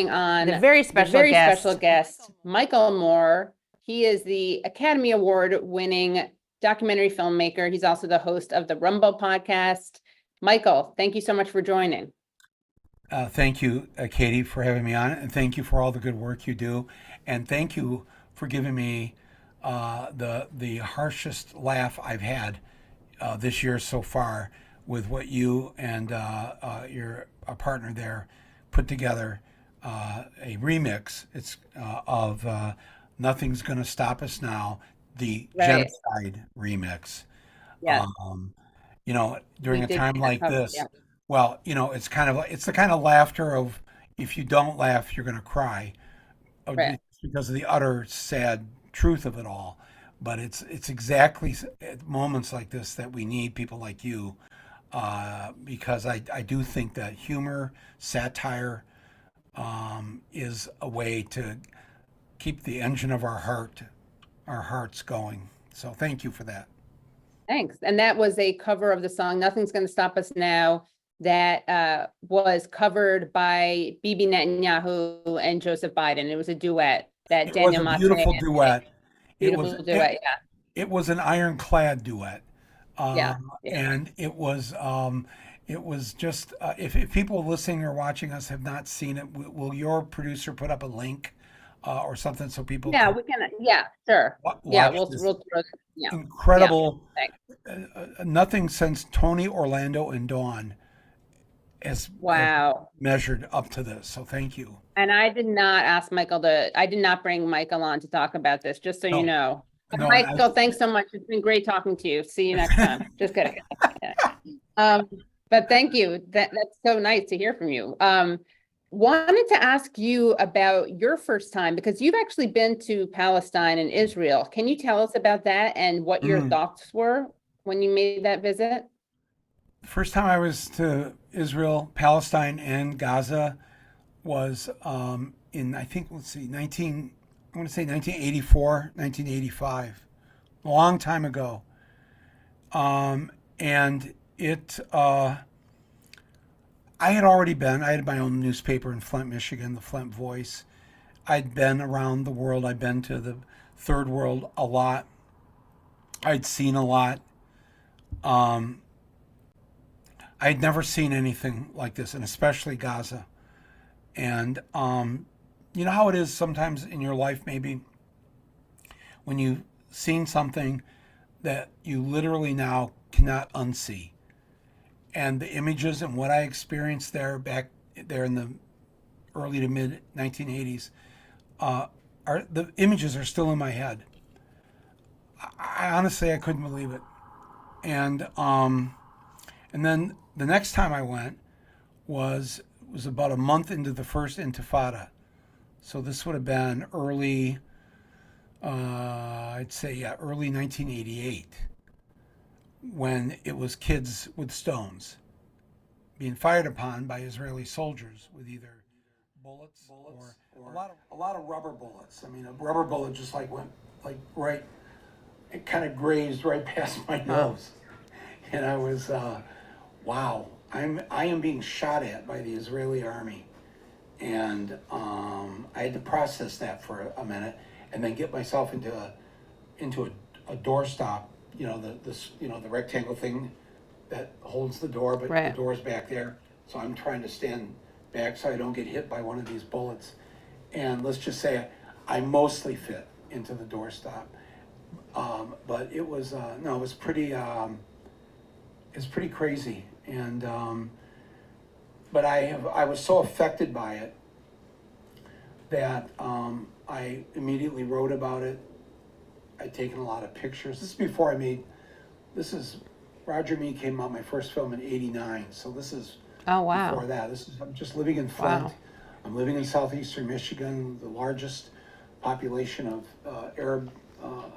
the very special guest, Michael Moore. He is the Academy Award winning documentary filmmaker. He's also the host of the Rumble podcast. Michael, thank you so much for joining. Thank you, Katie, for having me on, and thank you for all the good work you do. And thank you for giving me the harshest laugh I've had this year so far with what you and your partner there put together, a remix. It's of Nothing's Gonna Stop Us Now, the genocide remix. Yes. You know, during a time like this, well, you know, it's the kind of laughter of, if you don't laugh, you're going to cry, because of the utter sad truth of it all. But it's exactly at moments like this that we need people like you, because I do think that humor, satire, is a way to keep the engine of our hearts going. So thank you for that. Thanks. And that was a cover of the song Nothing's Gonna Stop Us Now that was covered by Bibi Netanyahu and Joseph Biden. It was a duet that Daniel It was a beautiful duet. It was an ironclad duet. Yeah. And it was just, if people listening or watching us have not seen it, will your producer put up a link or something so people we can. Yeah, sure. We'll throw it. Yeah. Incredible. Nothing since Tony, Orlando, and Dawn has measured up to this. So thank you. And I did not bring Michael on to talk about this, just so you know. No, Michael, thanks so much. It's been great talking to you. See you next time. Just kidding. But thank you. That's so nice to hear from you. Wanted to ask you about your first time, because you've actually been to Palestine and Israel. Can you tell us about that and what your thoughts were when you made that visit? The first time I was to Israel, Palestine, and Gaza was in, I think, 1984, 1985, a long time ago. And it, I had already been, I had my own newspaper in Flint, Michigan, the Flint Voice. I'd been around the world. I'd been to the third world a lot. I'd seen a lot. I'd never seen anything like this, and especially Gaza. And you know how it is sometimes in your life, maybe, when you've seen something that you literally now cannot unsee. And the images and what I experienced there back there in the early to mid 1980s, the images are still in my head. I honestly, I couldn't believe it. And then the next time I went was about a month into the first Intifada. So this would have been early, early 1988, when it was kids with stones being fired upon by Israeli soldiers with either bullets or a lot of rubber bullets. I mean, a rubber bullet just went right, it kind of grazed right past my nose. And I was, wow, I am being shot at by the Israeli army. And I had to process that for a minute and then get myself into a doorstop, the rectangle thing that holds the door, but the door's back there. So I'm trying to stand back so I don't get hit by one of these bullets. And let's just say I mostly fit into the doorstop. But it was, it was pretty crazy. And, but I was so affected by it that I immediately wrote about it. I'd taken a lot of pictures. This is before Roger Me came out, my first film in '89. So this is before that. I'm just living in Flint. Wow. I'm living in southeastern Michigan, the largest population of Arab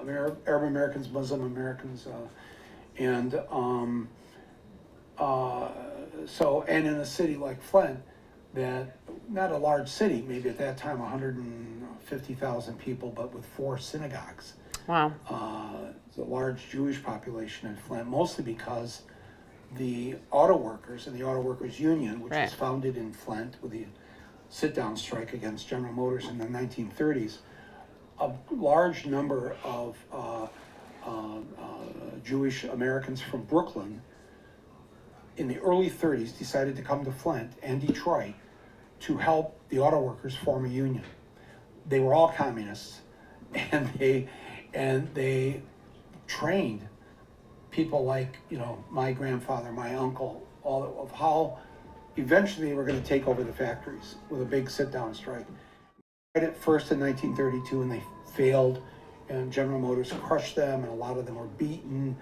Americans, Muslim Americans, and in a city like Flint, that not a large city, maybe at that time 150,000 people, but with 4 synagogues. Wow. It's a large Jewish population in Flint, mostly because the auto workers and the Auto Workers Union, which was founded in Flint with the sit-down strike against General Motors in the 1930s, a large number of Jewish Americans from Brooklyn in the early 30s decided to come to Flint and Detroit to help the auto workers form a union. They were all communists, and they trained people like, my grandfather, my uncle, all of how eventually they were going to take over the factories with a big sit-down strike. Tried it first in 1932, and they failed, and General Motors crushed them, and a lot of them were beaten.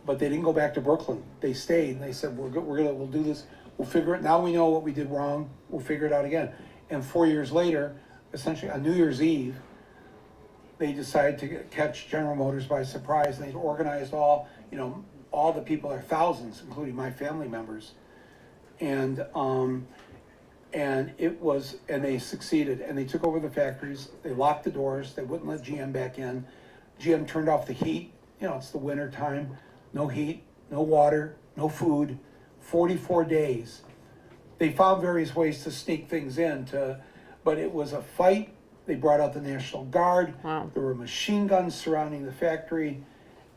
But they didn't go back to Brooklyn. They stayed, and they said, we'll do this. We'll figure it. Now we know what we did wrong. We'll figure it out again. And 4 years later, essentially on New Year's Eve, they decided to catch General Motors by surprise. And they organized all the people, there are thousands, including my family members, and they succeeded. And they took over the factories. They locked the doors. They wouldn't let GM back in. GM turned off the heat. It's the winter time, no heat, no water, no food, 44 days. They found various ways to sneak things in, but it was a fight. They brought out the National Guard. Wow. There were machine guns surrounding the factory,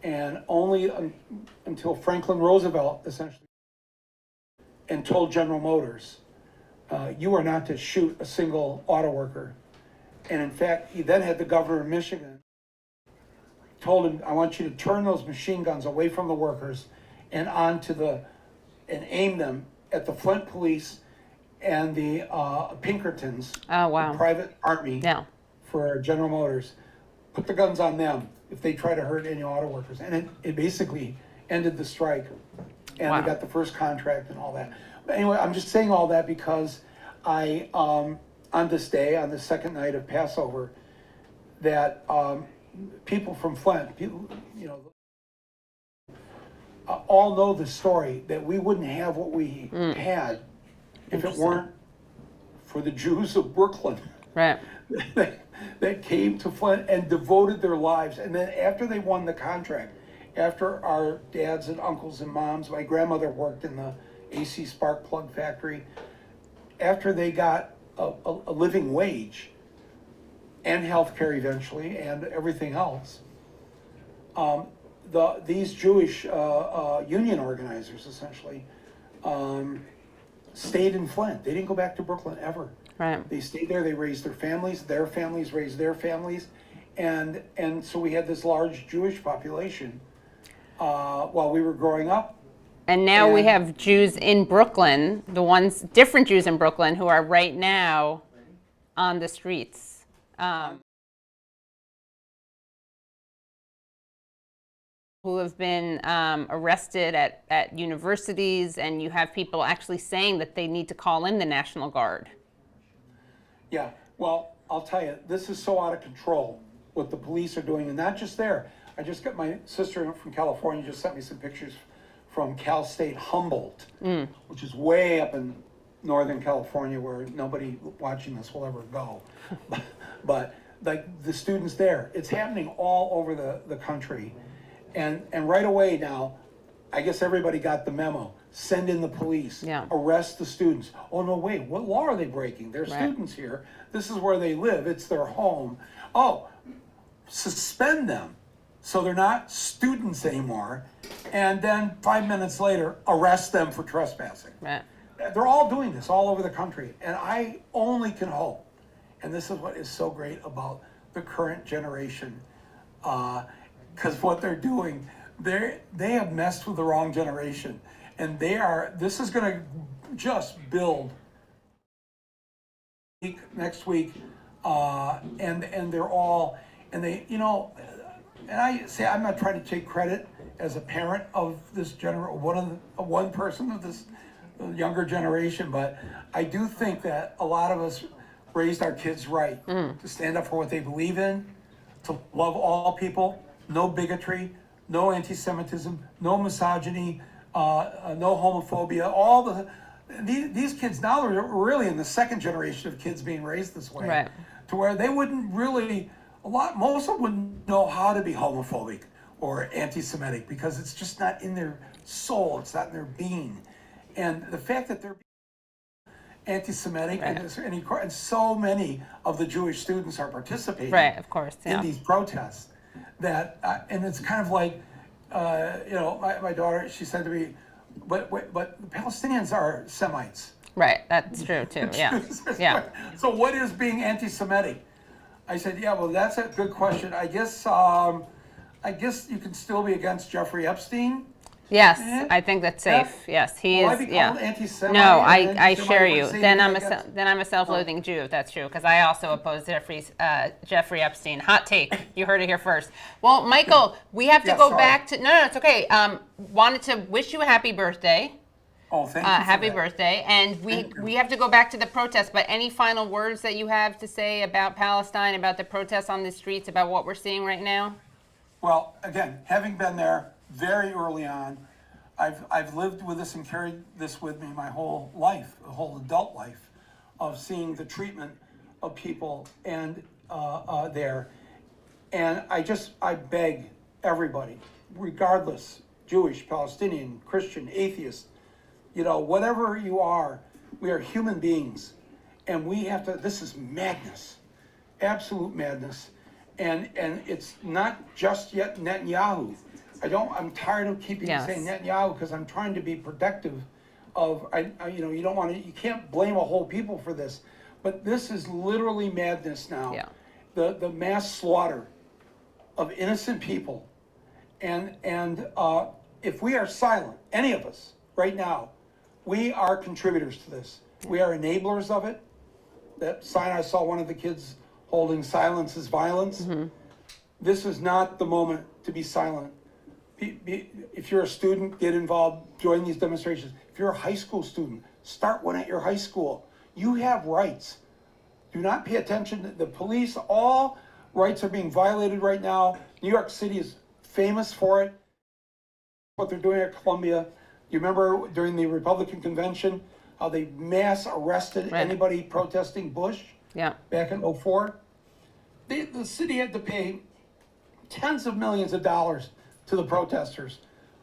and only until Franklin Roosevelt essentially and told General Motors, you are not to shoot a single auto worker. And in fact, he then had the governor of Michigan told him, I want you to turn those machine guns away from the workers and and aim them at the Flint police and the Pinkertons, the private army for General Motors. Put the guns on them if they try to hurt any auto workers. And it basically ended the strike, and they got the first contract and all that. But anyway, I'm just saying all that because on this day, on the second night of Passover, that people from Flint, all know the story that we wouldn't have what we had if it weren't for the Jews of Brooklyn. Right. that came to Flint and devoted their lives. And then after they won the contract, after our dads and uncles and moms, my grandmother worked in the AC spark plug factory, after they got a living wage, and health care eventually, and everything else. These Jewish union organizers, essentially, stayed in Flint. They didn't go back to Brooklyn ever. Right. They stayed there, they raised their families raised their families, and so we had this large Jewish population while we were growing up. And now we have Jews in Brooklyn, different Jews in Brooklyn who are right now on the streets. Who have been arrested at universities, and you have people actually saying that they need to call in the National Guard. Yeah, well, I'll tell you, this is so out of control what the police are doing, and not just there. I just got my sister from California just sent me some pictures from Cal State Humboldt, which is way up in Northern California where nobody watching this will ever go. But like the students there, it's happening all over the country. And right away now, I guess everybody got the memo. Send in the police. Yeah. Arrest the students. Oh, no, wait, what law are they breaking? They're students here. This is where they live. It's their home. Oh, suspend them so they're not students anymore. And then 5 minutes later, arrest them for trespassing. Right. They're all doing this all over the country. And I only can hope, and this is what is so great about the current generation, because what they're doing, they have messed with the wrong generation, and this is going to just build next week, and they're all, and they, and I say I'm not trying to take credit as a parent of this one person of this younger generation, but I do think that a lot of us raised our kids right to stand up for what they believe in, to love all people, no bigotry, no anti-Semitism, no misogyny, no homophobia. These kids now are really in the second generation of kids being raised this way, Right. to where they wouldn't really, most of them wouldn't know how to be homophobic or anti-Semitic because it's just not in their soul, it's not in their being. And the fact that they're anti-Semitic, and so many of the Jewish students are participating of course, in these protests, that, and it's kind of like, my daughter, she said to me, but the Palestinians are Semites. Right, that's true too, yeah. Yeah. So what is being anti-Semitic? I said, yeah, well, that's a good question. I guess you can still be against Jeffrey Epstein. Yes, I think that's safe. Yes, he Will is. I be called Yeah. anti-Semite? No, And then I somebody share would you. say Then me I'm against- a self-loathing Jew, if that's true, because I also oppose Jeffrey Epstein. Hot take. You heard it here first. Well, Michael, we have to go back to. No, it's okay. Wanted to wish you a happy birthday. Oh, thank you. Happy birthday. And we have to go back to the protest, but any final words that you have to say about Palestine, about the protests on the streets, about what we're seeing right now? Well, again, having been there very early on, I've lived with this and carried this with me my whole life, the whole adult life, of seeing the treatment of people and there. And I beg everybody, regardless, Jewish, Palestinian, Christian, atheist, whatever you are, we are human beings. And we have to, this is madness, absolute madness. And it's not just yet Netanyahu. I'm tired of keeping saying Netanyahu because I'm trying to be protective of, you can't blame a whole people for this, but this is literally madness now. Yeah. The mass slaughter of innocent people. And if we are silent, any of us right now, we are contributors to this. We are enablers of it. That sign, I saw one of the kids holding silence is violence. This is not the moment to be silent. If you're a student, get involved, join these demonstrations. If you're a high school student, start one at your high school. You have rights. Do not pay attention to the police. All rights are being violated right now. New York City is famous for it. What they're doing at Columbia. You remember during the Republican convention, how they mass arrested anybody protesting Bush back in 2004? The city had to pay tens of millions of dollars to the protesters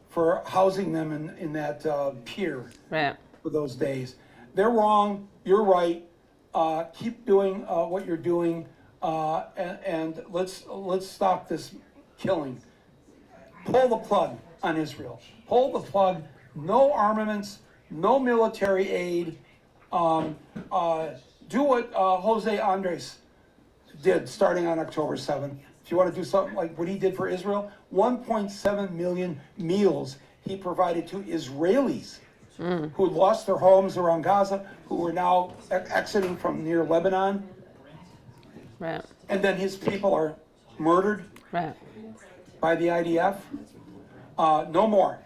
for housing them in that pier for those days. They're wrong. You're right. Keep doing what you're doing, and let's stop this killing. Pull the plug on Israel. Pull the plug. No armaments. No military aid. Do what Jose Andres did starting on October 7th. If you want to do something like what he did for Israel, 1.7 million meals he provided to Israelis who had lost their homes around Gaza, who were now exiting from near Lebanon. And then his people are murdered by the IDF. No more.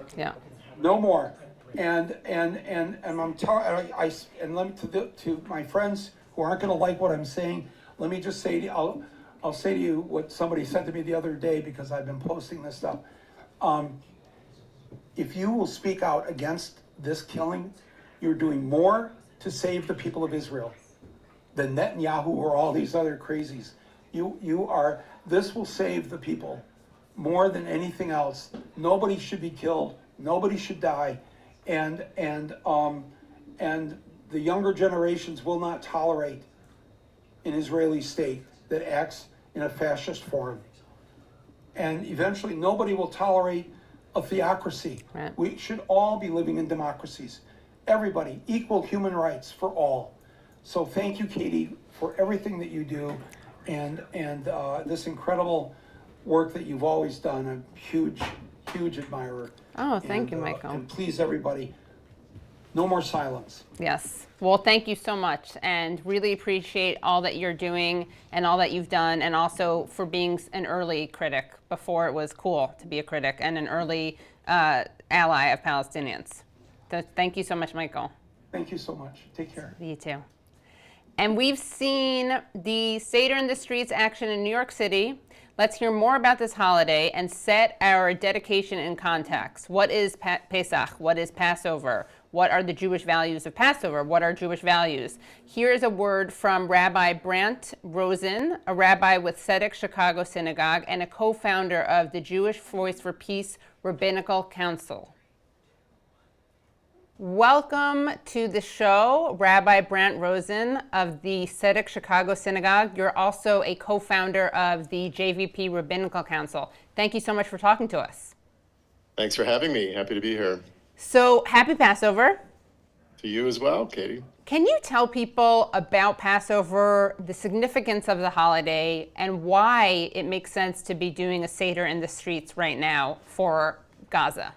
No more. And I'm telling, and let me to my friends who aren't going to like what I'm saying. Let me just say, I'll say to you what somebody said to me the other day because I've been posting this stuff. If you will speak out against this killing, you're doing more to save the people of Israel than Netanyahu or all these other crazies. This will save the people more than anything else. Nobody should be killed. Nobody should die. And the younger generations will not tolerate an Israeli state that acts in a fascist form. And eventually nobody will tolerate a theocracy. We should all be living in democracies. Everybody, equal human rights for all. So thank you, Katie, for everything that you do and this incredible work that you've always done. I'm a huge admirer. Oh, thank you, Michael. And please, everybody, No more silence. Yes. Well, thank you so much, and really appreciate all that you're doing and all that you've done, and also for being an early critic before it was cool to be a critic, and an early ally of Palestinians. So thank you so much, Michael. Thank you so much. Take care. You too. And we've seen the Seder in the Streets action in New York City. Let's hear more about this holiday and set our dedication in context. What is Pesach? What is Passover? What are the Jewish values of Passover? What are Jewish values? Here is a word from Rabbi Brant Rosen, a rabbi with Tzedek Chicago Synagogue and a co-founder of the Jewish Voice for Peace Rabbinical Council. Welcome to the show, Rabbi Brant Rosen of the Tzedek Chicago Synagogue. You're also a co-founder of the JVP Rabbinical Council. Thank you so much for talking to us. Thanks for having me. Happy to be here. So, happy Passover. To you as well, Katie. Can you tell people about Passover, the significance of the holiday, and why it makes sense to be doing a Seder in the streets right now for Gaza?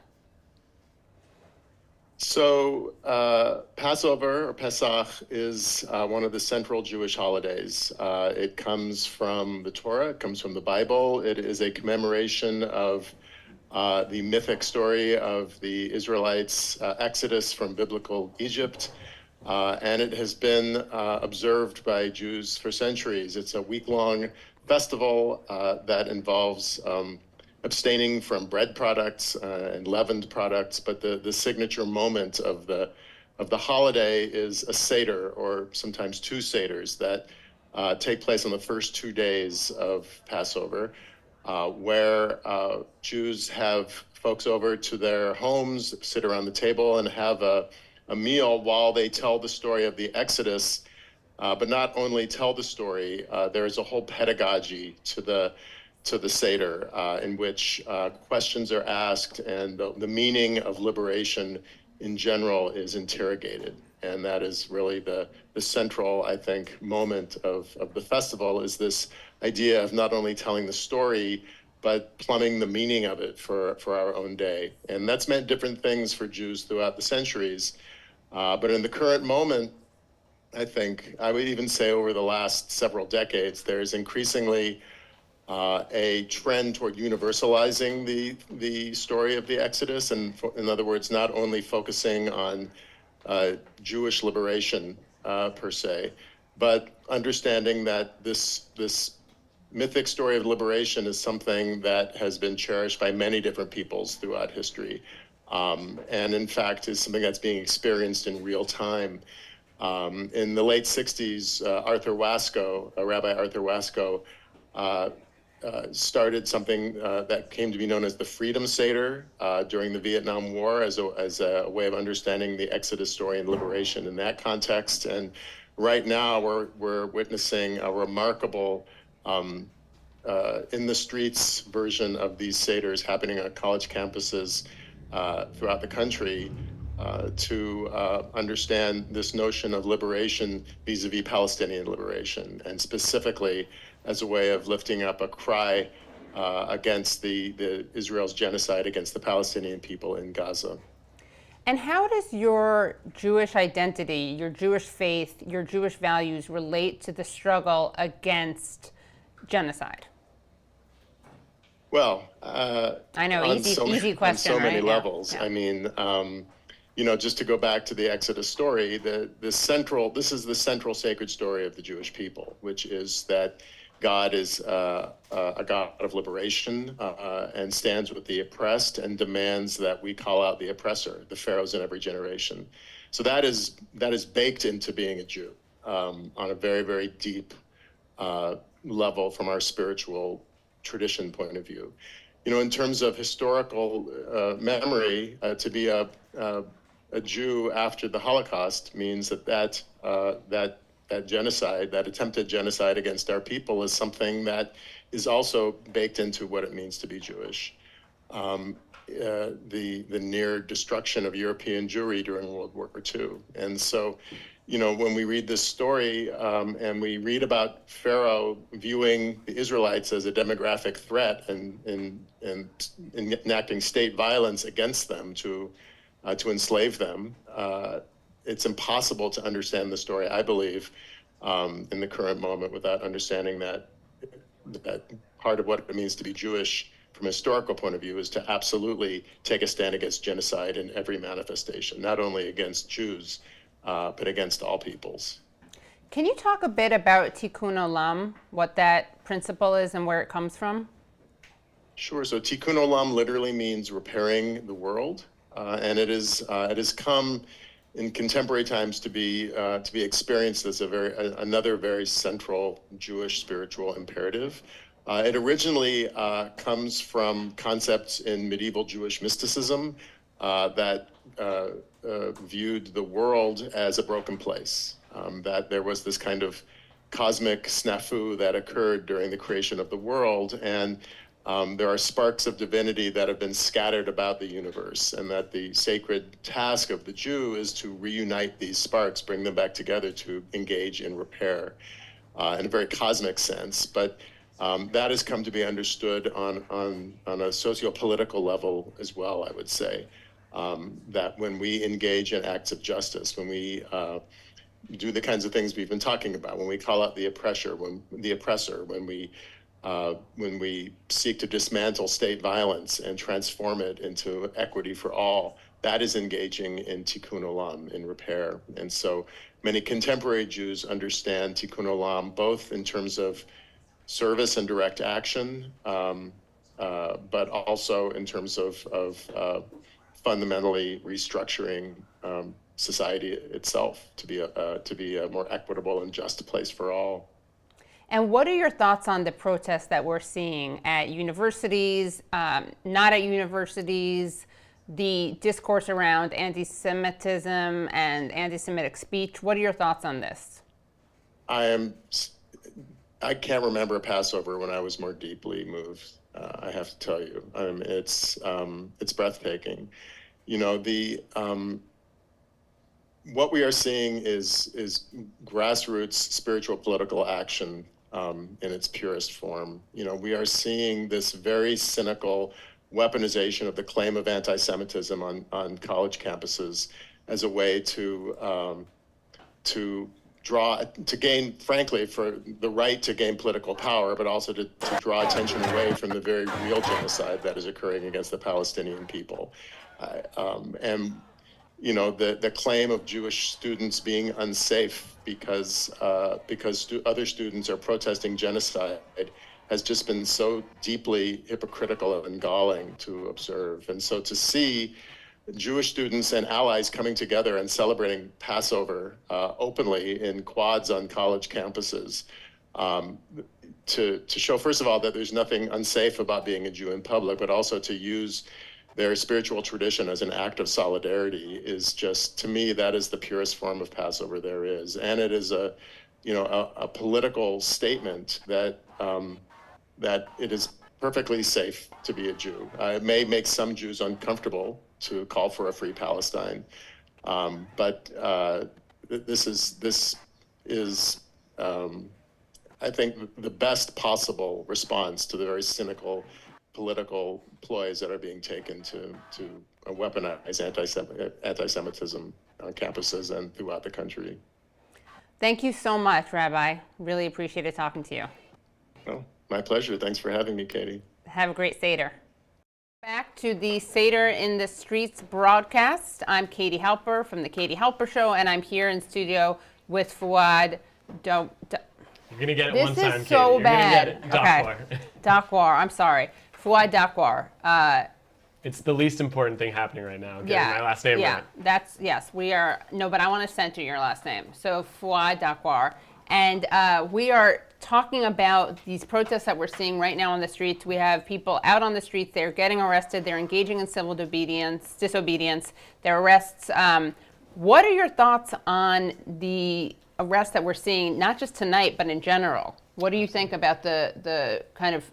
So, Passover, or Pesach, is one of the central Jewish holidays. It comes from the Torah, it comes from the Bible. It is a commemoration of the mythic story of the Israelites' exodus from biblical Egypt, and it has been observed by Jews for centuries. It's a week-long festival that involves abstaining from bread products and leavened products, but the signature moment of the holiday is a Seder, or sometimes two Seders, that take place on the first 2 days of Passover. Where Jews have folks over to their homes, sit around the table and have a meal while they tell the story of the Exodus, but not only tell the story, there is a whole pedagogy to the Seder in which questions are asked and the meaning of liberation in general is interrogated. And that is really the central, I think, moment of the festival, is this idea of not only telling the story, but plumbing the meaning of it for our own day. And that's meant different things for Jews throughout the centuries. But in the current moment, I think, I would even say over the last several decades, there's increasingly a trend toward universalizing the story of the Exodus. And in other words, not only focusing on Jewish liberation per se, but understanding that this mythic story of liberation is something that has been cherished by many different peoples throughout history, and in fact is something that's being experienced in real time. In the late 60s, Rabbi Arthur Wasco, started something that came to be known as the Freedom Seder during the Vietnam War as a way of understanding the Exodus story and liberation in that context. And right now we're witnessing a remarkable in the streets version of these Seders happening on college campuses throughout the country to understand this notion of liberation vis-a-vis Palestinian liberation, and specifically as a way of lifting up a cry against the Israel's genocide against the Palestinian people in Gaza. And how does your Jewish identity, your Jewish faith, your Jewish values relate to the struggle against genocide? Well, I know, easy question, on so many right? levels. Yeah. I mean, just to go back to the Exodus story, this is the central sacred story of the Jewish people, which is that God is a God of liberation and stands with the oppressed and demands that we call out the oppressor, the pharaohs in every generation. So that is baked into being a Jew on a very, very deep level from our spiritual tradition point of view. In terms of historical memory, to be a Jew after the Holocaust means that genocide, that attempted genocide against our people, is something that is also baked into what it means to be Jewish. The near destruction of European Jewry during World War II. And so, when we read this story and we read about Pharaoh viewing the Israelites as a demographic threat and enacting state violence against them to enslave them, it's impossible to understand the story, I believe, in the current moment without understanding that part of what it means to be Jewish from a historical point of view is to absolutely take a stand against genocide in every manifestation, not only against Jews, but against all peoples. Can you talk a bit about Tikkun Olam, what that principle is and where it comes from? Sure. So Tikkun Olam literally means repairing the world, and it has come in contemporary times to be experienced as another very central Jewish spiritual imperative. It originally comes from concepts in medieval Jewish mysticism that viewed the world as a broken place, that there was this kind of cosmic snafu that occurred during the creation of the world, and there are sparks of divinity that have been scattered about the universe, and that the sacred task of the Jew is to reunite these sparks, bring them back together to engage in repair in a very cosmic sense. But that has come to be understood on a socio-political level as well, I would say, that when we engage in acts of justice, when we do the kinds of things we've been talking about, when we call out the oppressor, when we seek to dismantle state violence and transform it into equity for all, that is engaging in Tikkun Olam, in repair. And so many contemporary Jews understand Tikkun Olam both in terms of service and direct action, but also in terms of fundamentally restructuring society itself to be a more equitable and just place for all. And what are your thoughts on the protests that we're seeing at universities, not at universities, the discourse around anti-Semitism and anti-Semitic speech? What are your thoughts on this? I can't remember a Passover when I was more deeply moved. I have to tell you, it's breathtaking. You know, what we are seeing is grassroots spiritual political action in its purest form. You know, we are seeing this very cynical weaponization of the claim of anti-Semitism on college campuses as a way to gain, frankly, for the right to gain political power, but also to draw attention away from the very real genocide that is occurring against the Palestinian people. And you know, the claim of Jewish students being unsafe because other students are protesting genocide has just been so deeply hypocritical and galling to observe. And so to see Jewish students and allies coming together and celebrating Passover openly in quads on college campuses to show, first of all, that there's nothing unsafe about being a Jew in public, but also to use their spiritual tradition as an act of solidarity is just, to me, that is the purest form of Passover there is. And it is a political statement that it is perfectly safe to be a Jew. It may make some Jews uncomfortable to call for a free Palestine, but this is I think the best possible response to the very cynical political ploys that are being taken to weaponize anti-Semitism on campuses and throughout the country. Thank you so much, Rabbi. Really appreciated talking to you. Well, my pleasure. Thanks for having me, Katie. Have a great Seder. Back to the Seder in the Streets broadcast. I'm Katie Halper from the Katie Halper Show, and I'm here in studio with Fouad You're going to get it one time, Katie. This is so bad. You're going to get it. Okay. Dakwar, I'm sorry. Fouad Dakwar. It's the least important thing happening right now, getting my last name right. But I want to center your last name. So Fouad Dakwar. And we are talking about these protests that we're seeing right now on the streets. We have people out on the streets. They're getting arrested. They're engaging in civil disobedience. Their arrests. What are your thoughts on the arrests that we're seeing, not just tonight, but in general? What do you think about the kind of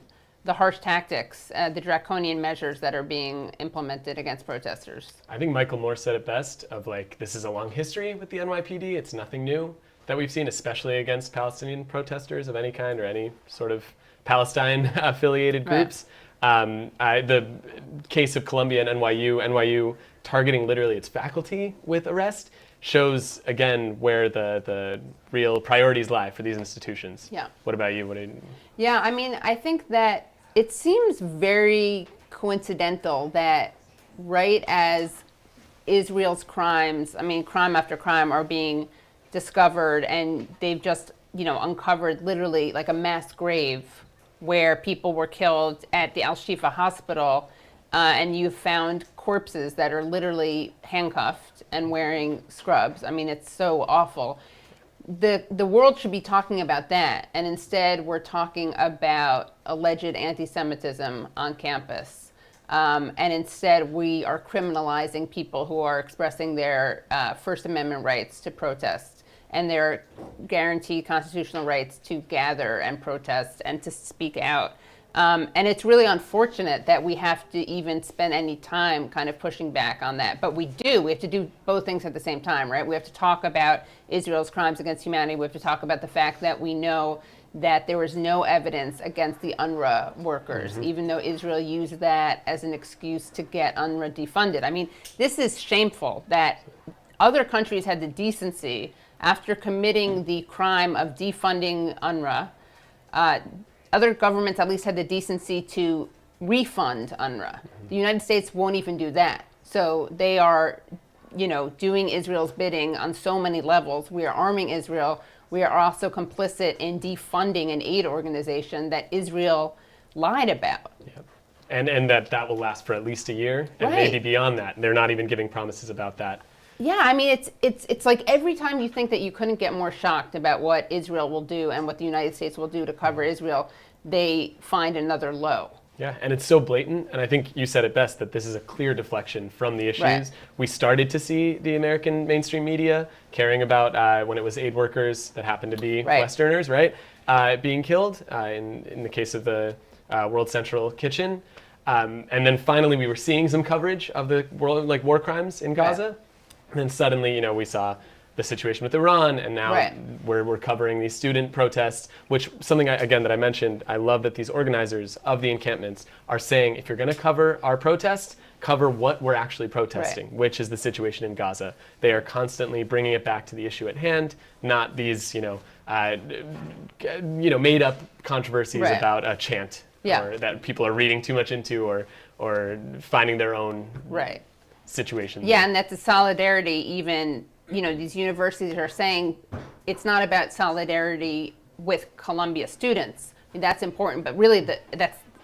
the harsh tactics, the draconian measures that are being implemented against protesters? I think Michael Moore said it best, of like, this is a long history with the NYPD. It's nothing new that we've seen, especially against Palestinian protesters of any kind or any sort of Palestine-affiliated groups. The case of Columbia and NYU targeting literally its faculty with arrest shows, again, where the real priorities lie for these institutions. Yeah. What about you? Yeah, I mean, I think that it seems very coincidental that right as Israel's crimes, I mean, crime after crime are being discovered, and they've just, uncovered literally like a mass grave where people were killed at the Al-Shifa hospital, and you found corpses that are literally handcuffed and wearing scrubs. I mean, it's so awful. The world should be talking about that, and instead we're talking about alleged anti-Semitism on campus. And instead we are criminalizing people who are expressing their First Amendment rights to protest and their guaranteed constitutional rights to gather and protest and to speak out. And it's really unfortunate that we have to even spend any time kind of pushing back on that. But we have to do both things at the same time, right? We have to talk about Israel's crimes against humanity. We have to talk about the fact that we know that there was no evidence against the UNRWA workers, even though Israel used that as an excuse to get UNRWA defunded. I mean, this is shameful that other countries had the decency, after committing the crime of defunding UNRWA, other governments at least had the decency to refund UNRWA. The United States won't even do that. So they are, doing Israel's bidding on so many levels. We are arming Israel. We are also complicit in defunding an aid organization that Israel lied about. Yep. And that will last for at least a year, and maybe beyond that. They're not even giving promises about that. Yeah, I mean, it's like every time you think that you couldn't get more shocked about what Israel will do and what the United States will do to cover Israel, they find another low. Yeah, and it's so blatant, and I think you said it best, that this is a clear deflection from the issues. Right. We started to see the American mainstream media caring about when it was aid workers that happened to be Westerners, right, being killed, in the case of the World Central Kitchen. And then finally we were seeing some coverage of the world, like war crimes in Gaza. Right. And then suddenly, we saw the situation with Iran, and now we're covering these student protests, which something, again, that I mentioned, I love that these organizers of the encampments are saying, if you're going to cover our protests, cover what we're actually protesting, which is the situation in Gaza. They are constantly bringing it back to the issue at hand, not these, made up controversies about a chant, or that people are reading too much into, or finding their own situations. Yeah, and that's a solidarity. Even, these universities are saying it's not about solidarity with Columbia students. I mean, that's important, but really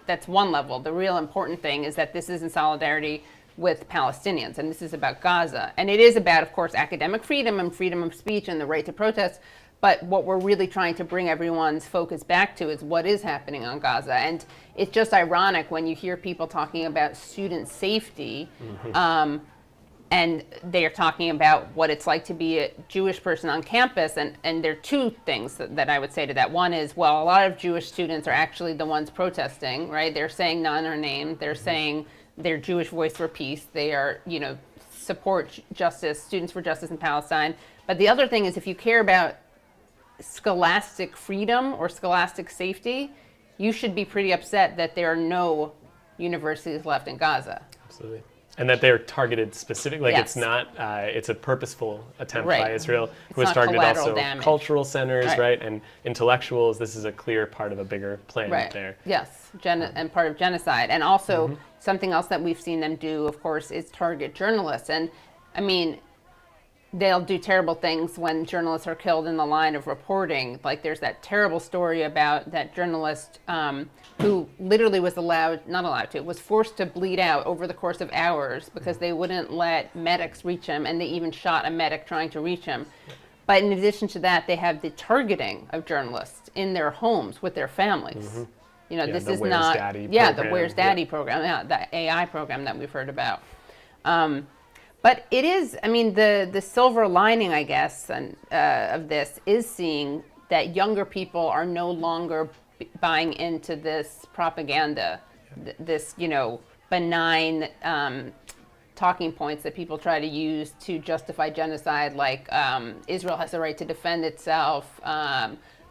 that's one level. The real important thing is that this is in solidarity with Palestinians, and this is about Gaza. And it is about, of course, academic freedom and freedom of speech and the right to protest. But what we're really trying to bring everyone's focus back to is what is happening on Gaza. And it's just ironic when you hear people talking about student safety, and they are talking about what it's like to be a Jewish person on campus. And there are two things that I would say to that. One is, well, a lot of Jewish students are actually the ones protesting, right? They're saying none are named. They're saying they're Jewish Voice for Peace. They are, support justice, Students for Justice in Palestine. But the other thing is, if you care about scholastic freedom or scholastic safety, you should be pretty upset that there are no universities left in Gaza. Absolutely. And that they're targeted specifically, like it's not, it's a purpurposeful attempt by Israel, who has targeted also cultural centers, and intellectuals. This is a clear part of a bigger plan there. Yes, and part of genocide. And also something else that we've seen them do, of course, is target journalists. And I mean, they'll do terrible things when journalists are killed in the line of reporting. Like there's that terrible story about that journalist who literally was was forced to bleed out over the course of hours because they wouldn't let medics reach him, and they even shot a medic trying to reach him. But in addition to that, they have the targeting of journalists in their homes with their families. This is not, the Where's Daddy program, the AI program that we've heard about. But it is, I mean, the silver lining, I guess, of this is seeing that younger people are no longer buying into this propaganda, this, benign talking points that people try to use to justify genocide, like Israel has the right to defend itself,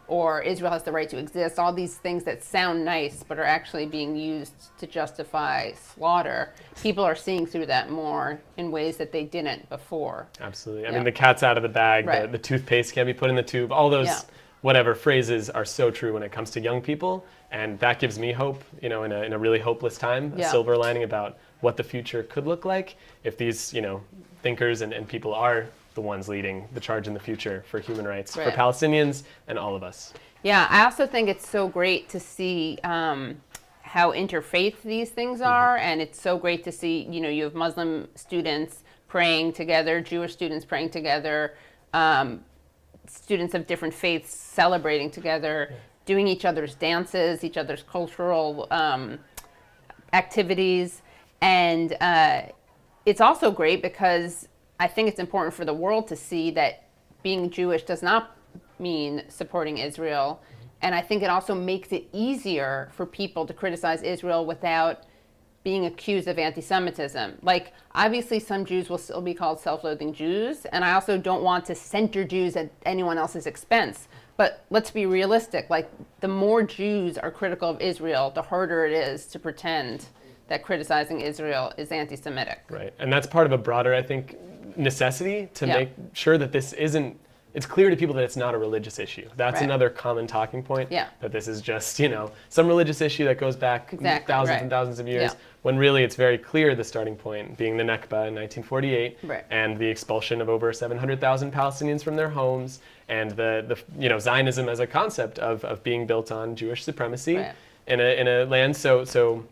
or Israel has the right to exist, all these things that sound nice but are actually being used to justify slaughter, people are seeing through that more in ways that they didn't before. Absolutely. I mean, the cat's out of the bag, Right. the toothpaste can't be put in the tube, all those Yeah. whatever phrases are so true when it comes to young people, and that gives me hope, in a really hopeless time, a Yeah. silver lining about what the future could look like if these, thinkers and people are the ones leading the charge in the future for human rights for Right. Palestinians and all of us. Yeah, I also think it's so great to see how interfaith these things are, and it's so great to see, you have Muslim students praying together, Jewish students praying together, students of different faiths celebrating together, doing each other's dances, each other's cultural activities, and it's also great because I think it's important for the world to see that being Jewish does not mean supporting Israel. And I think it also makes it easier for people to criticize Israel without being accused of anti-Semitism. Like, obviously some Jews will still be called self-loathing Jews, and I also don't want to center Jews at anyone else's expense. But let's be realistic, like, the more Jews are critical of Israel, the harder it is to pretend that criticizing Israel is anti-Semitic. Right, and that's part of a broader, I think, necessity to Yeah. make sure that this isn't, it's clear to people that it's not a religious issue. That's Right. another common talking point, Yeah. that this is just, some religious issue that goes back Exactly, thousands right. and thousands of years, Yeah. when really it's very clear the starting point being the Nakba in 1948, Right. and the expulsion of over 700,000 Palestinians from their homes, and the Zionism as a concept of being built on Jewish supremacy Right. in a land. So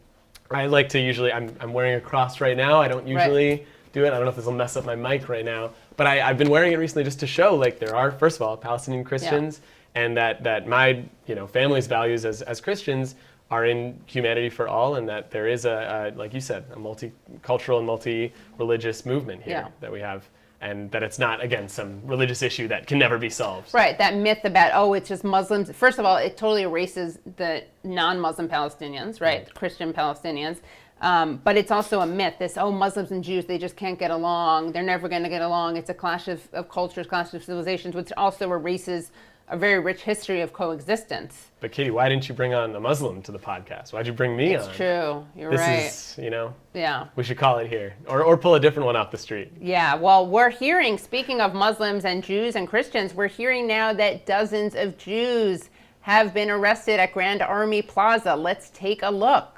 I like to usually, I'm wearing a cross right now. I don't usually do it. I don't know if this will mess up my mic right now, but I've been wearing it recently just to show, like, there are, first of all, Palestinian Christians, and that my family's values as Christians are in humanity for all, and that there is a like you said, a multicultural and multi-religious movement here that we have, and that it's not, again, some religious issue that can never be solved. Right, that myth about, it's just Muslims. First of all, it totally erases the non-Muslim Palestinians, right, Christian Palestinians. But it's also a myth, this, Muslims and Jews, they just can't get along. They're never going to get along. It's a clash of cultures, clash of civilizations, which also erases a very rich history of coexistence. But Katie, why didn't you bring on a Muslim to the podcast? Why'd you bring me on? It's true. You're this right. Is, Yeah. we should call it here, or pull a different one off the street. Yeah, well, we're hearing, speaking of Muslims and Jews and Christians, we're hearing now that dozens of Jews have been arrested at Grand Army Plaza. Let's take a look.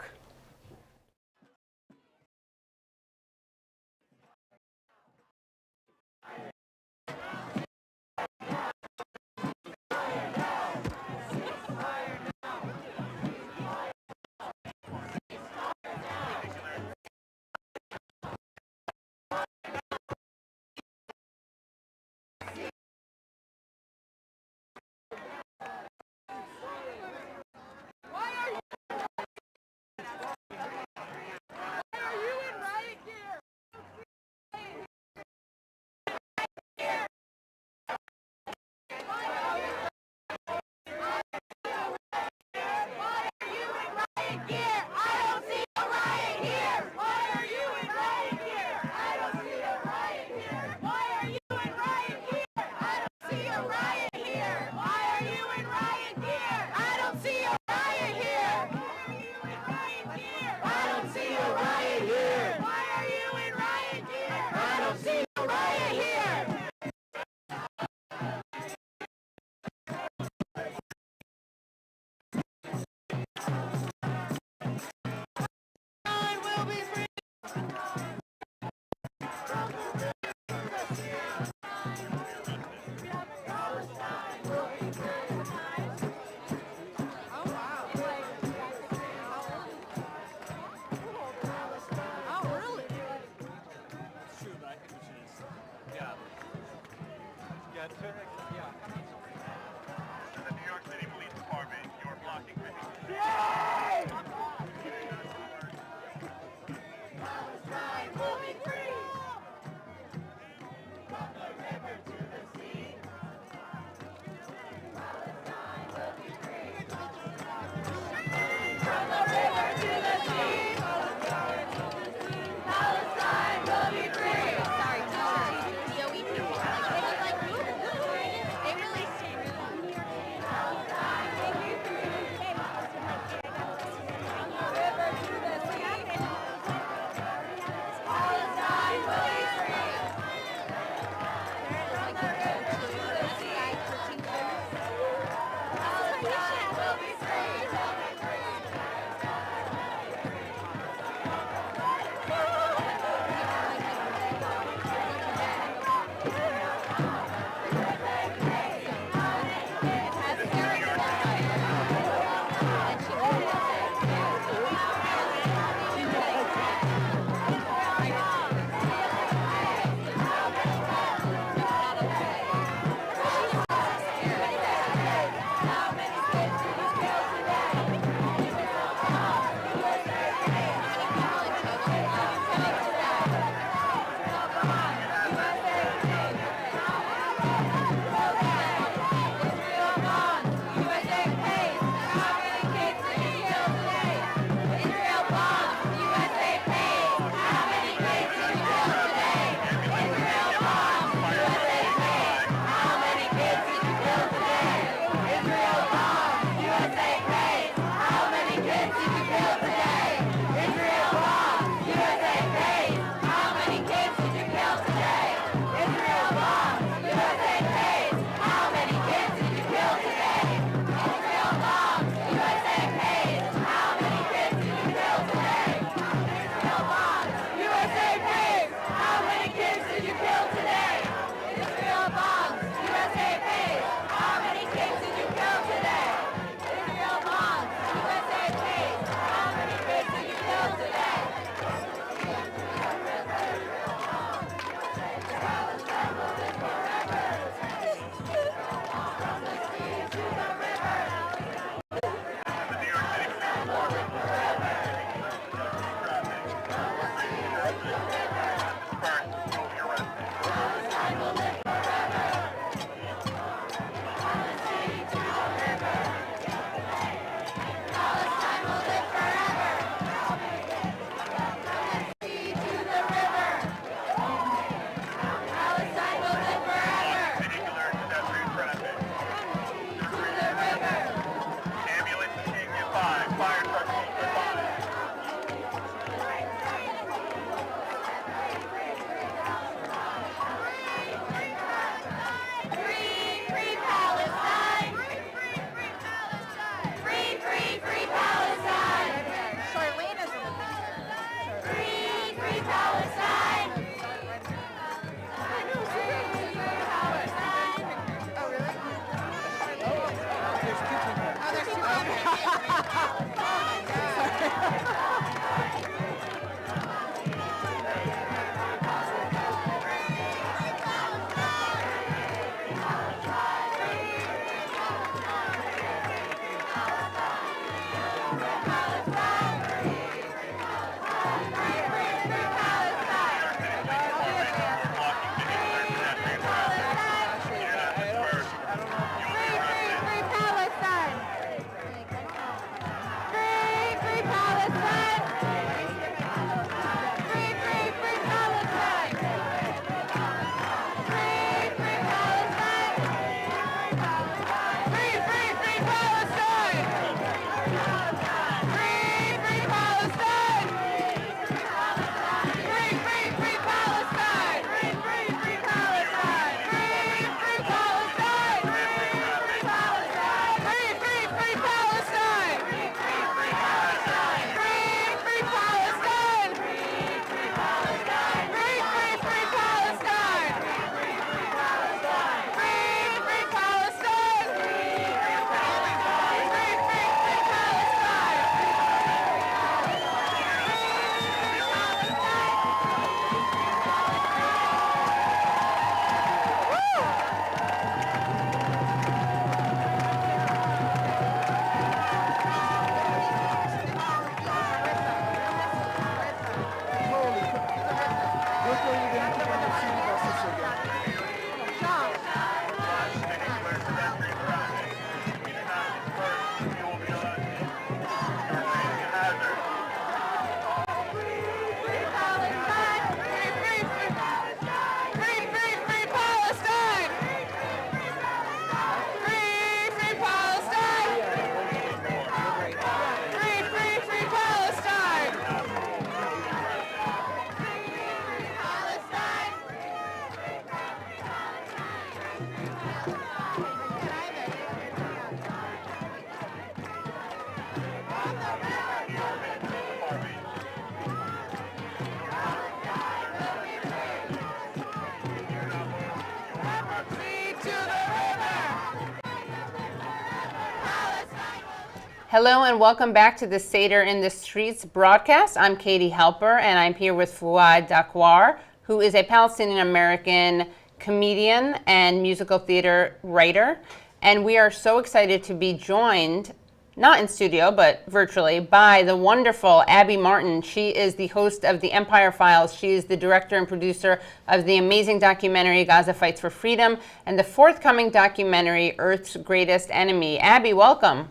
Hello and welcome back to the Seder in the Streets broadcast. I'm Katie Halper and I'm here with Fouad Dakwar, who is a Palestinian-American comedian and musical theater writer. And we are so excited to be joined, not in studio, but virtually, by the wonderful Abby Martin. She is the host of The Empire Files. She is the director and producer of the amazing documentary Gaza Fights for Freedom and the forthcoming documentary Earth's Greatest Enemy. Abby, welcome.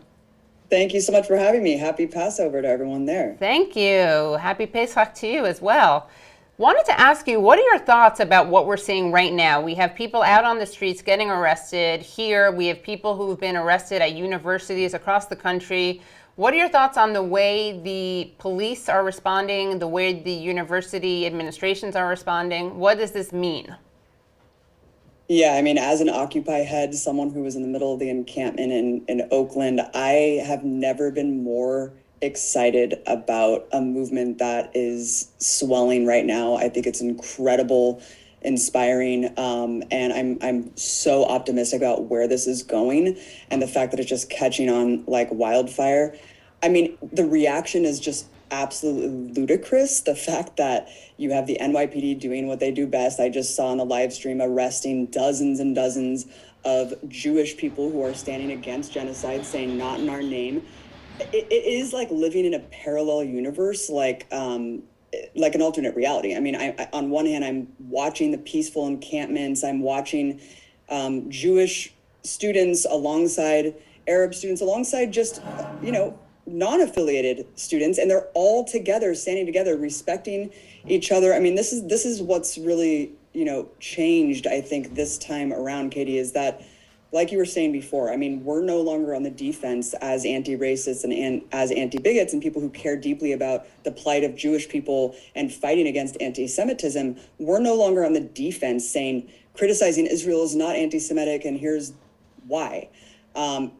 Thank you so much for having me. Happy Passover to everyone there. Thank you. Happy Pesach to you as well. Wanted to ask you, what are your thoughts about what we're seeing right now? We have people out on the streets getting arrested. Here, we have people who've been arrested at universities across the country. What are your thoughts on the way the police are responding, the way the university administrations are responding? What does this mean? Yeah, I mean, as an Occupy head, someone who was in the middle of the encampment in Oakland, I have never been more excited about a movement that is swelling right now. I think it's incredible, inspiring, and I'm so optimistic about where this is going and the fact that it's just catching on like wildfire. I mean, the reaction is just absolutely ludicrous. The fact that you have the NYPD doing what they do best. I just saw on the live stream arresting dozens and dozens of Jewish people who are standing against genocide, saying not in our name. It is like living in a parallel universe, like an alternate reality. I mean, I on one hand, I'm watching the peaceful encampments. I'm watching Jewish students alongside Arab students, alongside just, non-affiliated students, and they're all together, standing together, respecting each other. I mean, this is what's really, changed, I think, this time around, Katie, is that, like you were saying before, I mean, we're no longer on the defense as anti-racists and as anti-bigots and people who care deeply about the plight of Jewish people and fighting against anti-Semitism. We're no longer on the defense saying criticizing Israel is not anti-Semitic and here's why.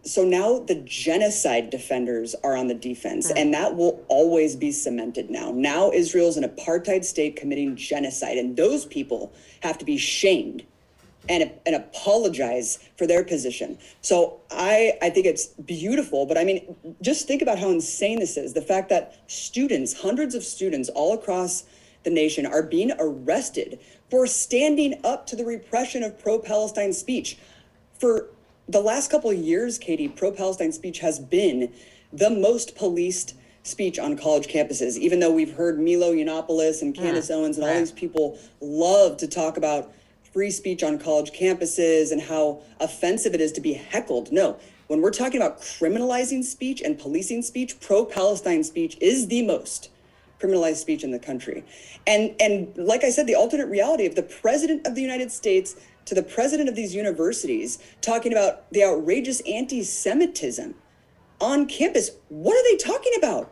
So now the genocide defenders are on the defense, and that will always be cemented now. Now Israel's an apartheid state committing genocide, and those people have to be shamed and apologize for their position. So I think it's beautiful, but I mean, just think about how insane this is. The fact that students, hundreds of students all across the nation are being arrested for standing up to the repression of pro-Palestine speech. For the last couple of years, Katie, pro-Palestine speech has been the most policed speech on college campuses, even though we've heard Milo Yiannopoulos and Candace Owens and all these people love to talk about free speech on college campuses and how offensive it is to be heckled. No, when we're talking about criminalizing speech and policing speech, pro-Palestine speech is the most criminalized speech in the country. And like I said, the alternate reality of the president of the United States to the president of these universities talking about the outrageous anti-Semitism on campus. What are they talking about?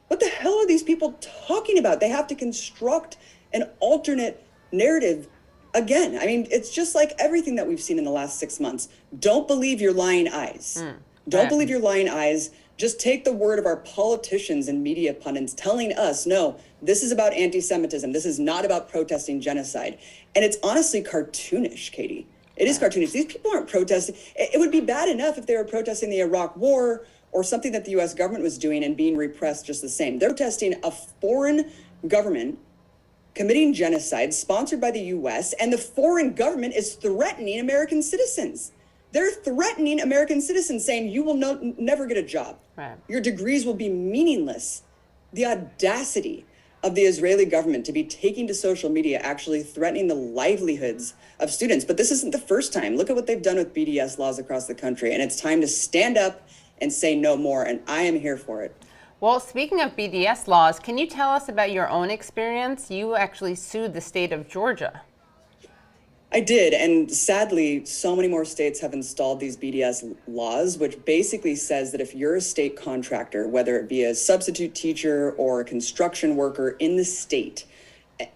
What the hell are these people talking about? They have to construct an alternate narrative again. I mean, it's just like everything that we've seen in the last 6 months. Don't believe your lying eyes. Don't believe your lying eyes. Just take the word of our politicians and media pundits telling us, no, this is about anti-Semitism. This is not about protesting genocide. And it's honestly cartoonish, Katie. It is cartoonish. These people aren't protesting. It would be bad enough if they were protesting the Iraq War or something that the U.S. government was doing and being repressed just the same. They're protesting a foreign government committing genocide sponsored by the U.S., and the foreign government is threatening American citizens. They're threatening American citizens, saying you will never get a job. Right. Your degrees will be meaningless. The audacity of the Israeli government to be taking to social media, actually threatening the livelihoods of students. But this isn't the first time. Look at what they've done with BDS laws across the country. And it's time to stand up and say no more. And I am here for it. Well, speaking of BDS laws, can you tell us about your own experience? You actually sued the state of Georgia. I did, and sadly, so many more states have installed these BDS laws, which basically says that if you're a state contractor, whether it be a substitute teacher or a construction worker in the state,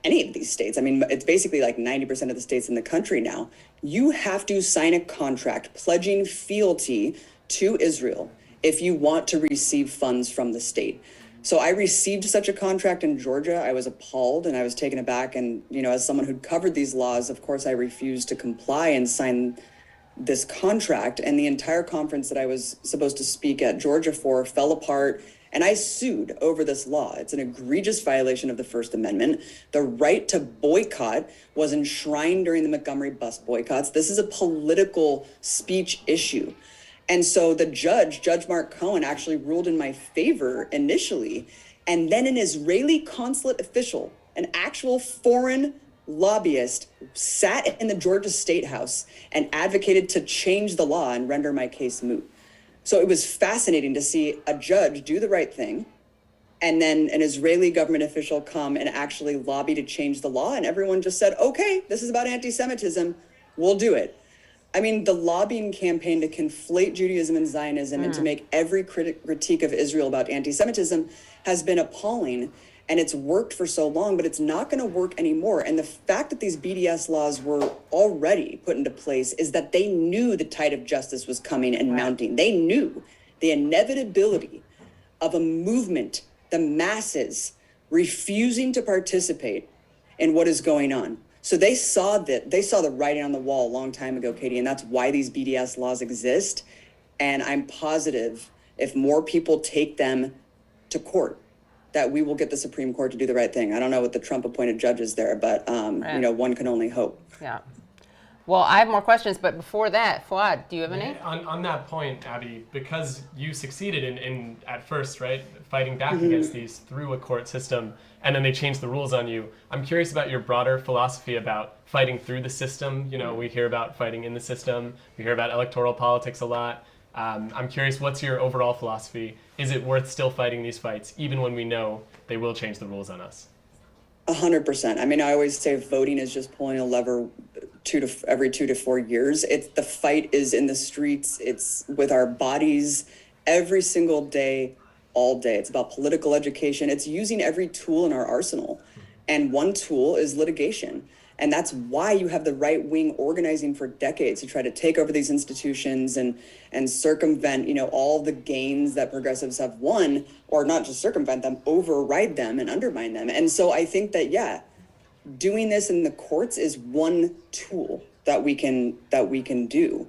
any of these states, I mean, it's basically like 90% of the states in the country now, you have to sign a contract pledging fealty to Israel if you want to receive funds from the state. So I received such a contract in Georgia. I was appalled and I was taken aback. And, as someone who'd covered these laws, of course, I refused to comply and sign this contract, and the entire conference that I was supposed to speak at Georgia for fell apart. And I sued over this law. It's an egregious violation of the First Amendment. The right to boycott was enshrined during the Montgomery bus boycotts. This is a political speech issue. And so the judge, Judge Mark Cohen, actually ruled in my favor initially. And then an Israeli consulate official, an actual foreign lobbyist, sat in the Georgia State House and advocated to change the law and render my case moot. So it was fascinating to see a judge do the right thing, and then an Israeli government official come and actually lobby to change the law, and everyone just said, okay, this is about anti-Semitism, we'll do it. I mean, the lobbying campaign to conflate Judaism and Zionism and to make every critique of Israel about anti-Semitism has been appalling, and it's worked for so long, but it's not going to work anymore. And the fact that these BDS laws were already put into place is that they knew the tide of justice was coming and mounting. They knew the inevitability of a movement, the masses refusing to participate in what is going on. So they saw the writing on the wall a long time ago, Katie, and that's why these BDS laws exist. And I'm positive if more people take them to court, that we will get the Supreme Court to do the right thing. I don't know what the Trump appointed judge is there, but you know, one can only hope. Yeah. Well, I have more questions, but before that, Fouad, do you have any? On that point, Abby, because you succeeded in at first, right, fighting back against these through a court system, and then they changed the rules on you. I'm curious about your broader philosophy about fighting through the system. You know, we hear about fighting in the system. We hear about electoral politics a lot. I'm curious, what's your overall philosophy? Is it worth still fighting these fights, even when we know they will change the rules on us? 100%. I mean, I always say voting is just pulling a lever every 2 to 4 years. The fight is in the streets. It's with our bodies every single day, all day. It's about political education. It's using every tool in our arsenal. And one tool is litigation. And that's why you have the right wing organizing for decades to try to take over these institutions and circumvent, you know, all the gains that progressives have won, or not just circumvent them, override them and undermine them. And so I think that, yeah, doing this in the courts is one tool that we can do.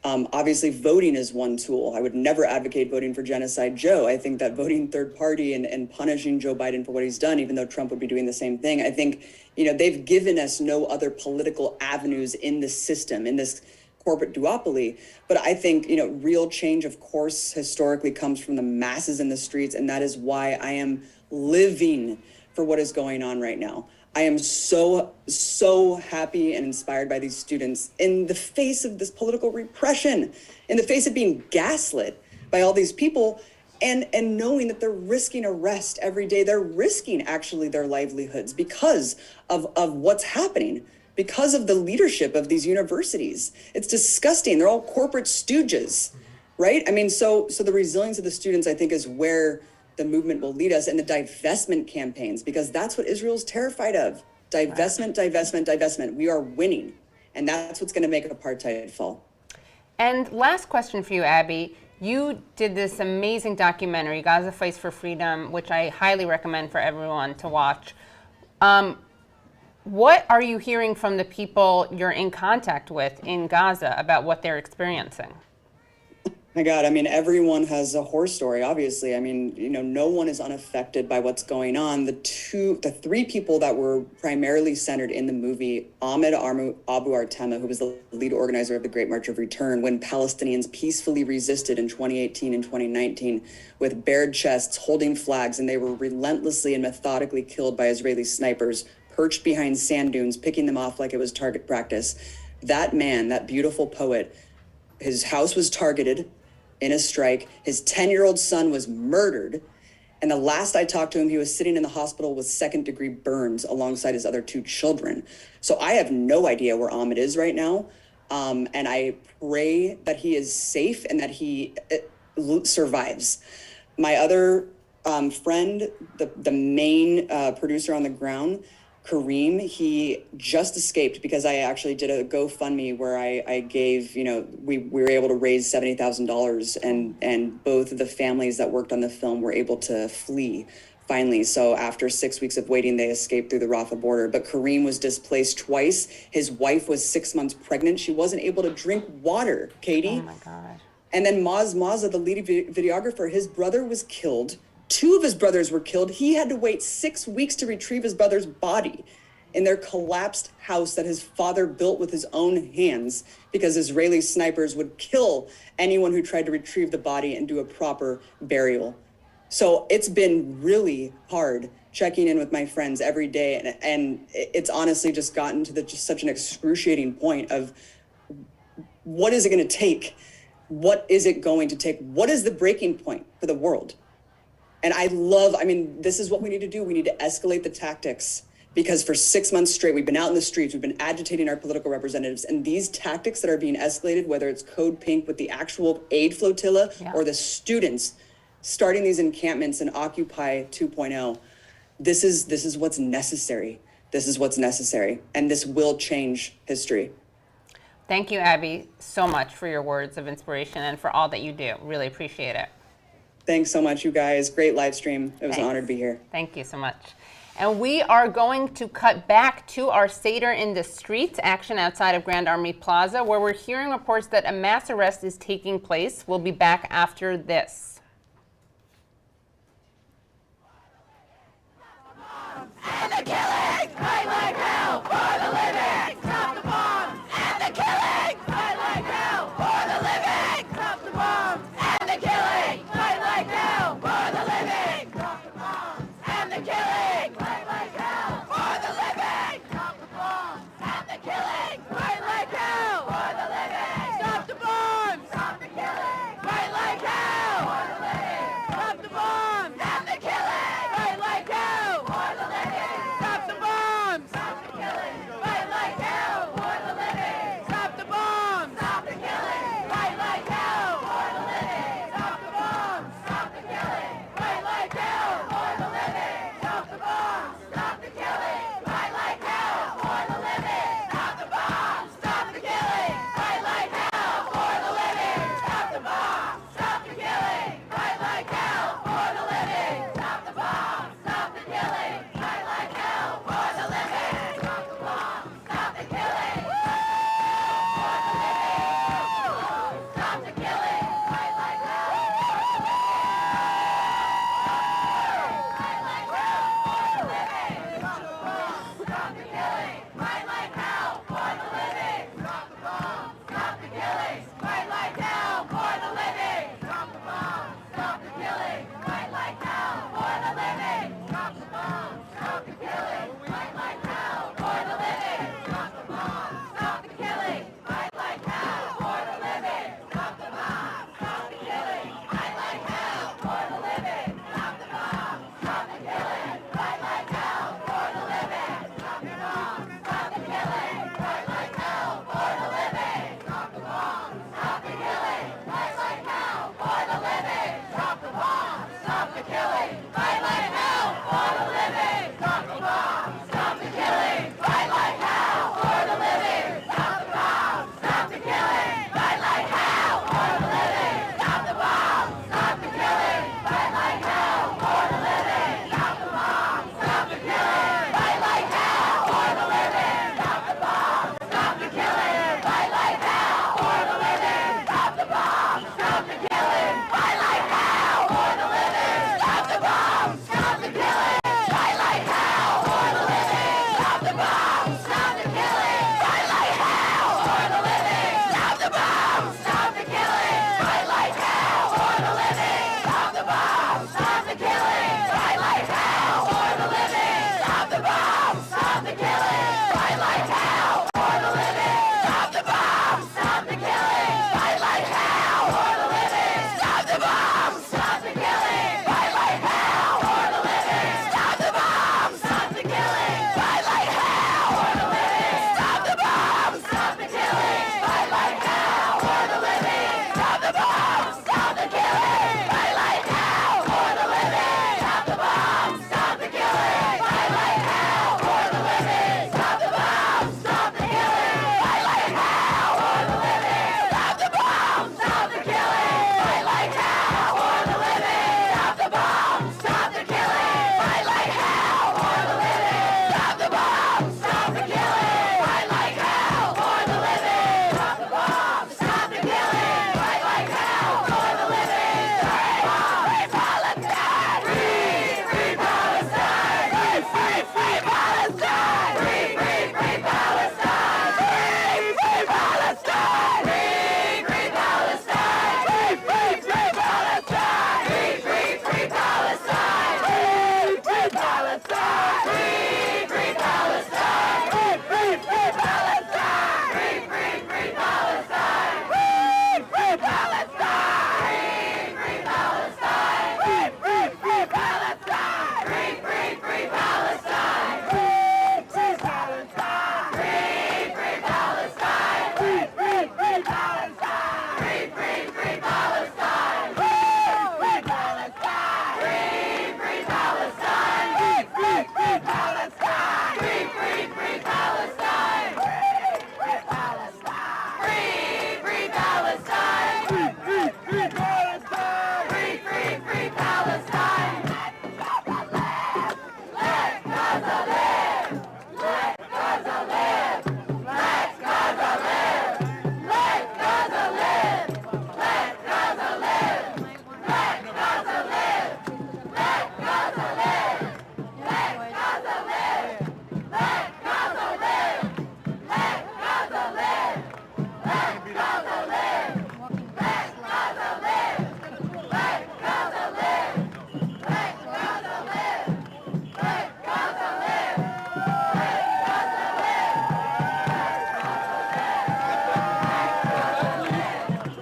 Obviously, voting is one tool. I would never advocate voting for Genocide Joe. I think that voting third party and punishing Joe Biden for what he's done, even though Trump would be doing the same thing, I think, you know, they've given us no other political avenues in the system, in this corporate duopoly. But I think, you know, real change, of course, historically comes from the masses in the streets. And that is why I am living for what is going on right now. I am so happy and inspired by these students in the face of this political repression, in the face of being gaslit by all these people, and knowing that they're risking arrest every day. They're risking actually their livelihoods because of what's happening, because of the leadership of these universities. It's disgusting. They're all corporate stooges, right? I mean, so the resilience of the students, I think, is where the movement will lead us, and the divestment campaigns, because that's what Israel's terrified of. Divestment, divestment, divestment. We are winning, and that's what's going to make apartheid fall. And last question for you, Abby. You did this amazing documentary, Gaza Fights for Freedom, which I highly recommend for everyone to watch. What are you hearing from the people you're in contact with in Gaza about what they're experiencing? My God, I mean, everyone has a horror story, obviously. I mean, you know, no one is unaffected by what's going on. The three people that were primarily centered in the movie, Ahmed Abu Artema, who was the lead organizer of the Great March of Return, when Palestinians peacefully resisted in 2018 and 2019 with bared chests, holding flags, and they were relentlessly and methodically killed by Israeli snipers, perched behind sand dunes, picking them off like it was target practice. That man, that beautiful poet, his house was targeted in a strike. His 10-year-old son was murdered. And the last I talked to him, he was sitting in the hospital with second-degree burns alongside his other two children. So I have no idea where Ahmed is right now. And I pray that he is safe and that he survives. My other friend, the main producer on the ground, Kareem, he just escaped because I actually did a GoFundMe where I gave, you know, we were able to raise $70,000, and both of the families that worked on the film were able to flee finally. So after 6 weeks of waiting, they escaped through the Rafah border. But Kareem was displaced twice. His wife was 6 months pregnant. She wasn't able to drink water, Katie. Oh my God. And then Mazza, the lead videographer, his brother was killed. 2 of his brothers were killed. He had to wait 6 weeks to retrieve his brother's body in their collapsed house that his father built with his own hands because Israeli snipers would kill anyone who tried to retrieve the body and do a proper burial. So it's been really hard checking in with my friends every day. And it's honestly just gotten to just such an excruciating point of what is it going to take? What is it going to take? What is the breaking point for the world? And this is what we need to do. We need to escalate the tactics, because for 6 months straight, we've been out in the streets, we've been agitating our political representatives, and these tactics that are being escalated, whether it's Code Pink with the actual aid flotilla or the students starting these encampments in Occupy 2.0, this is what's necessary. This is what's necessary, and this will change history. Thank you, Abby, so much for your words of inspiration and for all that you do. Really appreciate it. Thanks so much, you guys. Great live stream. It was an honor to be here. Thank you so much. And we are going to cut back to our Seder in the Streets action outside of Grand Army Plaza, where we're hearing reports that a mass arrest is taking place. We'll be back after this. And the killing, fight like hell for the living. Stop the bombs and the killing, fight like hell for the living. Stop the bombs and the killing, fight like hell for the living. Stop the bombs and the killing, fight like hell for the living. Stop the bombs and the killing, fight like hell for the living. Stop the bombs, stop the killing, fight like hell for the living. Stop the bombs and the killing, fight like hell for the living. Stop the Palestine! Free, free Palestine! Free, free, free Palestine! Free, free, free Palestine! Free, free Palestine! Free, free Palestine! Free, free, free Palestine! Free, free, free Palestine! Free, free Palestine! Free, free Palestine! Free, free, free Palestine! Free, free, free Palestine! Free, free Palestine! Free, free Palestine! Free, free, free Palestine! Free, free, free Palestine! Free, free Palestine! Free, free, free Palestine! Free, free, free Palestine! Let Gaza live! Let Gaza live! Let Gaza live! Let Gaza live! Let Gaza live! Let Gaza live! Let Gaza live! Let Gaza live! Let Gaza live! Let Gaza live! Let Gaza live! Let Gaza live! Let Gaza live! Let Gaza live! Let Gaza live!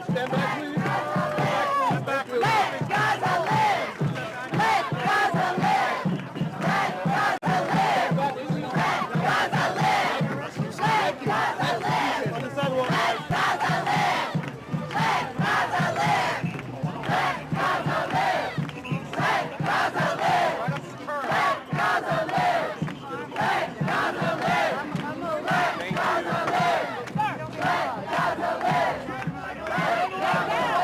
Stand back, please. Back, please. Let Gaza live! Let Gaza live! Let Gaza live! Let Gaza live! Let Gaza live! On the sidewalk. Let Gaza live! Let Gaza live! Let Gaza live! Let Gaza live! Let Gaza live! Let Gaza live! Let Gaza live! Let Gaza live!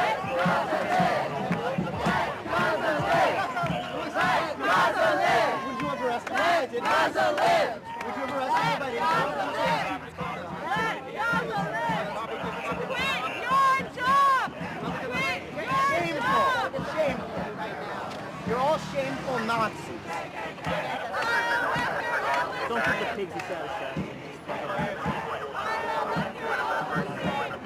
Let Gaza live! Let Gaza live! Let Gaza live! Let Gaza live! Would you ever arrest anybody? Let Gaza live! Would you ever arrest anybody? Let Gaza live! Quit your job! Quit your Shameful. job! It's shameful. You're all shameful Nazis. Don't keep the pigs satisfied.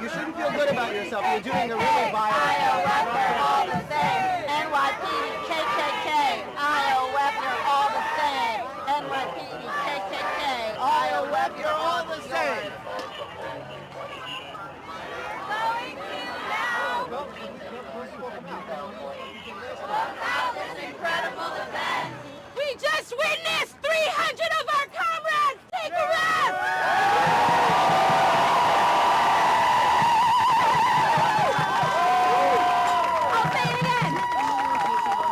You shouldn't feel good about yourself. You're doing a really violent Iowa, they're all the same. NYPD, KKK. Iowa, they're all the same. NYPD, KKK. Iowa, you're all the same. Slowing you down. About this incredible event. We just witnessed 300 of our comrades take a rest. I'll say it again.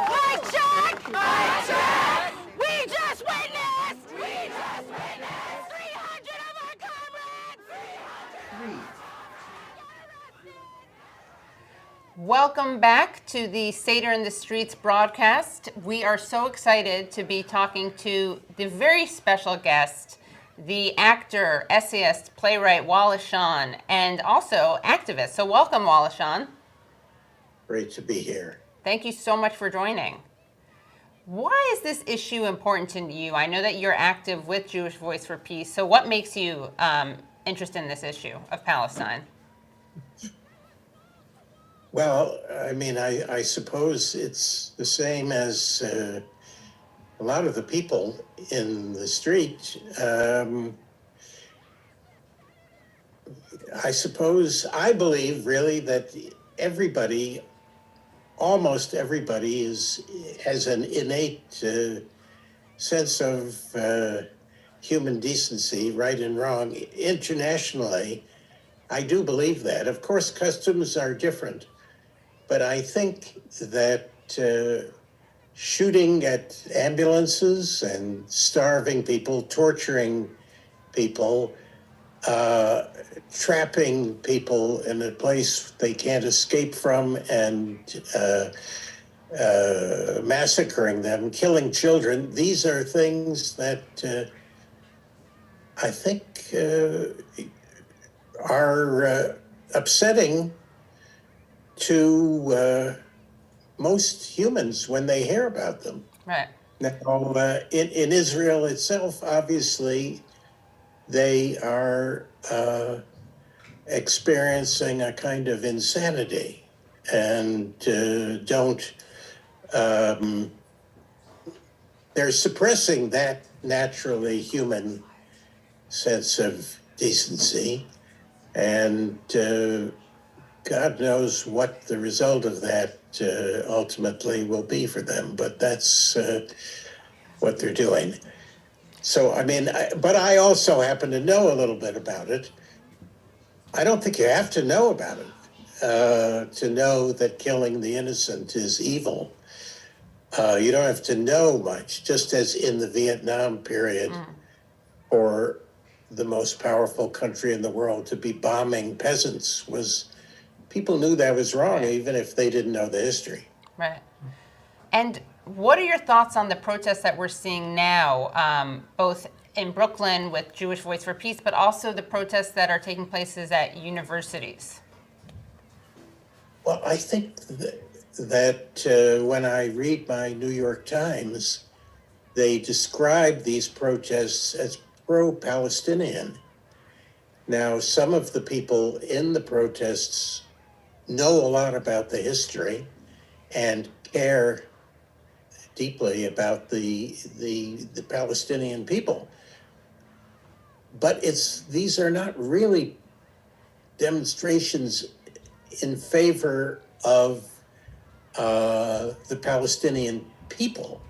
Mic check. Mic check. We just witnessed 300 of our comrades. 300. Welcome back to the Seder in the Streets broadcast. We are so excited to be talking to the very special guest, the actor, essayist, playwright Wallace Shawn, and also activist. So welcome, Wallace Shawn. Great to be here. Thank you so much for joining. Why is this issue important to you? I know that you're active with Jewish Voice for Peace. So what makes you interested in this issue of Palestine? Well, I mean, I suppose it's the same as a lot of the people in the street. I believe really that everybody, almost everybody, has an innate sense of human decency, right and wrong. Internationally, I do believe that. Of course, customs are different. But I think that shooting at ambulances and starving people, torturing people, trapping people in a place they can't escape from and massacring them, killing children, these are things that I think are upsetting to most humans when they hear about them. Right. Now, in Israel itself, obviously, they are experiencing a kind of insanity and don't they're suppressing that naturally human sense of decency, and God knows what the result of that ultimately will be for them, but that's what they're doing. So, I mean, but I also happen to know a little bit about it. I don't think you have to know about it to know that killing the innocent is evil. You don't have to know much, just as in the Vietnam period, or the most powerful country in the world to be bombing peasants was, people knew that was wrong, even if they didn't know the history. Right. And what are your thoughts on the protests that we're seeing now, both in Brooklyn with Jewish Voice for Peace, but also the protests that are taking places at universities? Well, I think that when I read my New York Times, they describe these protests as pro-Palestinian. Now, some of the people in the protests know a lot about the history and care deeply about the Palestinian people. But these are not really demonstrations in favor of the Palestinian people.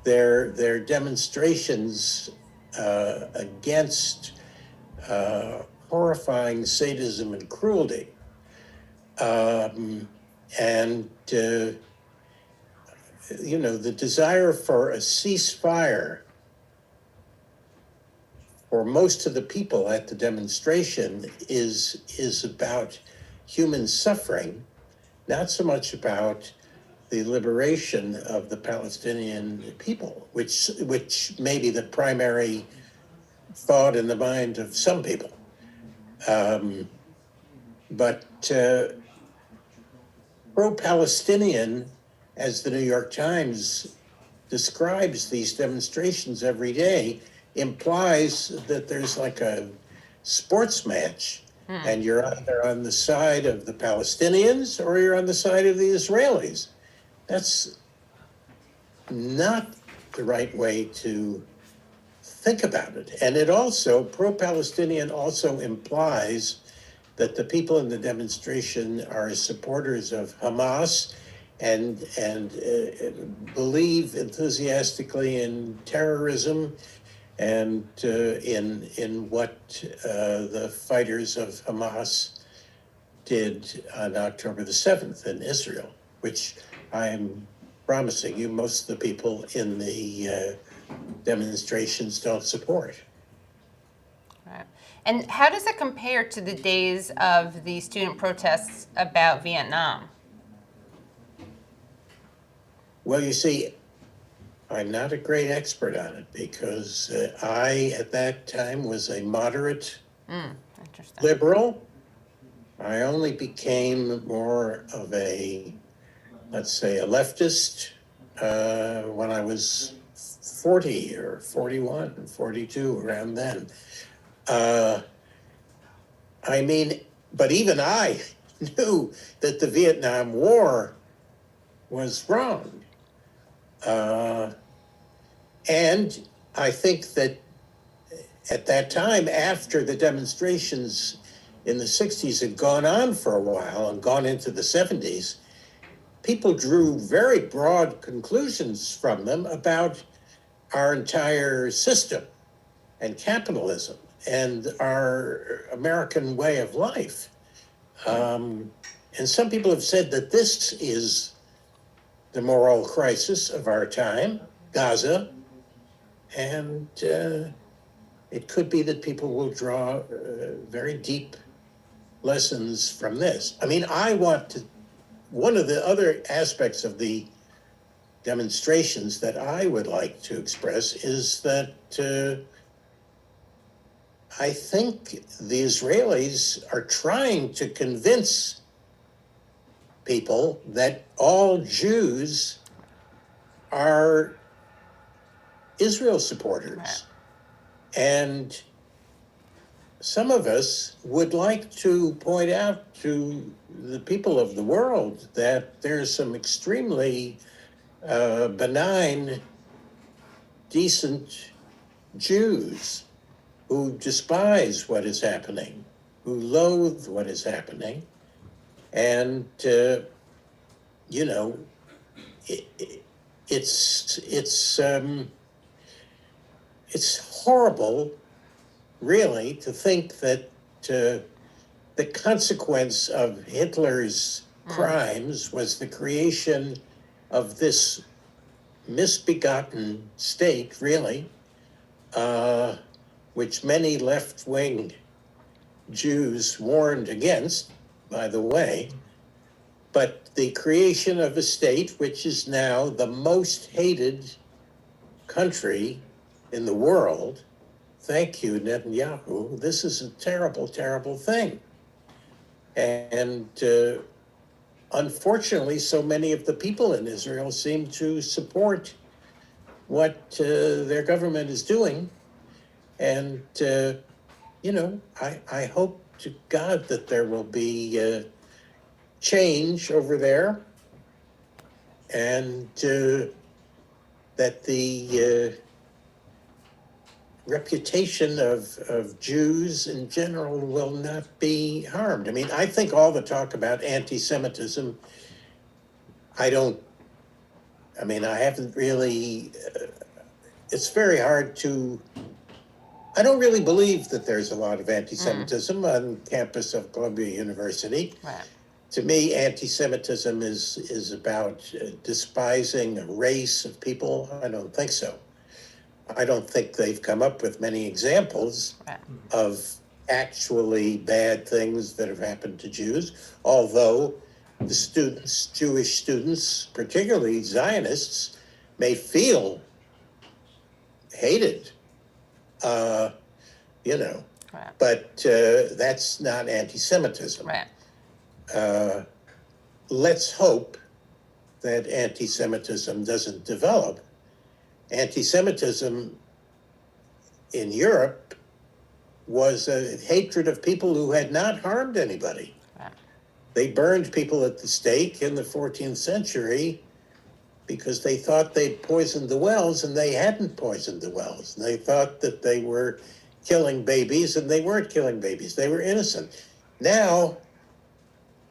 They're demonstrations against horrifying sadism and cruelty. And the desire for a ceasefire for most of the people at the demonstration is about human suffering, not so much about the liberation of the Palestinian people, which may be the primary thought in the mind of some people. But pro-Palestinian, as the New York Times describes these demonstrations every day, implies that there's like a sports match, and you're either on the side of the Palestinians or you're on the side of the Israelis. That's not the right way to think about it. And it also, pro-Palestinian also implies that the people in the demonstration are supporters of Hamas and believe enthusiastically in terrorism and in what the fighters of Hamas did on October the 7th in Israel, which I am promising you most of the people in the demonstrations don't support. Right. And how does it compare to the days of the student protests about Vietnam? Well, you see, I'm not a great expert on it because I, at that time, was a moderate liberal. I only became more of a, let's say, a leftist when I was 40 or 41, 42, around then. I mean, but even I knew that the Vietnam War was wrong. And I think that at that time, after the demonstrations in the 60s had gone on for a while and gone into the 70s, people drew very broad conclusions from them about our entire system and capitalism and our American way of life. And some people have said that this is the moral crisis of our time, Gaza, and it could be that people will draw very deep lessons from this. I mean, one of the other aspects of the demonstrations that I would like to express is that I think the Israelis are trying to convince people that all Jews are Israel supporters. And some of us would like to point out to the people of the world that there's some extremely benign decent Jews who despise what is happening, who loathe what is happening, and it's horrible, really, to think that the consequence of Hitler's crimes was the creation of this misbegotten state, really, which many left-wing Jews warned against, by the way, but the creation of a state which is now the most hated country in the world. Thank you, Netanyahu. This is a terrible, terrible thing. And unfortunately, so many of the people in Israel seem to support what their government is doing. And, I hope to God that there will be change over there, and that the reputation of Jews in general will not be harmed. I mean, I think all the talk about anti-Semitism, I haven't really, it's very hard to, I don't really believe that there's a lot of anti-Semitism on campus of Columbia University. Right. To me, anti-Semitism is about despising a race of people. I don't think so. I don't think they've come up with many examples of actually bad things that have happened to Jews, although the students, Jewish students, particularly Zionists, may feel hated, but that's not anti-Semitism. Right. Let's hope that anti-Semitism doesn't develop. Anti-Semitism in Europe was a hatred of people who had not harmed anybody. Right. They burned people at the stake in the 14th century because they thought they'd poisoned the wells, and they hadn't poisoned the wells. And they thought that they were killing babies, and they weren't killing babies. They were innocent. Now,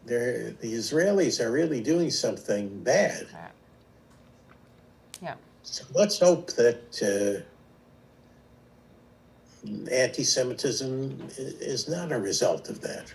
the Israelis are really doing something bad. Right. Yeah. So let's hope that anti-Semitism is not a result of that.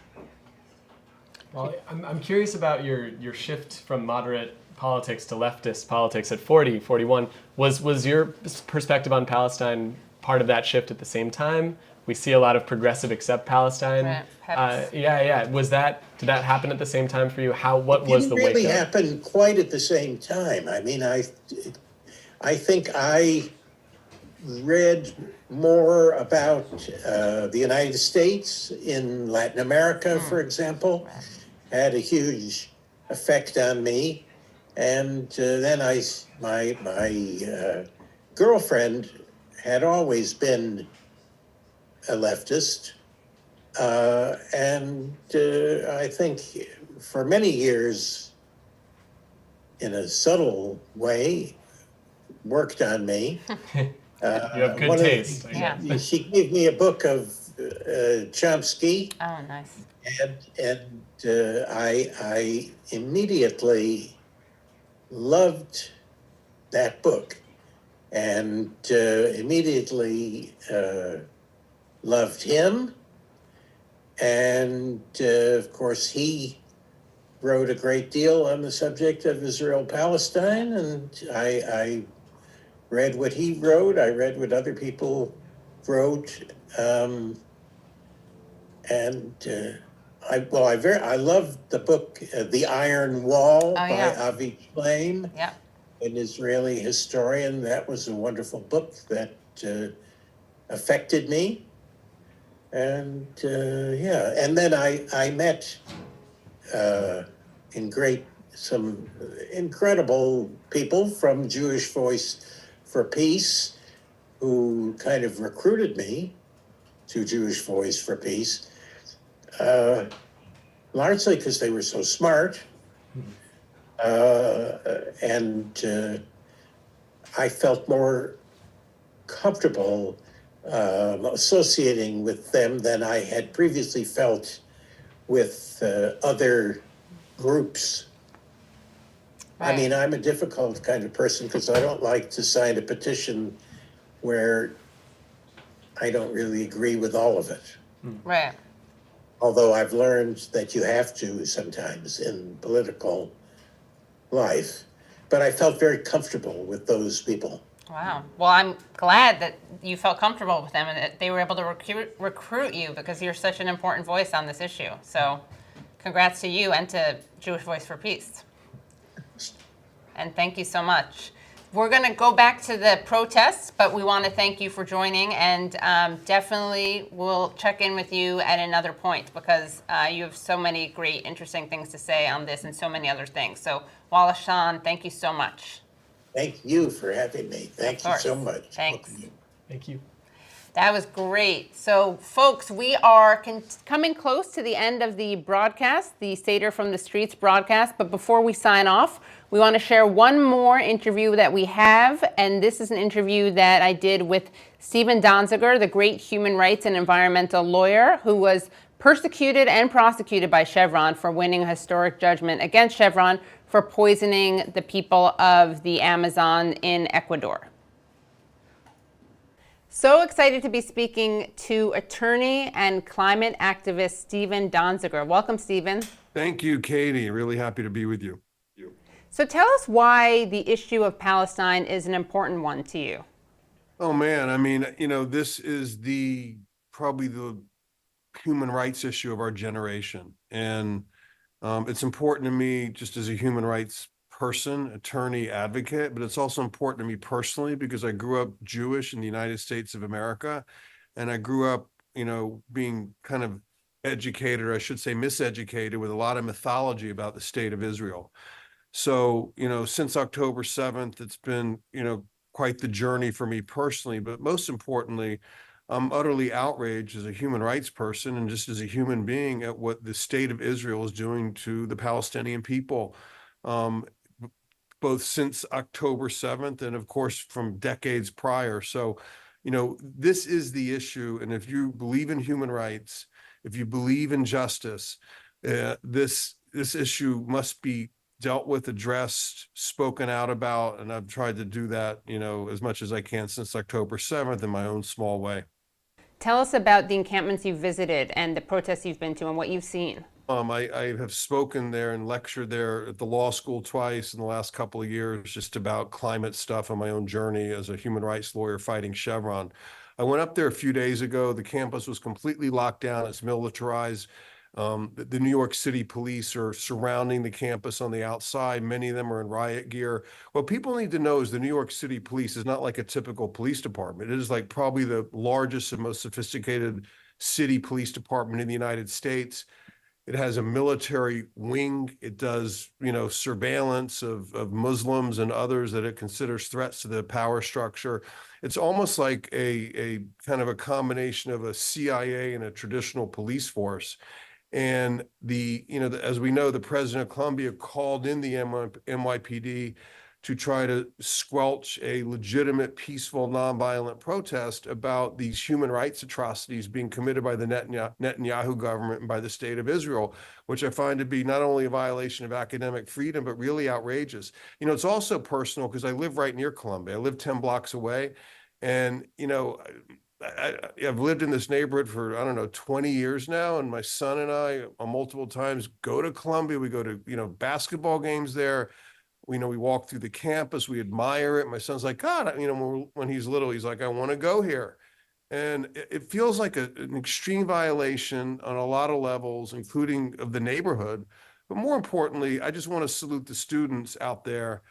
Well, I'm curious about your shift from moderate politics to leftist politics at 40, 41. Was your perspective on Palestine part of that shift at the same time? We see a lot of progressive accept Palestine. Right. Was did that happen at the same time for you? What was the wake up? It didn't really happen quite at the same time. I mean, I think I read more about the United States in Latin America, for example, had a huge effect on me. And then my girlfriend had always been a leftist. And I think for many years, in a subtle way, worked on me. You have good taste. She gave me a book of Chomsky. Oh, nice. And I immediately loved that book, and immediately loved him. And of course, he wrote a great deal on the subject of Israel-Palestine, and I read what he wrote. I read what other people wrote, and I loved the book "The Iron Wall" by Avi Shlaim, an Israeli historian. That was a wonderful book that affected me, and and then I met some incredible people from Jewish Voice for Peace, who kind of recruited me to Jewish Voice for Peace, largely because they were so smart. And I felt more comfortable associating with them than I had previously felt with other groups. I mean, I'm a difficult kind of person because I don't like to sign a petition where I don't really agree with all of it. Right. Although I've learned that you have to sometimes in political life. But I felt very comfortable with those people. Wow. Well, I'm glad that you felt comfortable with them and that they were able to recruit you because you're such an important voice on this issue. So congrats to you and to Jewish Voice for Peace. And thank you so much. We're going to go back to the protests, but we want to thank you for joining, and definitely we'll check in with you at another point because you have so many great, interesting things to say on this and so many other things. So Wallace Shawn, thank you so much. Thank you for having me. Thank you so much. Thanks. Thank you. That was great. So, folks, we are coming close to the end of the broadcast, the Seder from the Streets broadcast. But before we sign off, we want to share one more interview that we have. And this is an interview that I did with Stephen Donziger, the great human rights and environmental lawyer who was persecuted and prosecuted by Chevron for winning a historic judgment against Chevron for poisoning the people of the Amazon in Ecuador. So excited to be speaking to attorney and climate activist Stephen Donziger. Welcome, Stephen. Thank you, Katie. Really happy to be with you. So tell us why the issue of Palestine is an important one to you. Oh, man. I mean, you know, this is probably the human rights issue of our generation. And it's important to me just as a human rights person, attorney, advocate, but it's also important to me personally because I grew up Jewish in the United States of America. And I grew up, you know, being kind of educated, or I should say miseducated, with a lot of mythology about the state of Israel. So, you know, since October 7th, it's been, you know, quite the journey for me personally, but most importantly, I'm utterly outraged as a human rights person and just as a human being at what the state of Israel is doing to the Palestinian people. Both since October 7th and of course from decades prior. So, you know, this is the issue. And if you believe in human rights, if you believe in justice, this issue must be dealt with, addressed, spoken out about. And I've tried to do that, you know, as much as I can since October 7th in my own small way. Tell us about the encampments you've visited and the protests you've been to and what you've seen. I have spoken there and lectured there at the law school twice in the last couple of years, just about climate stuff on my own journey as a human rights lawyer fighting Chevron. I went up there a few days ago. The campus was completely locked down. It's militarized. The New York City police are surrounding the campus on the outside. Many of them are in riot gear. What people need to know is the New York City police is not like a typical police department. It is like probably the largest and most sophisticated city police department in the United States. It has a military wing. It does, you know, surveillance of Muslims and others that it considers threats to the power structure. It's almost like a kind of a combination of a CIA and a traditional police force. And as we know, the president of Colombia called in the NYPD to try to squelch a legitimate, peaceful, nonviolent protest about these human rights atrocities being committed by the Netanyahu government and by the state of Israel, which I find to be not only a violation of academic freedom, but really outrageous. You know, it's also personal because I live right near Columbia. I live 10 blocks away. And, you know, I've lived in this neighborhood for, I don't know, 20 years now. And my son and I multiple times go to Columbia. We go to, you know, basketball games there. We walk through the campus, we admire it. My son's like, God, you know, when he's little, he's like, I want to go here. And it feels like an extreme violation on a lot of levels, including of the neighborhood. But more importantly, I just want to salute the students out there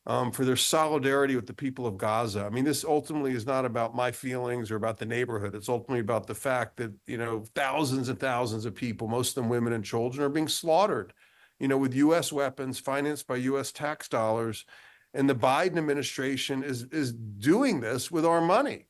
for their solidarity with the people of Gaza. I mean, this ultimately is not about my feelings or about the neighborhood. It's ultimately about the fact that, you know, thousands and thousands of people, most of them women and children, are being slaughtered, you know, with U.S. weapons financed by U.S. tax dollars. And the Biden administration is doing this with our money.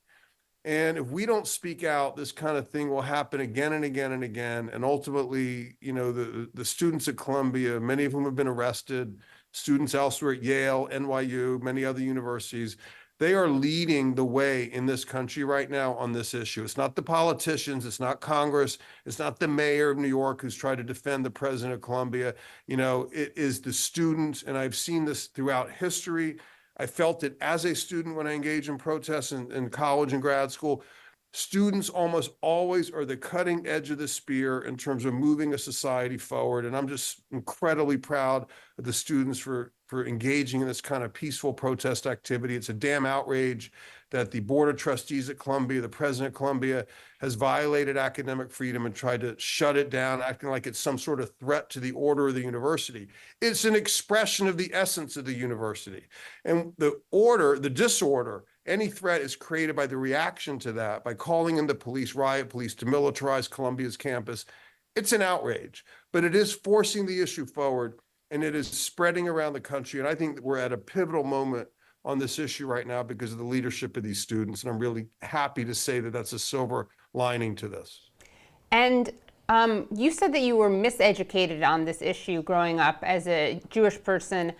And if we don't speak out, this kind of thing will happen again and again and again. And ultimately, you know, the students at Columbia, many of whom have been arrested, students elsewhere at Yale, NYU, many other universities, They are leading the way in this country right now on this issue. It's not the politicians, it's not Congress, it's not the mayor of New York who's tried to defend the president of Columbia. You know, it is the students, and I've seen this throughout history. I felt it as a student when I engaged in protests in college and grad school. Students almost always are the cutting edge of the spear in terms of moving a society forward. And I'm just incredibly proud of the students for engaging in this kind of peaceful protest activity. It's a damn outrage that the Board of Trustees at Columbia, the president of Columbia, has violated academic freedom and tried to shut it down, acting like it's some sort of threat to the order of the university. It's an expression of the essence of the university. And the order, the disorder, any threat is created by the reaction to that, by calling in the police, riot police, to militarize Columbia's campus. It's an outrage, but it is forcing the issue forward, and it is spreading around the country. And I think that we're at a pivotal moment on this issue right now because of the leadership of these students. And I'm really happy to say that that's a silver lining to this. And you said that you were miseducated on this issue growing up as a Jewish person.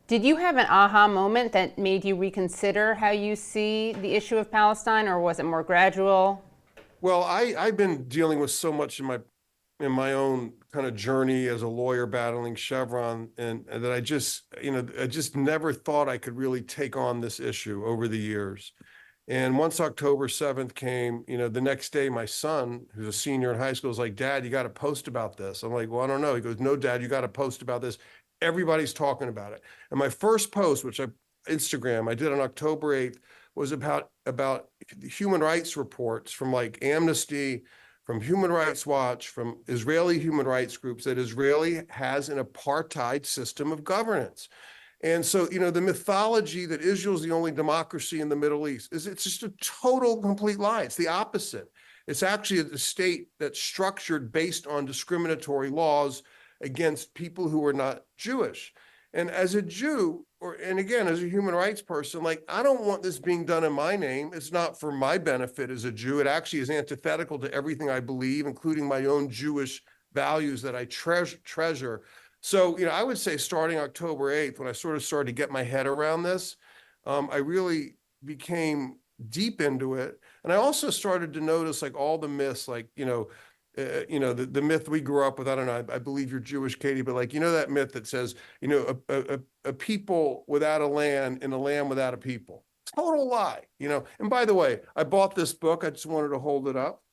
Did you have an aha moment that made you reconsider how you see the issue of Palestine, or was it more gradual? Well, I've been dealing with so much in my own kind of journey as a lawyer battling Chevron, and that I just never thought I could really take on this issue over the years. And once October 7th came, the next day, my son, who's a senior in high school, was like, "Dad, you got to post about this." I'm like, "Well, I don't know." He goes, "No, Dad, you got to post about this. Everybody's talking about it." And my first post, which I did on October 8th, was about human rights reports from like Amnesty, from Human Rights Watch, from Israeli human rights groups, that Israeli has an apartheid system of governance. And so, the mythology that Israel is the only democracy in the Middle East it's just a total, complete lie. It's the opposite. It's actually a state that's structured based on discriminatory laws against people who are not Jewish. And as a Jew, and again, as a human rights person, like, I don't want this being done in my name. It's not for my benefit as a Jew. It actually is antithetical to everything I believe, including my own Jewish values that I treasure. So, I would say starting October 8th, when I sort of started to get my head around this, I really became deep into it. And I also started to notice like all the myths, like, the myth we grew up with. I don't know, I believe you're Jewish, Katie, but like, that myth that says, a people without a land and a land without a people. Total lie, And by the way, I bought this book. I just wanted to hold it up,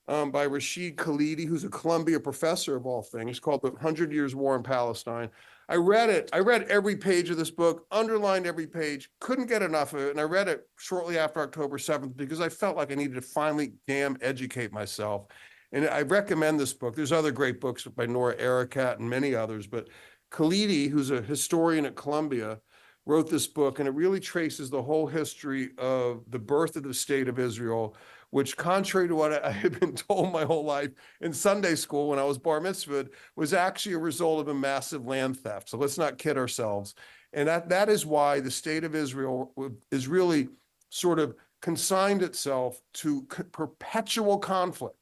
by Rashid Khalidi, who's a Columbia professor of all things, called The 100 Years War in Palestine. I read it. I read every page of this book, underlined every page, couldn't get enough of it. And I read it shortly after October 7th because I felt like I needed to finally educate myself. And I recommend this book. There's other great books by Nora Erekat and many others, but Khalidi, who's a historian at Columbia, wrote this book, and it really traces the whole history of the birth of the state of Israel, which, contrary to what I had been told my whole life in Sunday school when I was bar mitzvahed, was actually a result of a massive land theft. So let's not kid ourselves. And that is why the state of Israel is really sort of consigned itself to perpetual conflict,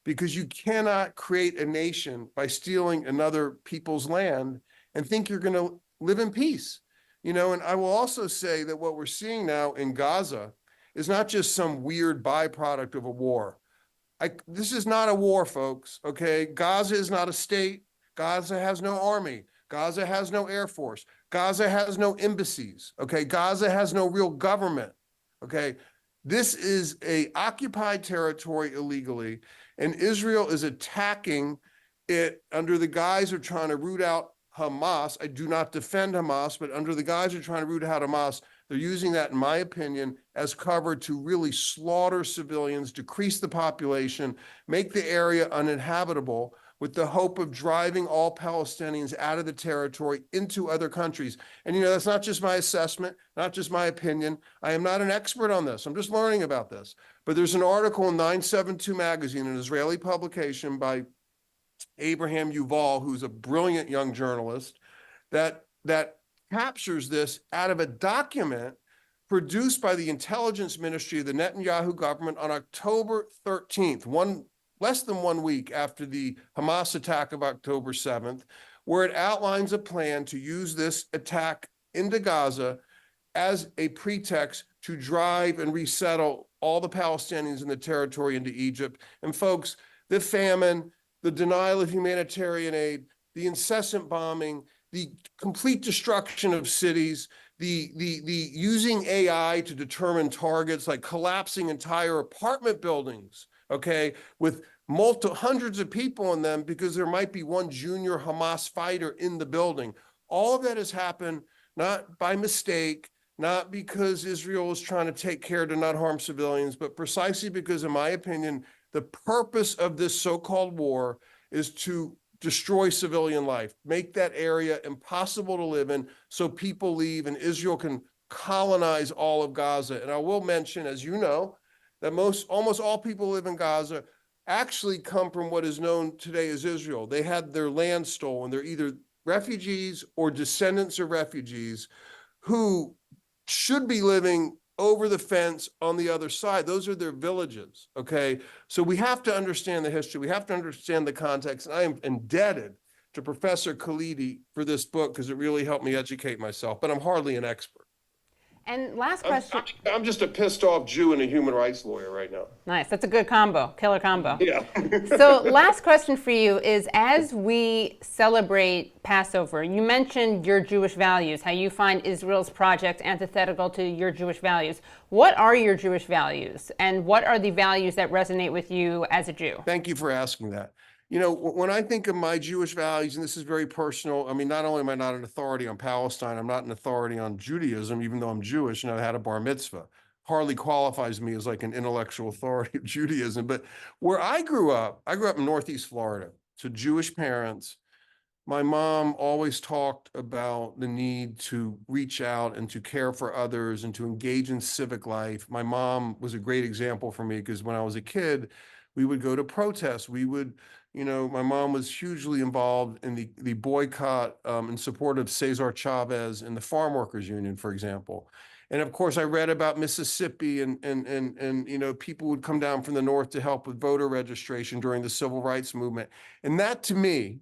because you cannot create a nation by stealing another people's land and think you're going to live in peace. And I will also say that what we're seeing now in Gaza is not just some weird byproduct of a war. This is not a war, folks, okay? Gaza is not a state. Gaza has no army. Gaza has no air force. Gaza has no embassies, okay? Gaza has no real government, okay? This is a occupied territory illegally, and Israel is attacking it under the guise of trying to root out Hamas. I do not defend Hamas, but under the guise of trying to root out Hamas, they're using that, in my opinion, as cover to really slaughter civilians, decrease the population, make the area uninhabitable, with the hope of driving all Palestinians out of the territory into other countries. And that's not just my assessment, not just my opinion. I am not an expert on this. I'm just learning about this. But there's an article in 972 magazine, an Israeli publication, by Abraham Yuval, who's a brilliant young journalist, that captures this out of a document produced by the intelligence ministry of the Netanyahu government on October 13th, less than 1 week after the Hamas attack of October 7th, where it outlines a plan to use this attack into Gaza as a pretext to drive and resettle all the Palestinians in the territory into Egypt. And folks, the famine, the denial of humanitarian aid, the incessant bombing, the complete destruction of cities, the using AI to determine targets, like collapsing entire apartment buildings, okay, with hundreds of people in them because there might be one junior Hamas fighter in the building. All of that has happened not by mistake, not because Israel is trying to take care to not harm civilians, but precisely because, in my opinion, the purpose of this so-called war is to destroy civilian life, make that area impossible to live in so people leave and Israel can colonize all of Gaza. And I will mention, as you know, that almost all people who live in Gaza actually come from what is known today as Israel. They had their land stolen. They're either refugees or descendants of refugees who should be living over the fence on the other side. Those are their villages, okay? So we have to understand the history. We have to understand the context. And I am indebted to Professor Khalidi for this book because it really helped me educate myself, but I'm hardly an expert. And last question. I'm just a pissed off Jew and a human rights lawyer right now. Nice, that's a good combo, killer combo. Yeah. So last question for you is, as we celebrate Passover, you mentioned your Jewish values, how you find Israel's project antithetical to your Jewish values. What are your Jewish values, and what are the values that resonate with you as a Jew? Thank you for asking that. You know, when I think of my Jewish values, and this is very personal, I mean, not only am I not an authority on Palestine, I'm not an authority on Judaism, even though I'm Jewish and I had a bar mitzvah. Hardly qualifies me as like an intellectual authority of Judaism. But where I grew up in Northeast Florida, to Jewish parents. My mom always talked about the need to reach out and to care for others and to engage in civic life. My mom was a great example for me because when I was a kid, we would go to protests. We would, you know, my mom was hugely involved in the boycott in support of Cesar Chavez and the Farm Workers Union, for example. And of course, I read about Mississippi and you know, people would come down from the north to help with voter registration during the civil rights movement. And that, to me,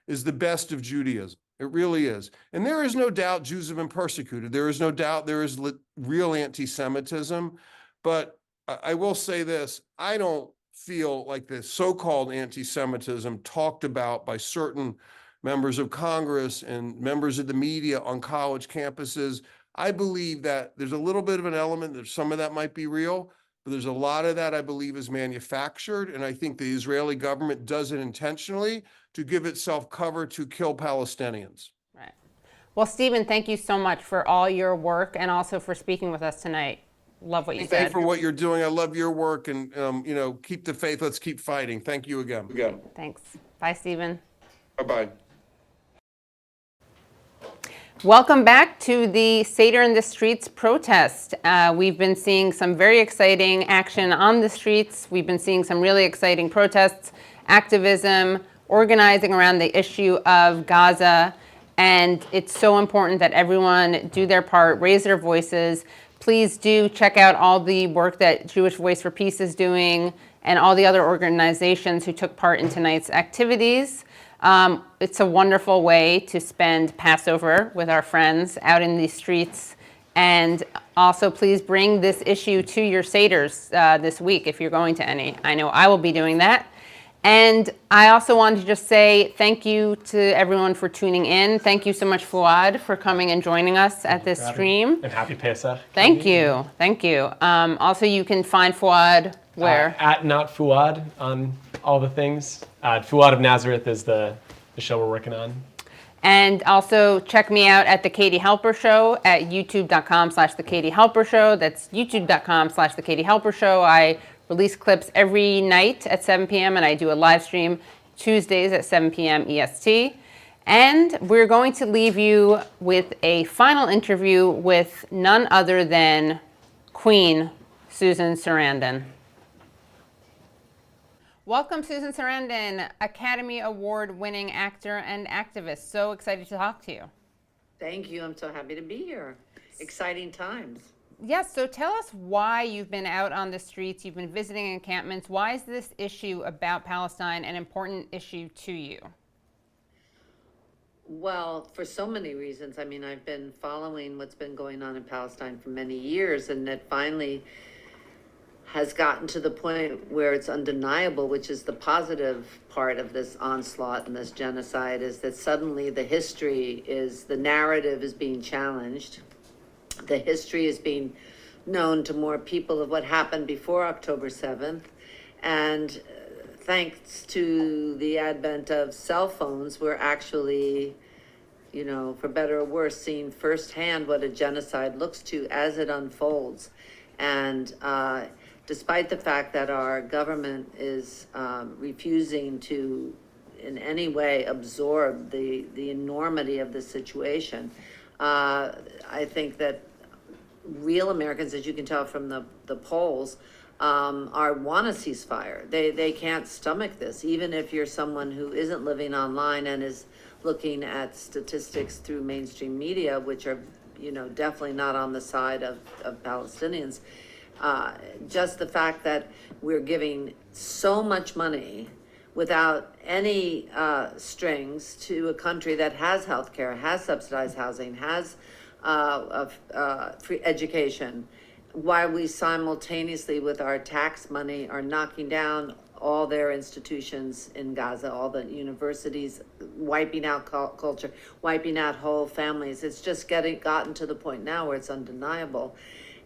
is the best of Judaism. It really is. And there is no doubt Jews have been persecuted. There is no doubt there is real anti-Semitism. But I will say this, I don't feel like the so-called anti-Semitism talked about by certain members of Congress and members of the media on college campuses. I believe that there's a little bit of an element that some of that might be real, but there's a lot of that I believe is manufactured. And I think the Israeli government does it intentionally to give itself cover to kill Palestinians. Right. Well, Stephen, thank you so much for all your work and also for speaking with us tonight. Love what you said. Thank you for what you're doing. I love your work, and you know, keep the faith. Let's keep fighting. Thank you again. Thanks. Bye, Stephen. Bye-bye. Welcome back to the Seder in the Streets protest. We've been seeing some very exciting action on the streets. We've been seeing some really exciting protests, activism, organizing around the issue of Gaza. And it's so important that everyone do their part, raise their voices. Please do check out all the work that Jewish Voice for Peace is doing and all the other organizations who took part in tonight's activities. It's a wonderful way to spend Passover with our friends out in the streets. And also, please bring this issue to your Seders this week if you're going to any. I know I will be doing that. And I also wanted to just say thank you to everyone for tuning in. Thank you so much, Fouad, for coming and joining us at this stream. And happy Pesach. Thank you. Thank you. Also, you can find Fouad where? At Not Fouad on all the things. Fouad of Nazareth is the show we're working on. And also check me out at The Katie Halper Show at youtube.com/The Katie Halper Show. That's youtube.com/The Katie Halper Show. I release clips every night at 7 p.m. and I do a live stream Tuesdays at 7 p.m. EST. And we're going to leave you with a final interview with none other than Queen Susan Sarandon. Welcome, Susan Sarandon, Academy Award-winning actor and activist. So excited to talk to you. Thank you. I'm so happy to be here. Exciting times. Yes, so tell us why you've been out on the streets, you've been visiting encampments. Why is this issue about Palestine an important issue to you? Well, for so many reasons. I mean, I've been following what's been going on in Palestine for many years, and it finally has gotten to the point where it's undeniable, which is the positive part of this onslaught and this genocide, is that suddenly the narrative is being challenged. The history is being known to more people of what happened before October 7th. And thanks to the advent of cell phones, we're actually, for better or worse, seeing firsthand what a genocide looks to as it unfolds. And despite the fact that our government is refusing to in any way absorb the enormity of the situation, I think that real Americans, as you can tell from the polls, want a ceasefire. They can't stomach this, even if you're someone who isn't living online and is looking at statistics through mainstream media, which are, definitely not on the side of Palestinians. Just the fact that we're giving so much money without any strings to a country that has healthcare, has subsidized housing, has free education, while we simultaneously with our tax money are knocking down all their institutions in Gaza, all the universities, wiping out culture, wiping out whole families. It's just gotten to the point now where it's undeniable.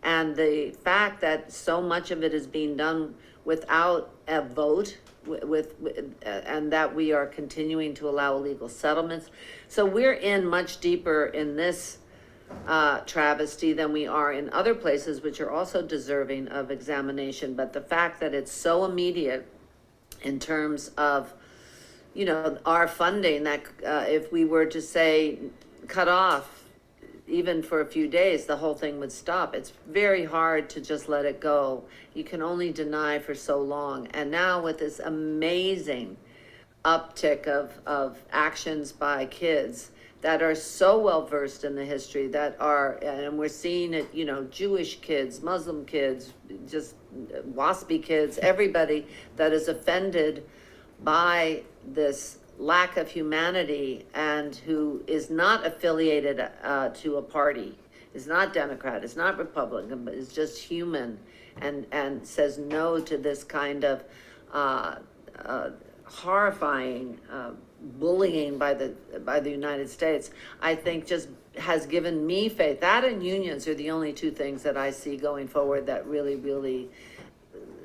And the fact that so much of it is being done without a vote, and that we are continuing to allow illegal settlements. So we're in much deeper in this travesty than we are in other places, which are also deserving of examination. But the fact that it's so immediate in terms of, our funding, that if we were to say cut off even for a few days, the whole thing would stop. It's very hard to just let it go. You can only deny for so long. And now with this amazing uptick of actions by kids that are so well versed in the history, and we're seeing it, Jewish kids, Muslim kids, just WASPy kids, everybody that is offended by this lack of humanity and who is not affiliated to a party, is not Democrat, is not Republican, but is just human, and says no to this kind of horrifying bullying by the United States, I think just has given me faith. That and unions are the only two things that I see going forward that really, really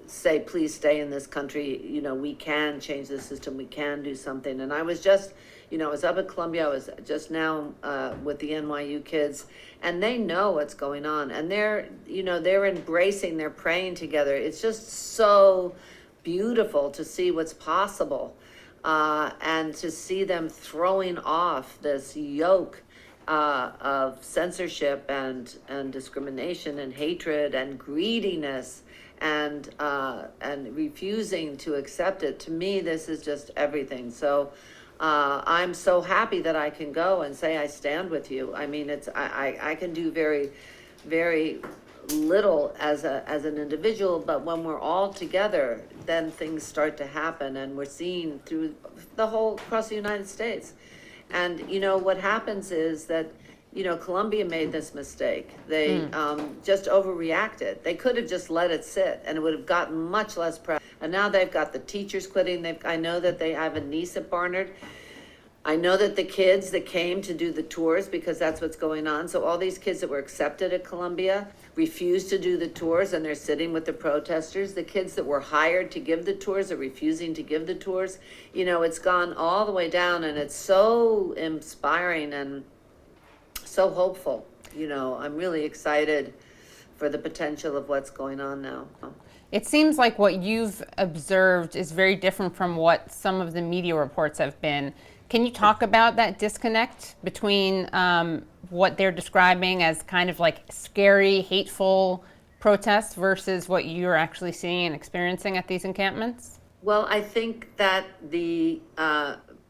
say, please stay in this country. We can change the system. We can do something. And I was just, I was up at Columbia. I was just now with the NYU kids, and they know what's going on. And they're embracing, they're praying together. It's just so beautiful to see what's possible. And to see them throwing off this yoke of censorship and discrimination and hatred and greediness and refusing to accept it. To me, this is just everything. So I'm so happy that I can go and say I stand with you. I mean, I can do very, very little as an individual, but when we're all together, then things start to happen, and we're seeing through across the United States. And what happens is that Columbia made this mistake. They just overreacted. They could have just let it sit, and it would have gotten much less press. And now they've got the teachers quitting. I know that they have a niece at Barnard. I know that the kids that came to do the tours, because that's what's going on. So all these kids that were accepted at Columbia refused to do the tours, and they're sitting with the protesters. The kids that were hired to give the tours are refusing to give the tours. It's gone all the way down, and it's so inspiring and so hopeful. I'm really excited for the potential of what's going on now. It seems like what you've observed is very different from what some of the media reports have been. Can you talk about that disconnect between what they're describing as kind of like scary, hateful protests versus what you're actually seeing and experiencing at these encampments? Well, I think that the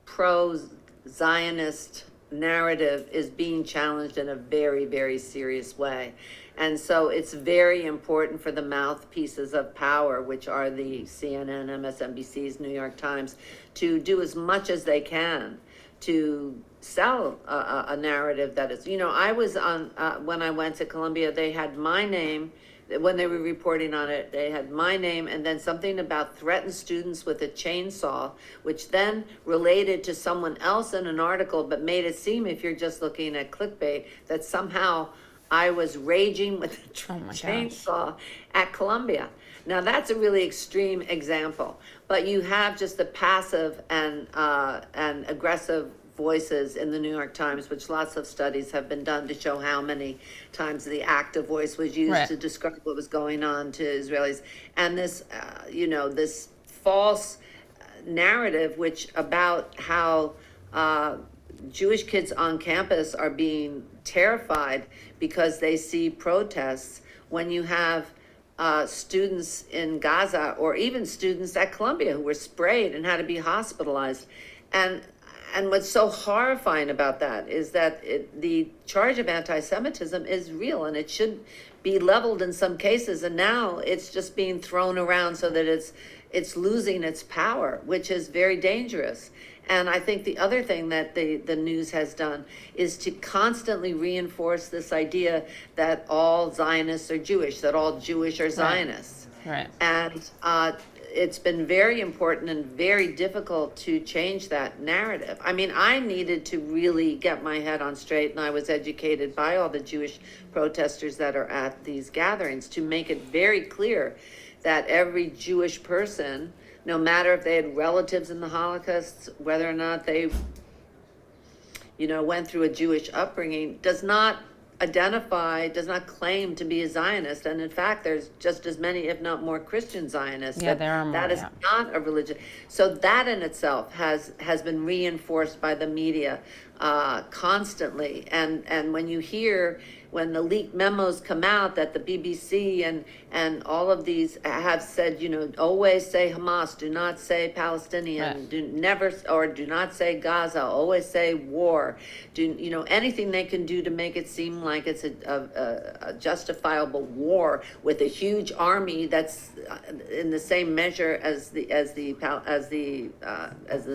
pro-Zionist narrative is being challenged in a very, very serious way. And so it's very important for the mouthpieces of power, which are the CNN, MSNBCs, New York Times, to do as much as they can to sell a narrative that is, I was on, when I went to Columbia, they had my name, when they were reporting on it, they had my name and then something about threatened students with a chainsaw, which then related to someone else in an article, but made it seem, if you're just looking at clickbait, that somehow I was raging with a chainsaw at Columbia. Now that's a really extreme example, but you have just the passive and aggressive voices in the New York Times, which lots of studies have been done to show how many times the active voice was used to describe what was going on to Israelis. And this, this false narrative, which about how Jewish kids on campus are being terrified because they see protests, when you have students in Gaza or even students at Columbia who were sprayed and had to be hospitalized. And what's so horrifying about that is that the charge of anti-Semitism is real and it should be leveled in some cases. And now it's just being thrown around so that it's losing its power, which is very dangerous. And I think the other thing that the news has done is to constantly reinforce this idea that all Zionists are Jewish, that all Jewish are Zionists. Right. And it's been very important and very difficult to change that narrative. I mean, I needed to really get my head on straight, and I was educated by all the Jewish protesters that are at these gatherings to make it very clear that every Jewish person, no matter if they had relatives in the Holocaust, whether or not they, went through a Jewish upbringing, does not claim to be a Zionist. And in fact, there's just as many, if not more, Christian Zionists. Yeah, there are more. That is not a religion. So that in itself has been reinforced by the media constantly. And when you hear, when the leaked memos come out that the BBC and all of these have said, always say Hamas, do not say Palestinian, do not say Gaza, always say war, anything they can do to make it seem like it's a justifiable war with a huge army that's in the same measure as the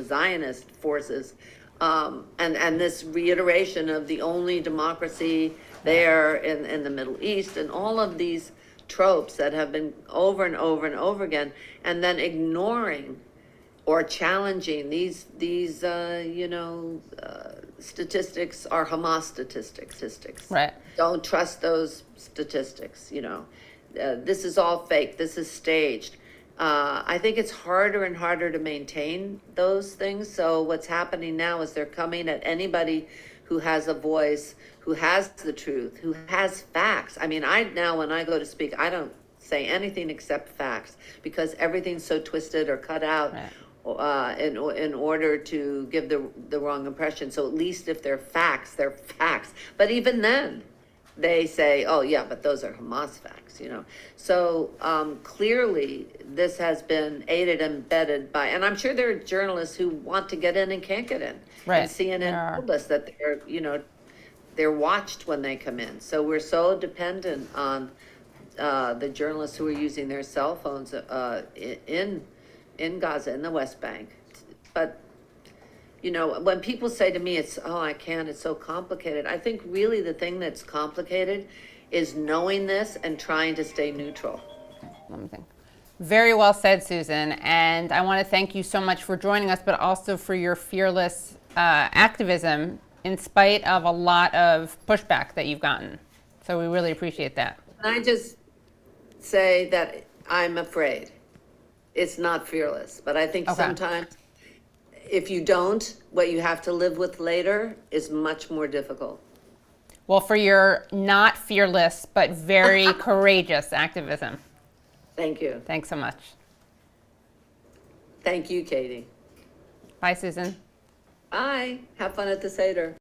Zionist forces, and this reiteration of the only democracy there in the Middle East, and all of these tropes that have been over and over and over again, and then ignoring or challenging these statistics are Hamas statistics. Right. Don't trust those statistics. This is all fake. This is staged. I think it's harder and harder to maintain those things. So what's happening now is they're coming at anybody who has a voice, who has the truth, who has facts. I mean, when I go to speak, I don't say anything except facts, because everything's so twisted or cut out in order to give the wrong impression. So at least if they're facts, they're facts. But even then, they say, oh yeah, but those are Hamas facts, So clearly this has been aided and abetted by, and I'm sure there are journalists who want to get in and can't get in. Right. And CNN told us that they're watched when they come in. So we're so dependent on the journalists who are using their cell phones in Gaza, in the West Bank. But when people say to me, it's so complicated. I think really the thing that's complicated is knowing this and trying to stay neutral. Let me think. Very well said, Susan. And I want to thank you so much for joining us, but also for your fearless activism in spite of a lot of pushback that you've gotten. So we really appreciate that. I just say that I'm afraid. It's not fearless, but I think sometimes if you don't, what you have to live with later is much more difficult. Well, for your not fearless, but very courageous activism. Thank you. Thanks so much. Thank you, Katie. Bye, Susan. Bye. Have fun at the Seder.